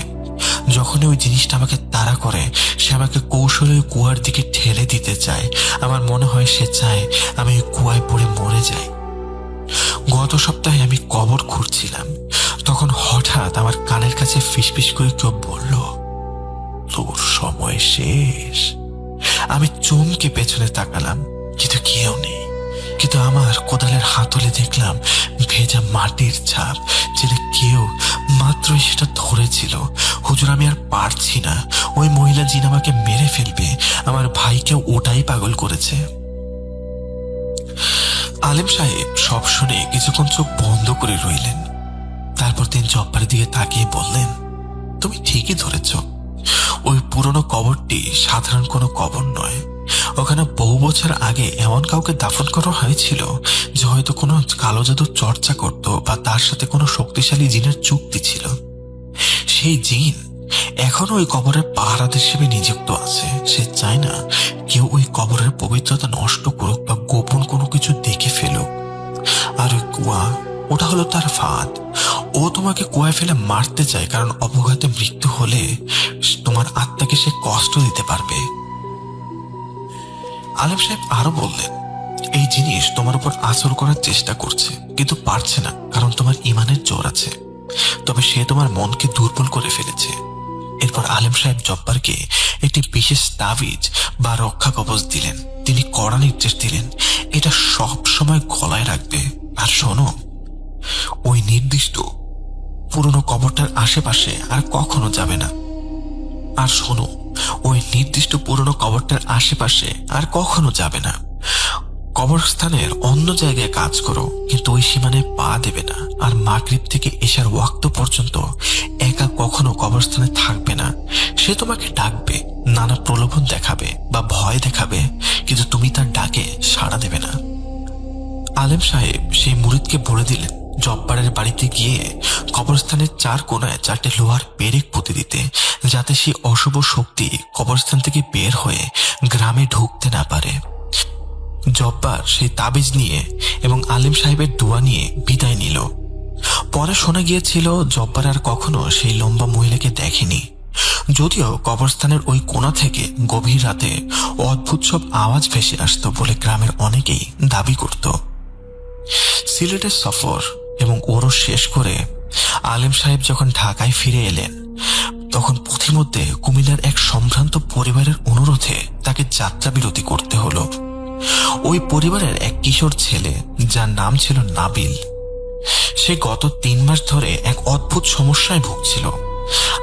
যখনই ওই জিনিসটা আমাকে তাড়া করে, সে আমাকে কৌশলে ওই কুয়ার দিকে ঠেলে দিতে চায়। আমার মনে হয় সে চায় আমি ওই কুয়ায় পড়ে মরে যাই। গত সপ্তাহে আমি কবর খুঁড়ছিলাম, তখন হঠাৎ আমার কানের কাছে ফিসফিস করে কেউ বলল, তোর সময় শেষ। আমি চমকে পেছনে তাকালাম, কিন্তু কেউ নেই। কিন্তু আমার কোদালের হাতলে দেখলাম ভেজা মাটির ছাপ, যেটা কেউ মাত্রই সেটা ধরেছিল। হুজুর, আমি আর পারছি না। ওই মহিলা জিন আমাকে মেরে ফেলবে। আমার ভাইকেও ওটাই পাগল করেছে। আলেম সাহেব সব শুনে কিছুক্ষণ চোখ বন্ধ করে রইলেন। তারপর তিনি জব্বারের দিকে তাকিয়ে বললেন, তুমি ঠিকই ধরেছ। ওই পুরনো কবরটি সাধারণ কোনো কবর নয়। ওখানে বহু বছর আগে এমন কাউকে দাফন করা হয়েছিল যে হয়তো কোনো কালো জাদুর চর্চা করত বা তার সাথে কোনো শক্তিশালী জিনের চুক্তি ছিল। সেই জিন এখনো ওই কবরের পাহারাদার হিসেবে নিযুক্ত আছে। সে চায় না কেউ ওই কবরের পবিত্রতা নষ্ট করুক বা গোপন কোনো কিছু দেখে ফেলুক। আর ওই কুয়া, ওটা হলো তার ফাঁদ। ও তোমাকে কুয়ায় ফেলে মারতে চায়, কারণ অপঘাতে মৃত্যু হলে তোমার আত্মাকে সে কষ্ট দিতে পারবে। আলেম সাহেব আরো বললেন, এই জিনিস তোমার উপর আসর করার চেষ্টা করছে, কিন্তু পারছে না, কারণ তোমার ইমানের জোর আছে। তবে সে তোমার মনকে দুর্বল করে ফেলেছে। এরপর আলেম সাহেব জব্বারকে একটি বিশেষ তাবিজ বা রক্ষা কবচ দিলেন। তিনি কড়া নির্দেশ দিলেন, এটা সব সময় গলায় রাখবে। আর শোনো, ওই নির্দিষ্ট পুরনো কবরটার আশেপাশে আর কখনো যাবে না। আর শোনো, ওই নির্দিষ্ট পুরনো কবরটার আশেপাশে আর কখনো যাবে না। কবরস্থানের অন্য জায়গায় কাজ করো, কিন্তু ওই সীমানায় পা দেবে না। আর মাগরিব থেকে এশার ওয়াক্ত পর্যন্ত একা কখনো কবরস্থানে থাকবে না। সে তোমাকে ডাকবে, নানা প্রলোভন দেখাবে বা ভয় দেখাবে, কিন্তু তুমি তার ডাকে সাড়া দেবে না। আলেম সাহেব সেই মুরিদকে বলে দিলেন জব্বারের বাড়িতে গিয়ে কবরস্থানের 4 কোণায় 4টে লোহার পেরেক পুঁতে দিতে, যাতে সেই অশুভ শক্তি কবরস্থান থেকে বের হয়ে গ্রামে ঢুকতে না পারে। জব্বার সেই তাবিজ নিয়ে এবং আলেম সাহেবের দোয়া নিয়ে বিদায় নিল। পরে শোনা গিয়েছিল জব্বার আর কখনো সেই লম্বা মহিলাকে দেখেনি। যদিও কবরস্থানের ওই কোণা থেকে গভীর রাতে অদ্ভুত সব আওয়াজ ভেসে আসতো বলে গ্রামের অনেকেই দাবি করত। সিলেটের সফর এবং ওরস শেষ করে আলেম সাহেব যখন ঢাকায় ফিরে এলেন, তখন পথিমধ্যে কুমিল্লার এক সম্ভ্রান্ত পরিবারের অনুরোধে তাকে যাত্রা বিরতি করতে হলো। ওই পরিবারের এক কিশোর ছেলে, যার নাম ছিল নাবিল, সে গত 3 মাস ধরে এক অদ্ভুত সমস্যায় ভুগছিল।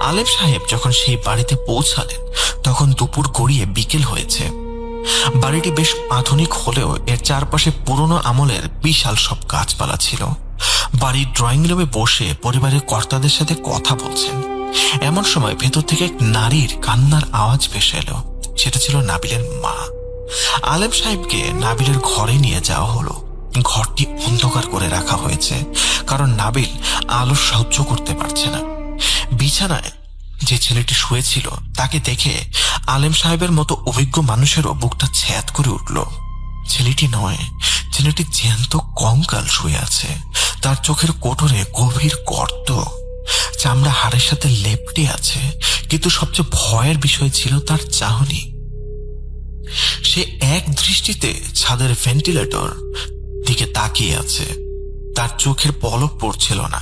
আলেম সাহেব যখন সেই বাড়িতে পৌঁছালেন, তখন দুপুর গড়িয়ে বিকেল হয়েছে। বাড়িটি বেশ আধুনিক হলেও এর চারপাশে পুরনো আমলের বিশাল সব গাছপালা ছিল। বাড়ির ড্রয়িং রুমে বসে পরিবারের কর্তাদের সাথে কথা বলছেন। এমন সময় ভেতর থেকে এক নারীর কান্নার আওয়াজ ভেসে এলো। সেটা ছিল নাবিলের মা। আলেম সাহেবকে নাবিলের ঘরে নিয়ে যাওয়া হলো। ঘরটি অন্ধকার করে রাখা হয়েছে, কারণ নাবিল আলো সহ্য করতে পারছে না। বিছানায় যে ছেলেটি শুয়েছিল তাকে দেখে আলেম সাহেবের মতো অভিজ্ঞ মানুষেরও বুকটা ছ্যাদ করে উঠল। ছেলেটি নয়, ছেলেটি জ্যান্ত কঙ্কাল শুয়ে আছে। তার চোখের কোটরে গভীর গর্ত, চামড়া হাড়ের সাথে লেপ্টে আছে। কিন্তু সবচেয়ে ভয়ের বিষয় ছিল তার চাহনি। সে এক দৃষ্টিতে ছাদের ভেন্টিলেটর দিকে তাকিয়ে আছে। তার চোখের পলক পড়ছিল না।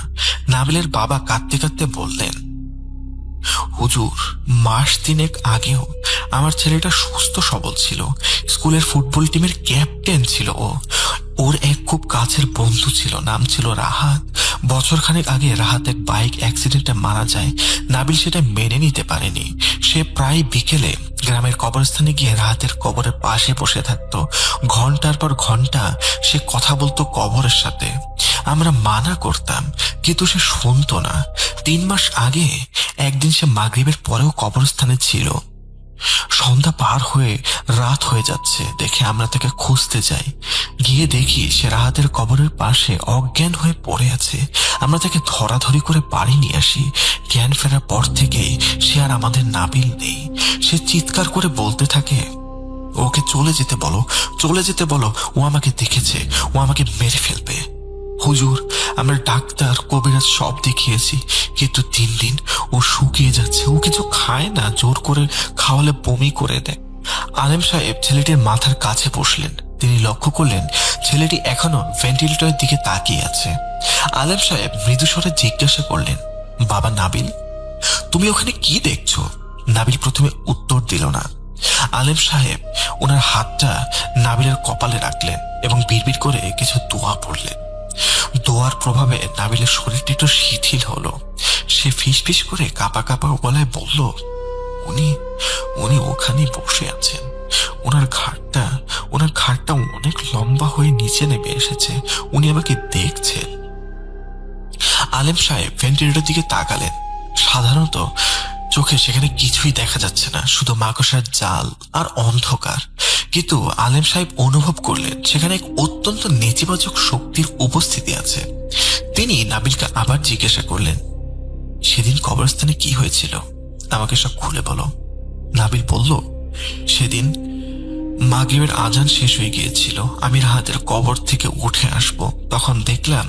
নাবিলের বাবা কাঁদতে কাঁদতে বললেন, হুজুর, মাস 3 আগেও আমার ছেলেটা সুস্থ সবল ছিল। স্কুলের ফুটবল টিমের ক্যাপ্টেন ছিল ও। ওর এক খুব কাছের বন্ধু ছিল, নাম ছিল রাহাত। বছরখানেক আগে রাহাত এক বাইক অ্যাক্সিডেন্টে মারা যায়। নাবিল সেটা মেনে নিতে পারেনি। সে প্রায় বিকেলে গ্রামের কবরস্থানে গিয়ে রাহাতের কবরের পাশে বসে থাকতো। ঘন্টার পর ঘন্টা সে কথা বলতো কবরের সাথে। আমরা মানা করতাম, কিন্তু সে শুনতো না। 3 মাস আগে একদিন সে মাগরিবের পরেও কবরস্থানে ছিল। সন্ধ্যা পার হয়ে রাত হয়ে যাচ্ছে দেখে আমরা তাকে খুঁজতে যাই। গিয়ে দেখি সে রাহাতের কবরের পাশে অজ্ঞান হয়ে পড়ে আছে। আমরা তাকে ধরাধরি করে বাড়ি নিয়ে আসি। জ্ঞান ফেরার পর থেকেই সে আর আমাদের নাবিল নেই। সে চিৎকার করে বলতে থাকে, ওকে চলে যেতে বলো, চলে যেতে বলো, ও আমাকে দেখেছে, ও আমাকে মেরে ফেলবে। হুজুর, আমরা ডাক্তার কবিরাজ সব দেখিয়েছি, কিন্তু 3 দিন ও শুকিয়ে যাচ্ছে। ও কিছু খায় না, জোর করে খাওয়ালে বমি করে দেয়। আলেম সাহেব ছেলেটির মাথার কাছে বসলেন। তিনি লক্ষ্য করলেন ছেলেটি এখনো ভেন্টিলেটরের দিকে তাকিয়ে আছে। আলেম সাহেব মৃদুস্বরে জিজ্ঞাসা করলেন, বাবা নাবিল, তুমি ওখানে কি দেখছো? নাবিল প্রথমে উত্তর দিল না। আলেম সাহেব ওনার হাতটা নাবিলের কপালে রাখলেন এবং বিড়বিড় করে কিছু দোয়া পড়লেন। দোয়ার প্রভাবে নাবিলের শরীরটা একটু শিথিল হলো। সে ফিসফিস করে কাঁপা কাঁপা গলায় বলল, উনি ওখানেই বসে আছেন। ওনার ঘাড়টা অনেক লম্বা হয়ে নিচে নেমে এসেছে। উনি আমাকে দেখছেন। আলেম সাহেব ভেন্টিলেটরের দিকে তাকালেন। সাধারণত চোখে সেখানে কিছুই দেখা যাচ্ছে না, শুধু মাকড়সার জাল আর অন্ধকার। কিন্তু আলেম সাহেব অনুভব করলেন সেখানে এক অত্যন্ত নেতিবাচক শক্তির উপস্থিতি আছে। তিনি নাবিলকে আবার জিজ্ঞাসা করলেন, সেদিন কবরস্থানে কি হয়েছিল, আমাকে সব খুলে বলো। নাবিল বলল, সেদিন মাগরিবের আজান শেষ হয়ে গিয়েছিল। আমি রাহাতের কবর থেকে উঠে আসব, তখন দেখলাম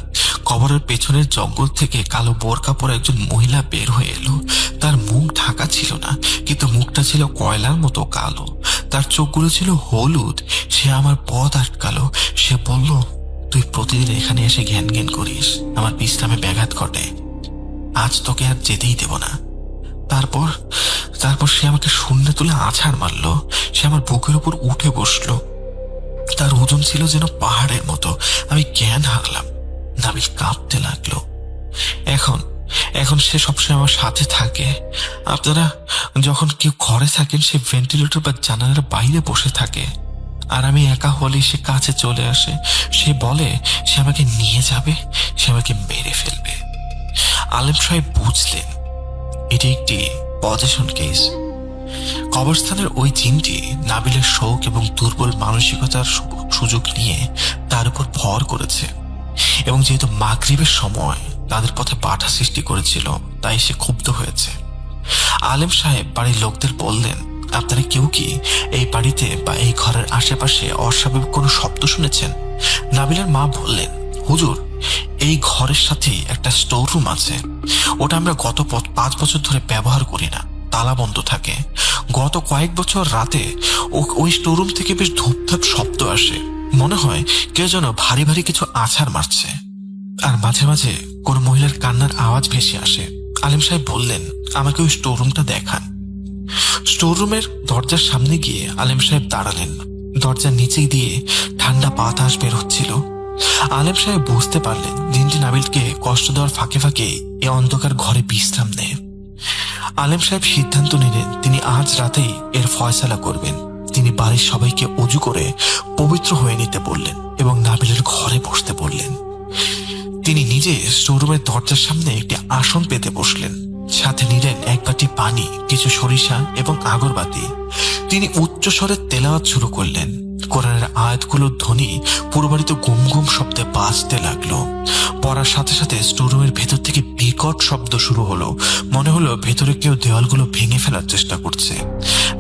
কবরের পেছনের জঙ্গল থেকে কালো বোরকা পরা একজন মহিলা বের হয়ে এলো। তার মুখ ঢাকা ছিল না, কিন্তু মুখটা ছিল কয়লার মতো কালো। তার চোখগুলো ছিল হলুদ। সে আমার পথ আটকালো। সে বলল, তুই প্রতিদিন এখানে এসে ঘ্যান ঘ্যান করিস, আমার বিশ্রামে ব্যাঘাত ঘটে। আজ তোকে আর যেতেই দেব না। তারপর তারপর সে আমাকে শূন্যে তুলে আছাড় মারলো। সে আমার বুকের উপর উঠে বসলো। তার ওজন ছিল যেন পাহাড়ের মতো। আমি জ্ঞান হারলাম। নাবিল কাঁপতে লাগলো। এখন এখন সে সবসময় আমার সাথে থাকে। আপনারা যখন কেউ ঘরে থাকেন, সে ভেন্টিলেটর বা জানালার বাইরে বসে থাকে, আর আমি একা হলে সে কাছে চলে আসে। সে বলে সে আমাকে নিয়ে যাবে, সে আমাকে মেরে ফেলবে। আলেম সাহেব বুঝলেন এটি একটি পজেশন কেস। কবরস্থানের ওই জিনটি নাবিলের শোক এবং দুর্বল মানসিকতার সুযোগ নিয়ে তার উপর ভর করেছে, এবং যেহেতু মাগরিবের সময় তাদের পথে বাধা সৃষ্টি করেছিল, তাই সে ক্ষুব্ধ হয়েছে। আলেম সাহেব বাড়ির লোকদের বললেন, আপনারা কেউ কি এই বাড়িতে বা এই ঘরের আশেপাশে অস্বাভাবিক কোনো শব্দ শুনেছেন? নাবিলের মা বললেন, হুজুর, এই ঘরের সাথেই একটা স্টোর রুম আছে। ওটা আমরা গত 5 বছর ধরে ব্যবহার করি না, তালা বন্ধ থাকে। গত কয়েক বছর রাতে ওই স্টোর রুম থেকে বেশ ধূপধাপ শব্দ আসে, মনে হয় কেউ যেন ভারী ভারী কিছু আছাড় মারছে, আর মাঝে মাঝে কোন মহিলার কান্নার আওয়াজ ভেসে আসে। আলেম সাহেব বললেন, আমাকে ওই স্টোর রুমটা দেখান। স্টোর রুমের দরজার সামনে গিয়ে আলেম সাহেব দাঁড়ালেন। দরজার নিচে দিয়ে ঠান্ডা বাতাস বের হচ্ছিল। আলেম সাহেব বুঝতে পারলেন দিনটি নাবিলকে কষ্ট দেওয়ার ফাঁকে ফাঁকে এ অন্ধকার ঘরে বিশ্রাম নেয়। আলেম সাহেব সিদ্ধান্ত নিলেন তিনি আজ রাতেই এর ফয়সালা করবেন। তিনি বাড়ির সবাইকে অজু করে পবিত্র হয়ে নিতে বললেন এবং নাবিলের ঘরে বসতে বললেন। তিনি নিজে স্টোররুমের দরজার সামনে একটি আসন পেতে বসলেন। সাথে নিলেন এক বাটি পানি, কিছু সরিষা এবং আগরবাতি। তিনি উচ্চ স্বরে তেলাওয়াত শুরু করলেন। কোরআনের আয়াতগুলোর ধ্বনি পুরো বাড়িতে গুম গুম শব্দে বাজতে লাগলো। পড়ার সাথে সাথে স্টোররুমের ভেতর থেকে বিকট শব্দ শুরু হলো। মনে হলো ভেতরে কেউ দেওয়ালগুলো ভেঙে ফেলার চেষ্টা করছে।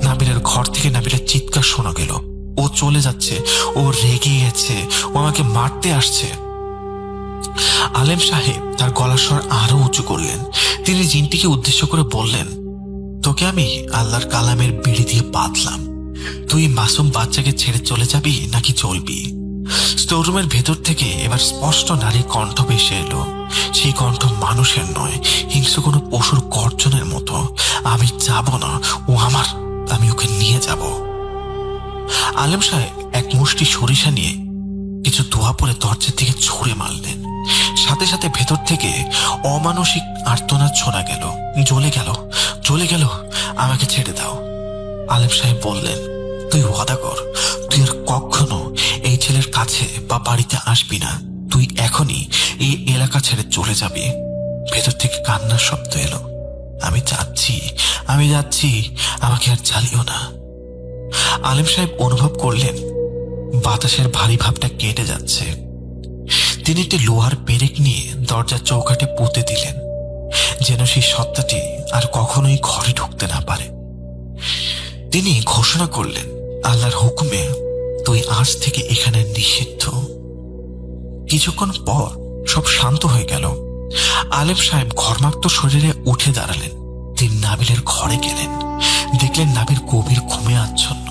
নাবিলের ঘর থেকে নাবিলের চিৎকার শোনা গেল, ও চলে যাচ্ছে, ও রেগে গেছে, ও আমাকে মারতে আসছে। আলেম সাহেব তার গলার স্বর আরো উঁচু করলেন। তিনি জিনটিকে উদ্দেশ্য করে বললেন, তোকে আমি আল্লাহর কালামের বিড়ি দিয়ে বাঁধলাম। তুই মাসুম বাচ্চাকে ছেড়ে চলে যাবি নাকি চলবি? স্টোররুমের ভেতর থেকে এবার স্পষ্ট নারী কণ্ঠ ভেসে এলো। সেই কণ্ঠ মানুষের নয়, হিংস্র কোনো পশুর গর্জনের মতো। আমি যাব না, ও আমার, আমি ওকে নিয়ে যাব। আলেম সাহেব এক মুষ্টি সরিষা নিয়ে কিছু দোয়া পরে দরজার দিকে ছুঁড়ে মারলেন। সাথে সাথে ভেতর থেকে অমানসিক আর্তনাদ শোনা গেল, জ্বলে গেল, জ্বলে গেল, আমাকে ছেড়ে দাও। আলেম সাহেব বললেন, তুই ওয়াদা কর, তুই আর কখনো এই ছেলের কাছে বা বাড়িতে আসবি না। তুই এখনই এই এলাকা ছেড়ে চলে যাবি। ভেতর থেকে কান্নার শব্দ এলো। আমি যাচ্ছি, আমি যাচ্ছি, আমাকে আর জ্বালিও না। আলেম সাহেব অনুভব করলেন বাতাসের ভারী ভাবটা কেটে যাচ্ছে। তিনি একটি লোহার পেরেক নিয়ে দরজার চৌকাঠে পুঁতে দিলেন, যেন সেই সত্তাটি আর কখনোই ঘরে ঢুকতে না পারে। তিনি ঘোষণা করলেন, আল্লাহর হুকুমে তুই আজ থেকে এখানে নিষিদ্ধ। কিছুক্ষণ পর সব শান্ত হয়ে গেল। আলেম সাহেব ঘর্মাক্ত শরীরে উঠে দাঁড়ালেন। তিনি নাবিলের ঘরে গেলেন। দেখলেন নাবিল গভীর ঘুমে আচ্ছন্ন।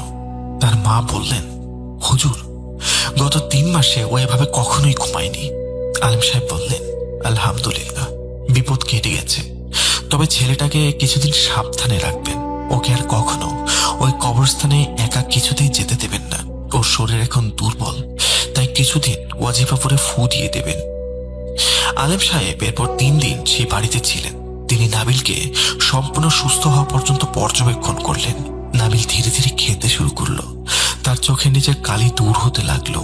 তার মা বললেন, হুজুর, গত 3 মাসে ও এভাবে কখনোই ঘুমায়নি। আলেম সাহেব বললেন, আলহামদুলিল্লাহ, বিপদ কেটে গেছে। তবে ছেলেটাকে কিছুদিন সাবধানে রাখবেন। ওকে আর কখনো ওই কবরস্থানে একা কিছুতেই যেতে দেবেন না। ওর শরীর এখন দুর্বল, তাই কিছুদিন ওয়াজিফা পরে ফু দিয়ে দেবেন। আলেম সাহেব এরপর 3 দিন সেই বাড়িতে ছিলেন। তিনি নাবিলকে সম্পূর্ণ সুস্থ হওয়া পর্যন্ত পর্যবেক্ষণ করলেন। নাবিল ধীরে ধীরে খেতে শুরু করলো। তার চোখের নিচে কালি দূর হতে লাগলো।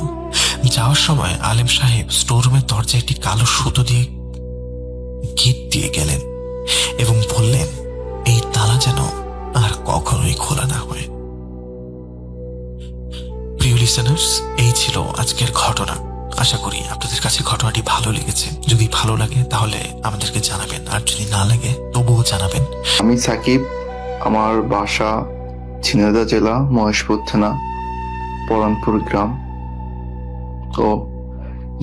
যাওয়ার সময় আলেম সাহেব স্টোররুমের দরজায় একটি কালো সুতো দিয়ে গিট দিয়ে গেলেন এবং বললেন, এই তালা যেন আর কখনোই খোলা না হয়। প্রিয় লিসেনার্স, এই ছিল আজকের ঘটনা। আশা করি আপনাদের কাছে ঘটনাটি ভালো লেগেছে। যদি ভালো লাগে তাহলে আমাদেরকে জানাবেন, আর যদি না লাগে তবুও জানাবেন। আমি সাকিব, আমার বাসা ঝিনাইদহ জেলা মহেশপুর থানা পরানপুর গ্রাম। তো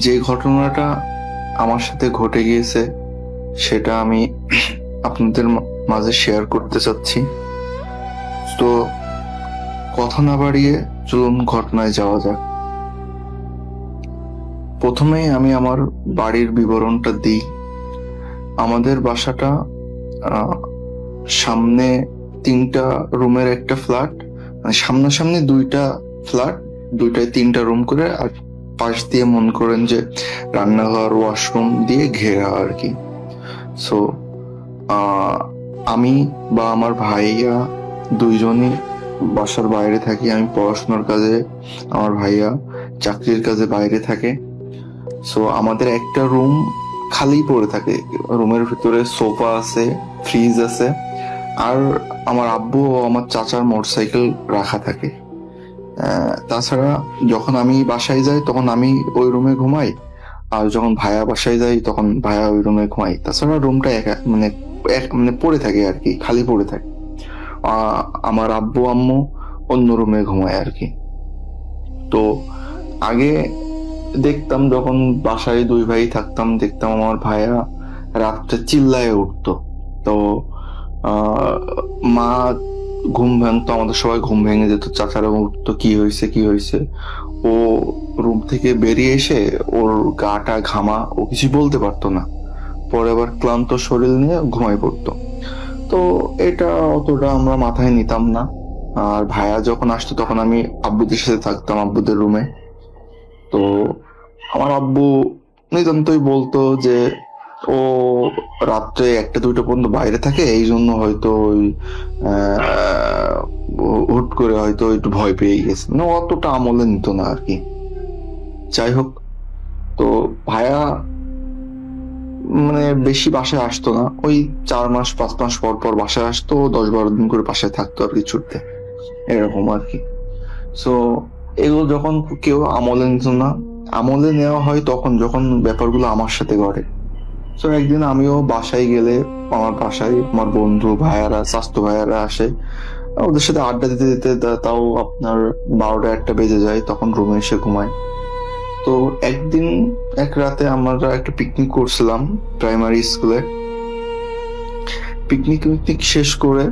যে ঘটনাটা আমার সাথে ঘটে গিয়েছে সেটা আমি আপনাদের মাঝে শেয়ার করতে চাচ্ছি। তো কথা না বাড়িয়ে চলুন ঘটনায় যাওয়া যাক। প্রথমেই আমি আমার বাড়ির বিবরণটা দিই। আমাদের বাসাটা সামনে 3টা রুমের একটা ফ্ল্যাট, মানে সামনাসামনি 2টা ফ্ল্যাট, 2টায় 3টা রুম করে, আর পাশ দিয়ে মনে করেন যে রান্নাঘর ওয়াশরুম দিয়ে ঘেরা আর কি। সো আমি বা আমার ভাইয়া দুইজনই বাসার বাইরে থাকি। আমি পড়াশোনার কাজে, আমার ভাইয়া চাকরির কাজে বাইরে থাকে। সো আমাদের একটা রুম খালি পড়ে থাকে। রুমের ভিতরে সোফা আছে, ফ্রিজ আছে, আর আমার আব্বু ও আমার চাচার মোটরসাইকেল রাখা থাকে। তাছাড়া যখন আমি বাসায় যাই তখন আমি ওই রুমে ঘুমাই, আর যখন ভাইয়া বাসায় যাই তখন ভাইয়া ওই রুমে ঘুমাই। তাছাড়া রুমটা মানে পড়ে থাকে আর কি, খালি পড়ে থাকে। আমার আব্বু আম্মু অন্য রুমে ঘুমায় আর কি। তো আগে দেখতাম যখন বাসায় 2 ভাই থাকতাম, দেখতাম আমার ভাইয়া রাত্রে চিল্লায় উঠতো। তো মা ঘুম ভাঙতো, আমাদের সবাই ঘুম ভেঙে যেত, চাচারা উঠতো কি হয়েছে কি হয়েছে। ও রুম থেকে বেরিয়ে এসে ওর গাটা ঘামা, ও কিছু বলতে পারতো না। পরে আবার ক্লান্ত শরীর নিয়ে ঘুমায় পড়তো। তো এটা অতটা আমরা মাথায় নিতাম না। আর ভাইয়া যখন আসতো তখন আমি আব্বুদের সাথে থাকতাম, আব্বুদের রুমে। তো আমার আব্বু নিতান্তই বলতো যে ও রাত্রে 1টা 2টা পর্যন্ত বাইরে থাকে, এই জন্য হয়তো ওই হুট করে হয়তো একটু ভয় পেয়ে গেছে, না অতটা আমলে নিত না আর কি। যাই হোক, তো ভাইয়া মানে বেশি বাসায় আসতো না, ওই 4 মাস 5 মাস পর পর বাসায় আসতো, 10-12 দিন করে বাসায় থাকতো আর কি, ছুটতে, এরকম আর কি। সো এগুলো যখন কেউ আমলে নিত না, আমলে নেওয়া হয় তখন যখন ব্যাপারগুলো আমার সাথে ঘটে। তো একদিন আমিও বাসায় গেলে, আমার বাসায় আমার বন্ধু ভাইয়ারা, স্বাস্থ্য ভাইয়ারা আসে, ওদের সাথে আড্ডা দিতে দিতে তাও আপনার 12টা 1টা বেজে যায়, তখন রুমে এসে ঘুমায়। তো একদিন এক রাতে আমরা একটা পিকনিক করছিলাম প্রাইমারি স্কুলে। পিকনিক শেষ করে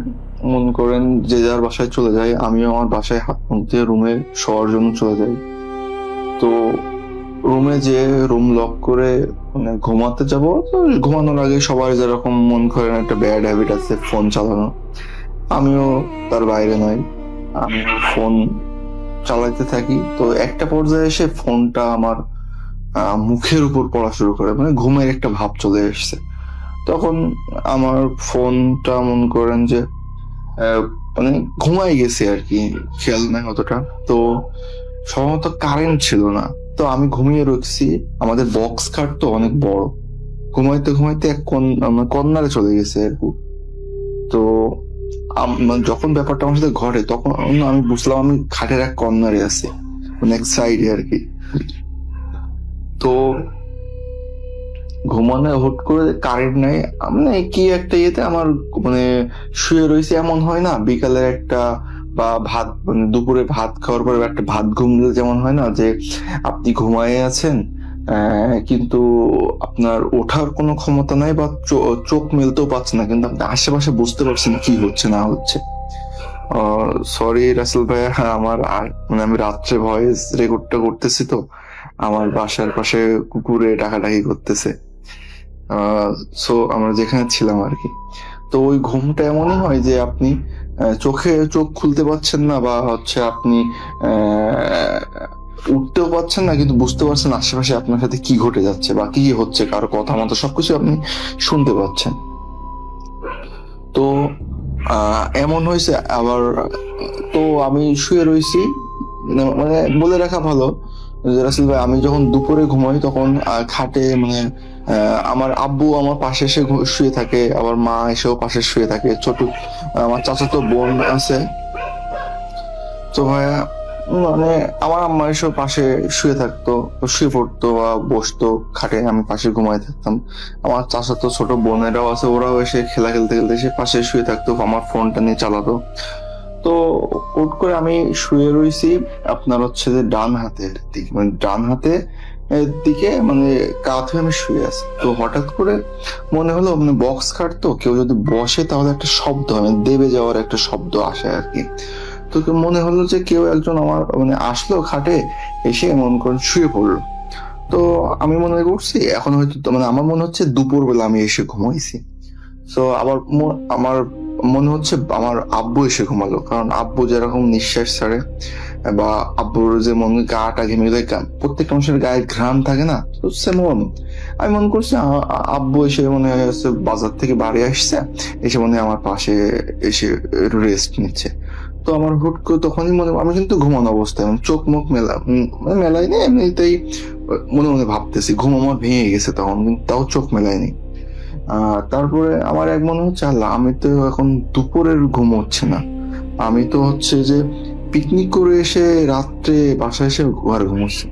মনে করেন যে যার বাসায় চলে যায়, আমিও আমার বাসায় হাত মুখ দিয়ে রুমে শোয়ার জন্য চলে যাই। তো রুমে যে রুম লক করে মানে ঘুমাতে যাব, তো ঘুমানোর আগে সবার যেরকম মন করেন একটা ব্যাড হ্যাবিট আছে ফোন চালানো, আমিও তার বাইরে নই, আমিও ফোন চালাতে থাকি। তো একটা পর্যায়ে এসে ফোনটা আমার মুখের উপর পড়া শুরু করে, মানে ঘুমের একটা ভাব চলে এসছে। তখন আমার ফোনটা মনে করেন যে মানে ঘুমাই গেছে আর কি, খেয়াল নাই অতটা। তো সম্ভবত কারেন্ট ছিল না, তো আমি ঘুমিয়ে রয়েছি। আমাদের বক্স খাট তো অনেক বড়, ঘুমাইতে ঘুমাইতে এক কর্নারে চলে গেছে আর কি। তো যখন ব্যাপারটা আমার সাথে ঘটে তখন আমি বুঝলাম আমি খাটের এক কর্নারে আছি, মানে এক সাইডে আর কি। তো ঘুমানো হুট করে কারেন্ট নাই, মানে কি একটা ইয়েতে আমার মানে শুয়ে রয়েছে, এমন হয় না বিকালের একটা বা ভাত মানে দুপুরে ভাত খাওয়ার পরে একটা ভাত ঘুম দিলে যেমন হয় না, যে আপনি ঘুমায়ে আছেন কিন্তু আপনার ওঠার কোনো ক্ষমতা নাই বা চোখ মেলতেও পারছে না, কিন্তু আপনি আশেপাশে বুঝতে পারছেন কি হচ্ছে না হচ্ছে। সরি রাসেল ভাইয়া, আমার মানে আমি রাত্রে ভয়েস রেকর্ডটা করতেছি, তো আমার বাসার পাশে কুকুরে ডাকাডাকি করতেছে। সো আমরা যেখানে ছিলাম আর কি। তো ওই ঘুমটা এমনই হয় যে আপনি চোখ খুলতে পারছেন না, বা হচ্ছে আপনি উঠতেও পারছেন না, কিন্তু বুঝতে পারছেন আশেপাশে আপনার সাথে কি ঘটে যাচ্ছে বা কি হচ্ছে, কারো কথা মতো সবকিছু আপনি শুনতে পাচ্ছেন। তো এমন হয়েছে আবার, তো আমি শুয়ে রয়েছি, মানে বলে রাখা ভালো রাসেল ভাই, আমি যখন দুপুরে ঘুমাই তখন খাটে মানে আমার আব্বু আমার পাশে এসে শুয়ে থাকে, আবার মা এসেও পাশে শুয়ে থাকে, ছোট আমার চাচাতো বোন আছে। তো ভাইয়া মানে আমার আম্মা এসেও পাশে শুয়ে থাকতো, শুয়ে পড়তো বা বসতো খাটে, আমি পাশে ঘুমাই থাকতাম। আমার চাচাতো ছোট বোনেরাও আছে, ওরাও এসে খেলা খেলতে খেলতে এসে পাশে শুয়ে থাকতো, আমার ফোনটা নিয়ে চালাতো। তো হুট করে আমি শুয়ে রয়েছি আপনার হচ্ছে যে ডান হাতের দিকে, মানে ডান হাতে এর দিকে মানে কাত হয়ে আমি শুয়ে আছি। তো হঠাৎ করে মনে হলো মানে বক্স খাট তো, কেউ যদি বসে তাহলে একটা শব্দ হয়, মানে দেবে যাওয়ার একটা শব্দ আসে আর কি। তো মনে হলো যে কেউ একজন আমার মানে আসলো খাটে, এসে মনে করেন শুয়ে পড়লো। তো আমি মনে করছি এখন হয়তো মানে আমার মনে হচ্ছে দুপুর বেলা আমি এসে ঘুমাইছি। তো আবার আমার মনে হচ্ছে আমার আব্বু এসে ঘুমালো, কারণ আব্বু যেরকম নিঃশ্বাস ছাড়ে বা আব্বুর যে মনে গাটা ঘেমে গেলে প্রত্যেকটা মানুষের গায়ে ঘ্রাণ থাকে না, তো সেমন আমি মনে করছি আব্বু এসে মনে হচ্ছে বাজার থেকে বাড়ি আসছে, এসে মনে হয় আমার পাশে এসে রেস্ট নিচ্ছে। তো আমার হুট করে তখনই মনে, আমি কিন্তু ঘুমানো অবস্থায় মানে চোখ মুখ মানে মেলাইনি, এমনিতেই মনে মনে ভাবতেছি, ঘুম আমার ভেঙে গেছে তখন, কিন্তু তাও চোখ মেলাইনি। তারপরে আমার এক মনে হচ্ছে আল্লাহ, আমি তো এখন দুপুরের ঘুম হচ্ছে না, আমি তো হচ্ছে যে পিকনিক করে এসে রাত্রে বাসায় এসে ঘরে ঘুমোচ্ছি।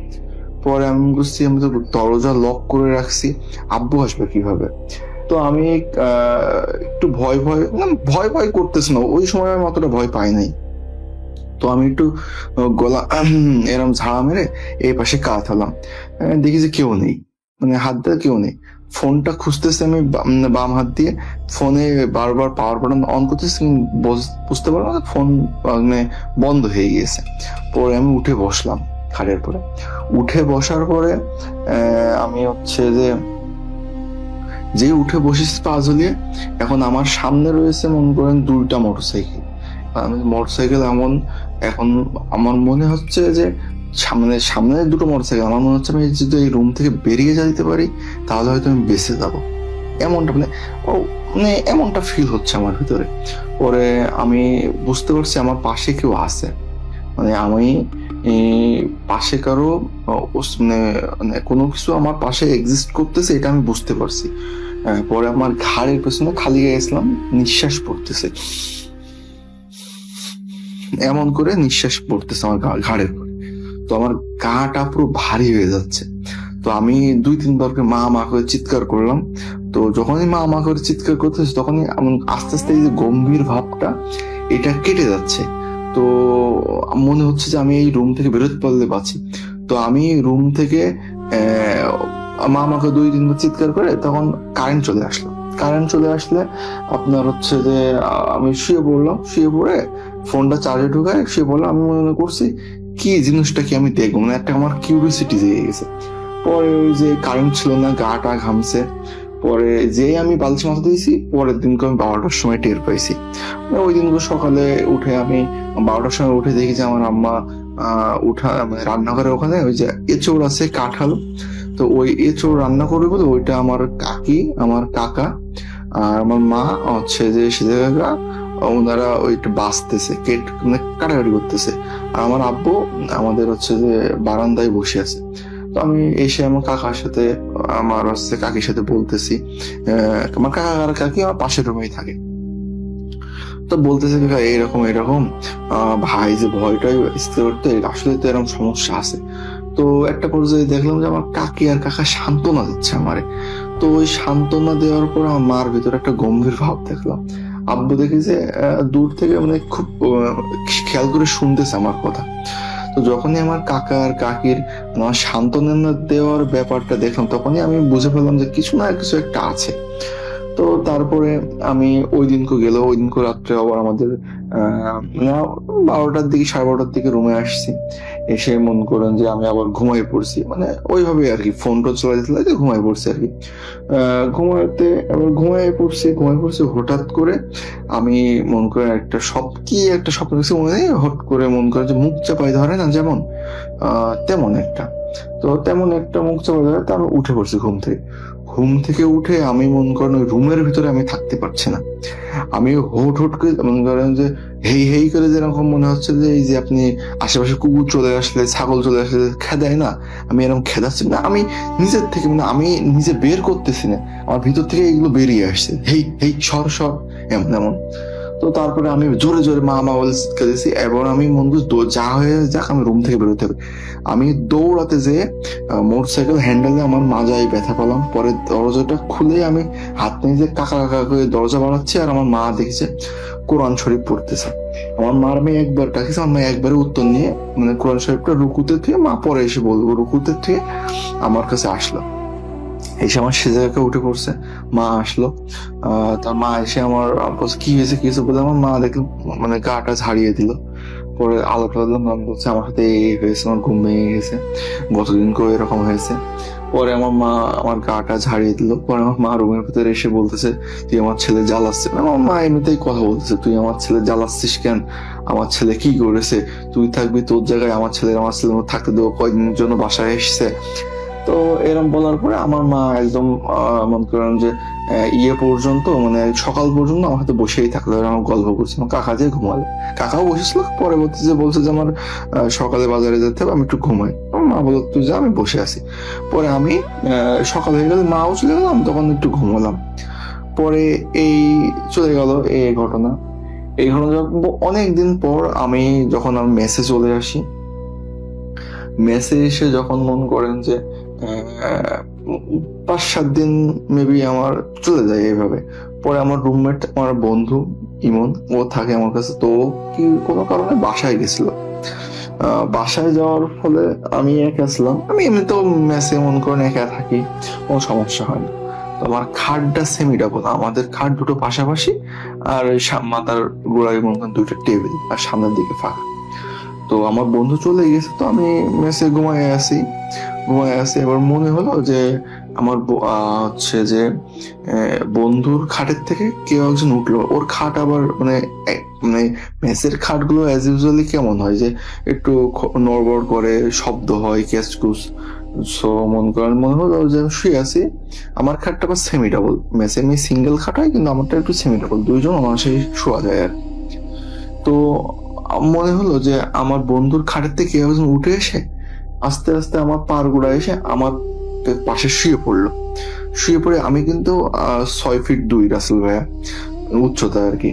পরে আমি বুঝছি আমি তো দরজা লক করে রাখছি, আব্বু আসবে কিভাবে। তো আমি একটু ভয় ভয় ভয় ভয় করতেছি না, ওই সময় আমি অতটা ভয় পাই নাই। তো আমি একটু গলা এরম ঝাড়া মেরে এই পাশে কাত হলাম, দেখি যে কেউ নেই, মানে হাত দিয়ে কেউ নেই। ফোনটা খুঁজতেছি আমি বাম হাত দিয়ে, ফোনে বারবার পাওয়ার বাটন অন করতেছি, বুঝতে পারলাম না ফোন মানে বন্ধ হয়ে গিয়েছে। পরে আমি উঠে বসলাম খাটের পরে। উঠে বসার পরে আমি হচ্ছে যে উঠে বসেছি পা ঝুলিয়ে, এখন আমার সামনে রয়েছে মনে করেন 2টা মোটরসাইকেল। আমি মোটরসাইকেল এমন, এখন আমার মনে হচ্ছে যে সামনে সামনে 2টো মোটরসাইকেল, আমার মনে হচ্ছে আমি যদি এই রুম থেকে বেরিয়ে যেতে পারি তাহলে হয়তো আমি বেঁচে যাবো, এমনটা মানে মানে এমনটা ফিল হচ্ছে আমার ভিতরে। পরে আমি বুঝতে পারছি আমার পাশে কেউ আছে, মানে আমি পাশে কারো মানে কোনো কিছু আমার পাশে এক্সিস্ট করতেছে, এটা আমি বুঝতে পারছি। পরে আমার ঘাড়ের পেছনে খালি গায়ে গেছিলাম, নিঃশ্বাস পড়তেছে, এমন করে নিঃশ্বাস পড়তেছে আমার ঘাড়ের পরে। তো আমার গাটা পুরো ভারী হয়ে যাচ্ছে। তো আমি 2-3 বার করে মা মা করে চিৎকার করলাম। তো যখনই মা মা করে চিৎকার করতেছে তখনই আস্তে আস্তে এই যে গম্ভীর ভাবটা এটা কেটে যাচ্ছে। তো মনে হচ্ছে যে আমি এই রুম থেকে বেরোতে পারলে বাঁচি। তো আমি রুম থেকে মা আমাকে 2-3 বার চিৎকার করে তখন কারেন্ট চলে আসলো। কারেন্ট চলে আসলে আপনার হচ্ছে যে আমি শুয়ে পড়লাম, শুয়ে পড়ে ফোনটা চার্জে ঢুকায় শুয়ে পড়লাম। আমি মনে করছি কি জিনিসটা কি আমি দেখবো, মানে একটা আমার কিউরিওসিটি জেগে গেছে। পরে ওই যে কারেন্ট ছিল না, গাটা ঘামছে, পরে যেই আমি বালিশ মাথা দিয়েছি পরের দিনকে আমি 12টার সময় টের পাইছি। ওই দিনকে সকালে উঠে আমি 12টার সময় উঠে দেখি যে আমার আম্মা উঠা মানে রান্নাঘরে ওখানে ওই যে এঁচড় আছে কাঁঠাল, তো ওই এঁচড় রান্না করবে বলে ওইটা আমার কাকি আমার কাকা আর আমার মা হচ্ছে যে সেজে কাকা ওনারা ওইটা বাঁচতেছে, মানে কাটাকাটি করতেছে। আর আমার আব্বু আমাদের হচ্ছে যে বারান্দায় বসে আছে। তো আমি এসে আমার কাকার সাথে আমার হচ্ছে কাকির সাথে বলতেছি, আমার কাকা আর কাকি আমার পাশের রুমেই থাকে। তো বলতেছে কাকা এরকম এরকম ভাই যে ভয়টাই স্থির করতে আসলে তো এরকম সমস্যা আছে। তো একটা পর্যায়ে দেখলাম যে আমার কাকি আর কাকা সান্ত্বনা দিচ্ছে আমারে। তো ওই সান্ত্বনা দেওয়ার পর আমার মার ভিতরে একটা গম্ভীর ভাব দেখলাম। আব্বু দেখি যে দূর থেকে মানে খুব খেয়াল করে শুনতেছে আমার কথা। তো যখনই আমার কাকা আর কাকির আমার সান্ত্বনা দেওয়ার ব্যাপারটা দেখলাম তখনই আমি বুঝে ফেললাম যে কিছু না কিছু একটা আছে। তো তারপরে আমি ওই দিনকে রাত্রে আবার আমাদের 12টার দিকে 12:30 দিকে রুমে আসছি। এসে মনে করেন যে আমি আবার ঘুমাই পড়ছি, মানে ওইভাবে আর কি, ফোন টোন চলাইতে ঘুমাই পড়ছি আর কি। ঘুমাই পড়ছি হঠাৎ করে আমি মনে করেন একটা স্বপ্ন দেখছি, মনে নেই, হট করে মনে করেন যে মুখ চাপাই ধরে না যেমন তেমন একটা মুখ চাপাই ধরে। তো আমি উঠে পড়ছি ঘুম থেকে উঠে আমি মনে করেন ওই রুমের ভিতরে আমি থাকতে পারছি না। আমি হুট হুট করে মনে করেন যে হেই হেই করে যেরকম মনে হচ্ছে যে এই যে আপনি আশেপাশে কুকুর চলে আসলে, ছাগল চলে আসলে খেদায় না, আমি এরকম খেদাচ্ছি না, আমি নিজের থেকে মানে আমি নিজে বের করতেছি না, আমার ভিতর থেকে এগুলো বেরিয়ে আসছে, হেই হেই সর সর, এমন এমন। তো তারপরে আমি জোরে জোরে মা মা বলে চিৎকার দিয়েছি, এবার আমি মন করছি যা হয়ে যাক আমি রুম থেকে বেরোতে হবে। আমি দৌড়াতে যেয়ে মোটরসাইকেল হ্যান্ডেলে আমার মাজায় ব্যথা পেলাম। পরে দরজাটা খুলে আমি হাত নিয়ে যে কাকা কাকা করে দরজা বাড়াচ্ছি, আর আমার মা দেখেছে কোরআন শরীফ পড়তেছে। আমার মার মেয়ে একবার ডাকিছে, আমার মেয়ে একবারে উত্তর নিয়ে মানে কোরআন শরীফটা রুকুতে থেকে, মা পরে এসে বলবো, রুকুতে থেকে আমার কাছে আসলো, এসে আমার সেজাকে উঠে পড়ছে। মা আসলো, তার মা এসে আমার বলছে কি হয়েছে কি হয়েছে বলে, আমার মা দেখলো মানে গাটা ঝাড়িয়ে দিল। পরে আলাপ লাগলাম, আমি বলছে আমার সাথে এই হয়েছে, আমার ঘুম ভেঙে গেছে, গতদিন করে এরকম হয়েছে। পরে আমার মা আমার গাটা ঝাড়িয়ে দিল। পরে আমার মা রুমের ভিতরে এসে বলতেছে তুই আমার ছেলে জ্বালাচ্ছে। আমার মা এমনিতেই কথা বলতেছে, তুই আমার ছেলে জ্বালাচ্ছিস কেন, আমার ছেলে কি করেছে, তুই থাকবি তোর জায়গায়, আমার ছেলের মতো থাকতে দেবো, কয়দিনের জন্য বাসায় এসছে। তো এরম বলার পরে আমার মা একদম মনে করেন যে ইয়ে পর্যন্ত মানে সকাল পর্যন্ত আমার হাতে বসেই থাকলো, আমার গল্প করছে। আমার কাকা যে ঘুমালে, কাকাও বসেছিল, পরবর্তী যে বলছে যে আমার সকালে বাজারে যেতে হবে, আমি একটু ঘুমাই। আমার মা বললো তুই যা, আমি বসে আছি। পরে আমি সকাল হয়ে গেলে মাও চলে গেলাম, তখন একটু ঘুমালাম। পরে এই চলে গেল এই ঘটনা। এই ঘটনা অনেকদিন পর আমি যখন আমি মেসে চলে আসি, মেসে এসে যখন মন করেন যে 5-7 দিন মেবি আমার চলে যায় এইভাবে। পরে আমার রুমমেট, আমার বন্ধু ইমন, ও থাকে আমার কাছে। তো কি কোনো কারণে বাসায় গেছিল, বাসায় যাওয়ার ফলে আমি একা ছিলাম। আমি এমনিতেও মেসে মন করেন একা থাকি, কোনো সমস্যা হয় না। তো আমার খাটটা সেমি ডাবল, আমাদের খাট দুটো পাশাপাশি, আর মাথার গোড়ায় মন করেন 2টা টেবিল, আর সামনের দিকে ফাঁকা। তো আমার বন্ধু চলে গেছে, তো আমি মেসে ঘুমায় আছি। এবার মনে হলো যে আমার হচ্ছে যে বন্ধুর খাটের থেকে কেউ একজন উঠলো। ওর খাট আবার মানে মানে মেসের খাটগুলো অ্যাজ ইউজুয়ালি কেমন হয় যে একটু নড়বড় করে, শব্দ হয়, ক্যাচকুচ। সো মনে হলো যে আমি শুয়ে আছি, আমার খাটটা আবার সেমি ডাবল। মেসে এমনি সিঙ্গেল খাট হয়, কিন্তু আমারটা একটু সেমি ডাবল, 2জন অনায়াসেই শোয়া যায় আর। তো মনে হলো যে আমার বন্ধুর খাটের থেকে কেউ একজন উঠে এসে আস্তে আস্তে আমার পার গোড়া এসে আমার পাশে শুয়ে পড়লো। শুয়ে পড়ে আমি কিন্তু 6 ফিট 2 রাসেল ভাইয়া উচ্চতা আর কি।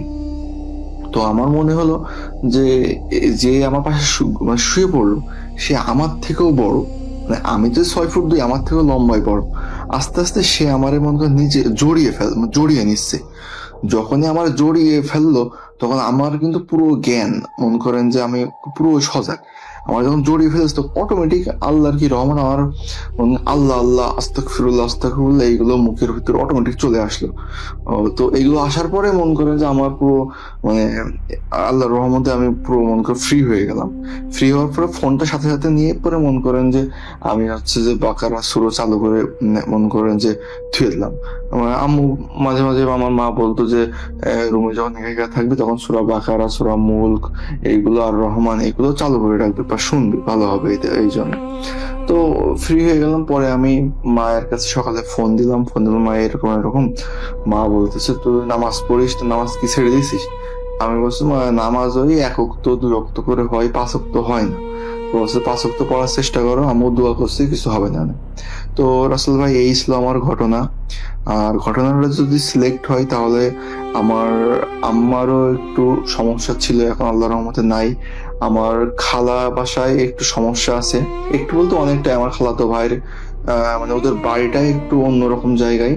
তো আমার মনে হলো যে যে আমার পাশে শুয়ে পড়লো সে আমার থেকেও বড়, মানে আমি তো 6 ফুট 2, আমার থেকেও লম্বাই বড়। আস্তে আস্তে সে আমার মনে করেন নিজে জড়িয়ে নিচ্ছে। যখনই আমার জড়িয়ে ফেললো, তখন আমার কিন্তু পুরো জ্ঞান মনে করেন যে আমি পুরো সজাগ। আমার যখন জড়িয়ে ফেলেছে তো অটোমেটিক আল্লাহর কি রহমান, আমার আল্লাহ আল্লাহ আস্তাগফিরুল্লাহ আস্তাগফিরুল্লাহ এইগুলো মুখের ভিতরে অটোমেটিক চলে আসলো। তো এইগুলো আসার পরে মন করেন যে আমার পুরো মানে আল্লাহর রহমতে আমি পুরো মন করে ফ্রি হয়ে গেলাম। ফ্রি হওয়ার পরে ফোনটা সাথে সাথে নিয়ে পরে মন করেন যে আমি হচ্ছে যে বাকারা সূরা চালু করে মন করেন যে থুয়ে দিলাম। আমার আম্মু মাঝে মাঝে আমার মা বলতো যে রুমে যখন একা থাকবি তখন সূরা বাকারা, সূরা মুলক এইগুলো আর রহমান এইগুলো চালু করে রাখবি বা শুনবি, ভালো হবে এই জন্য। তো ফ্রি হয়ে গেলাম। পরে আমি মায়ের কাছে সকালে ফোন দিলাম, মা এরকম। মা বলতেছে তুই নামাজ পড়িস, তো নামাজ কি ছেড়ে দিয়েছিস? আমি বলছি নামাজ ওই 1 ওয়াক্ত 2 ওয়াক্ত করে হয়, 5 ওয়াক্ত হয় না। বলছে 5 ওয়াক্ত পড়ার চেষ্টা করো, আমিও দোয়া করছি, কিছু হবে না। তো রাসেল ভাই এই ছিল আমার ঘটনা। আর ঘটনাটা যদি সিলেক্ট হয় তাহলে আমারও একটু সমস্যা ছিল, এখন আল্লাহর রহমতে নাই। আমার খালা বাসায় একটু সমস্যা আছে, একটু বলতে অনেকটাই। আমার খালাতো ভাইয়ের মানে ওদের বাড়িটাই একটু অন্যরকম জায়গায়।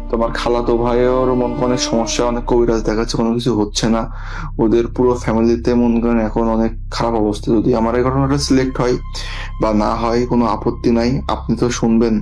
তো আমার খালাতো ভাইয়ের মন অনেক সমস্যা, অনেক কবিরাজ দেখাচ্ছে, কোনো কিছু হচ্ছে না। ওদের পুরো ফ্যামিলিতে মন করেন এখন অনেক খারাপ অবস্থা। যদি আমার এই ঘটনাটা সিলেক্ট হয় বা না হয় কোনো আপত্তি নাই, আপনি তো শুনবেন।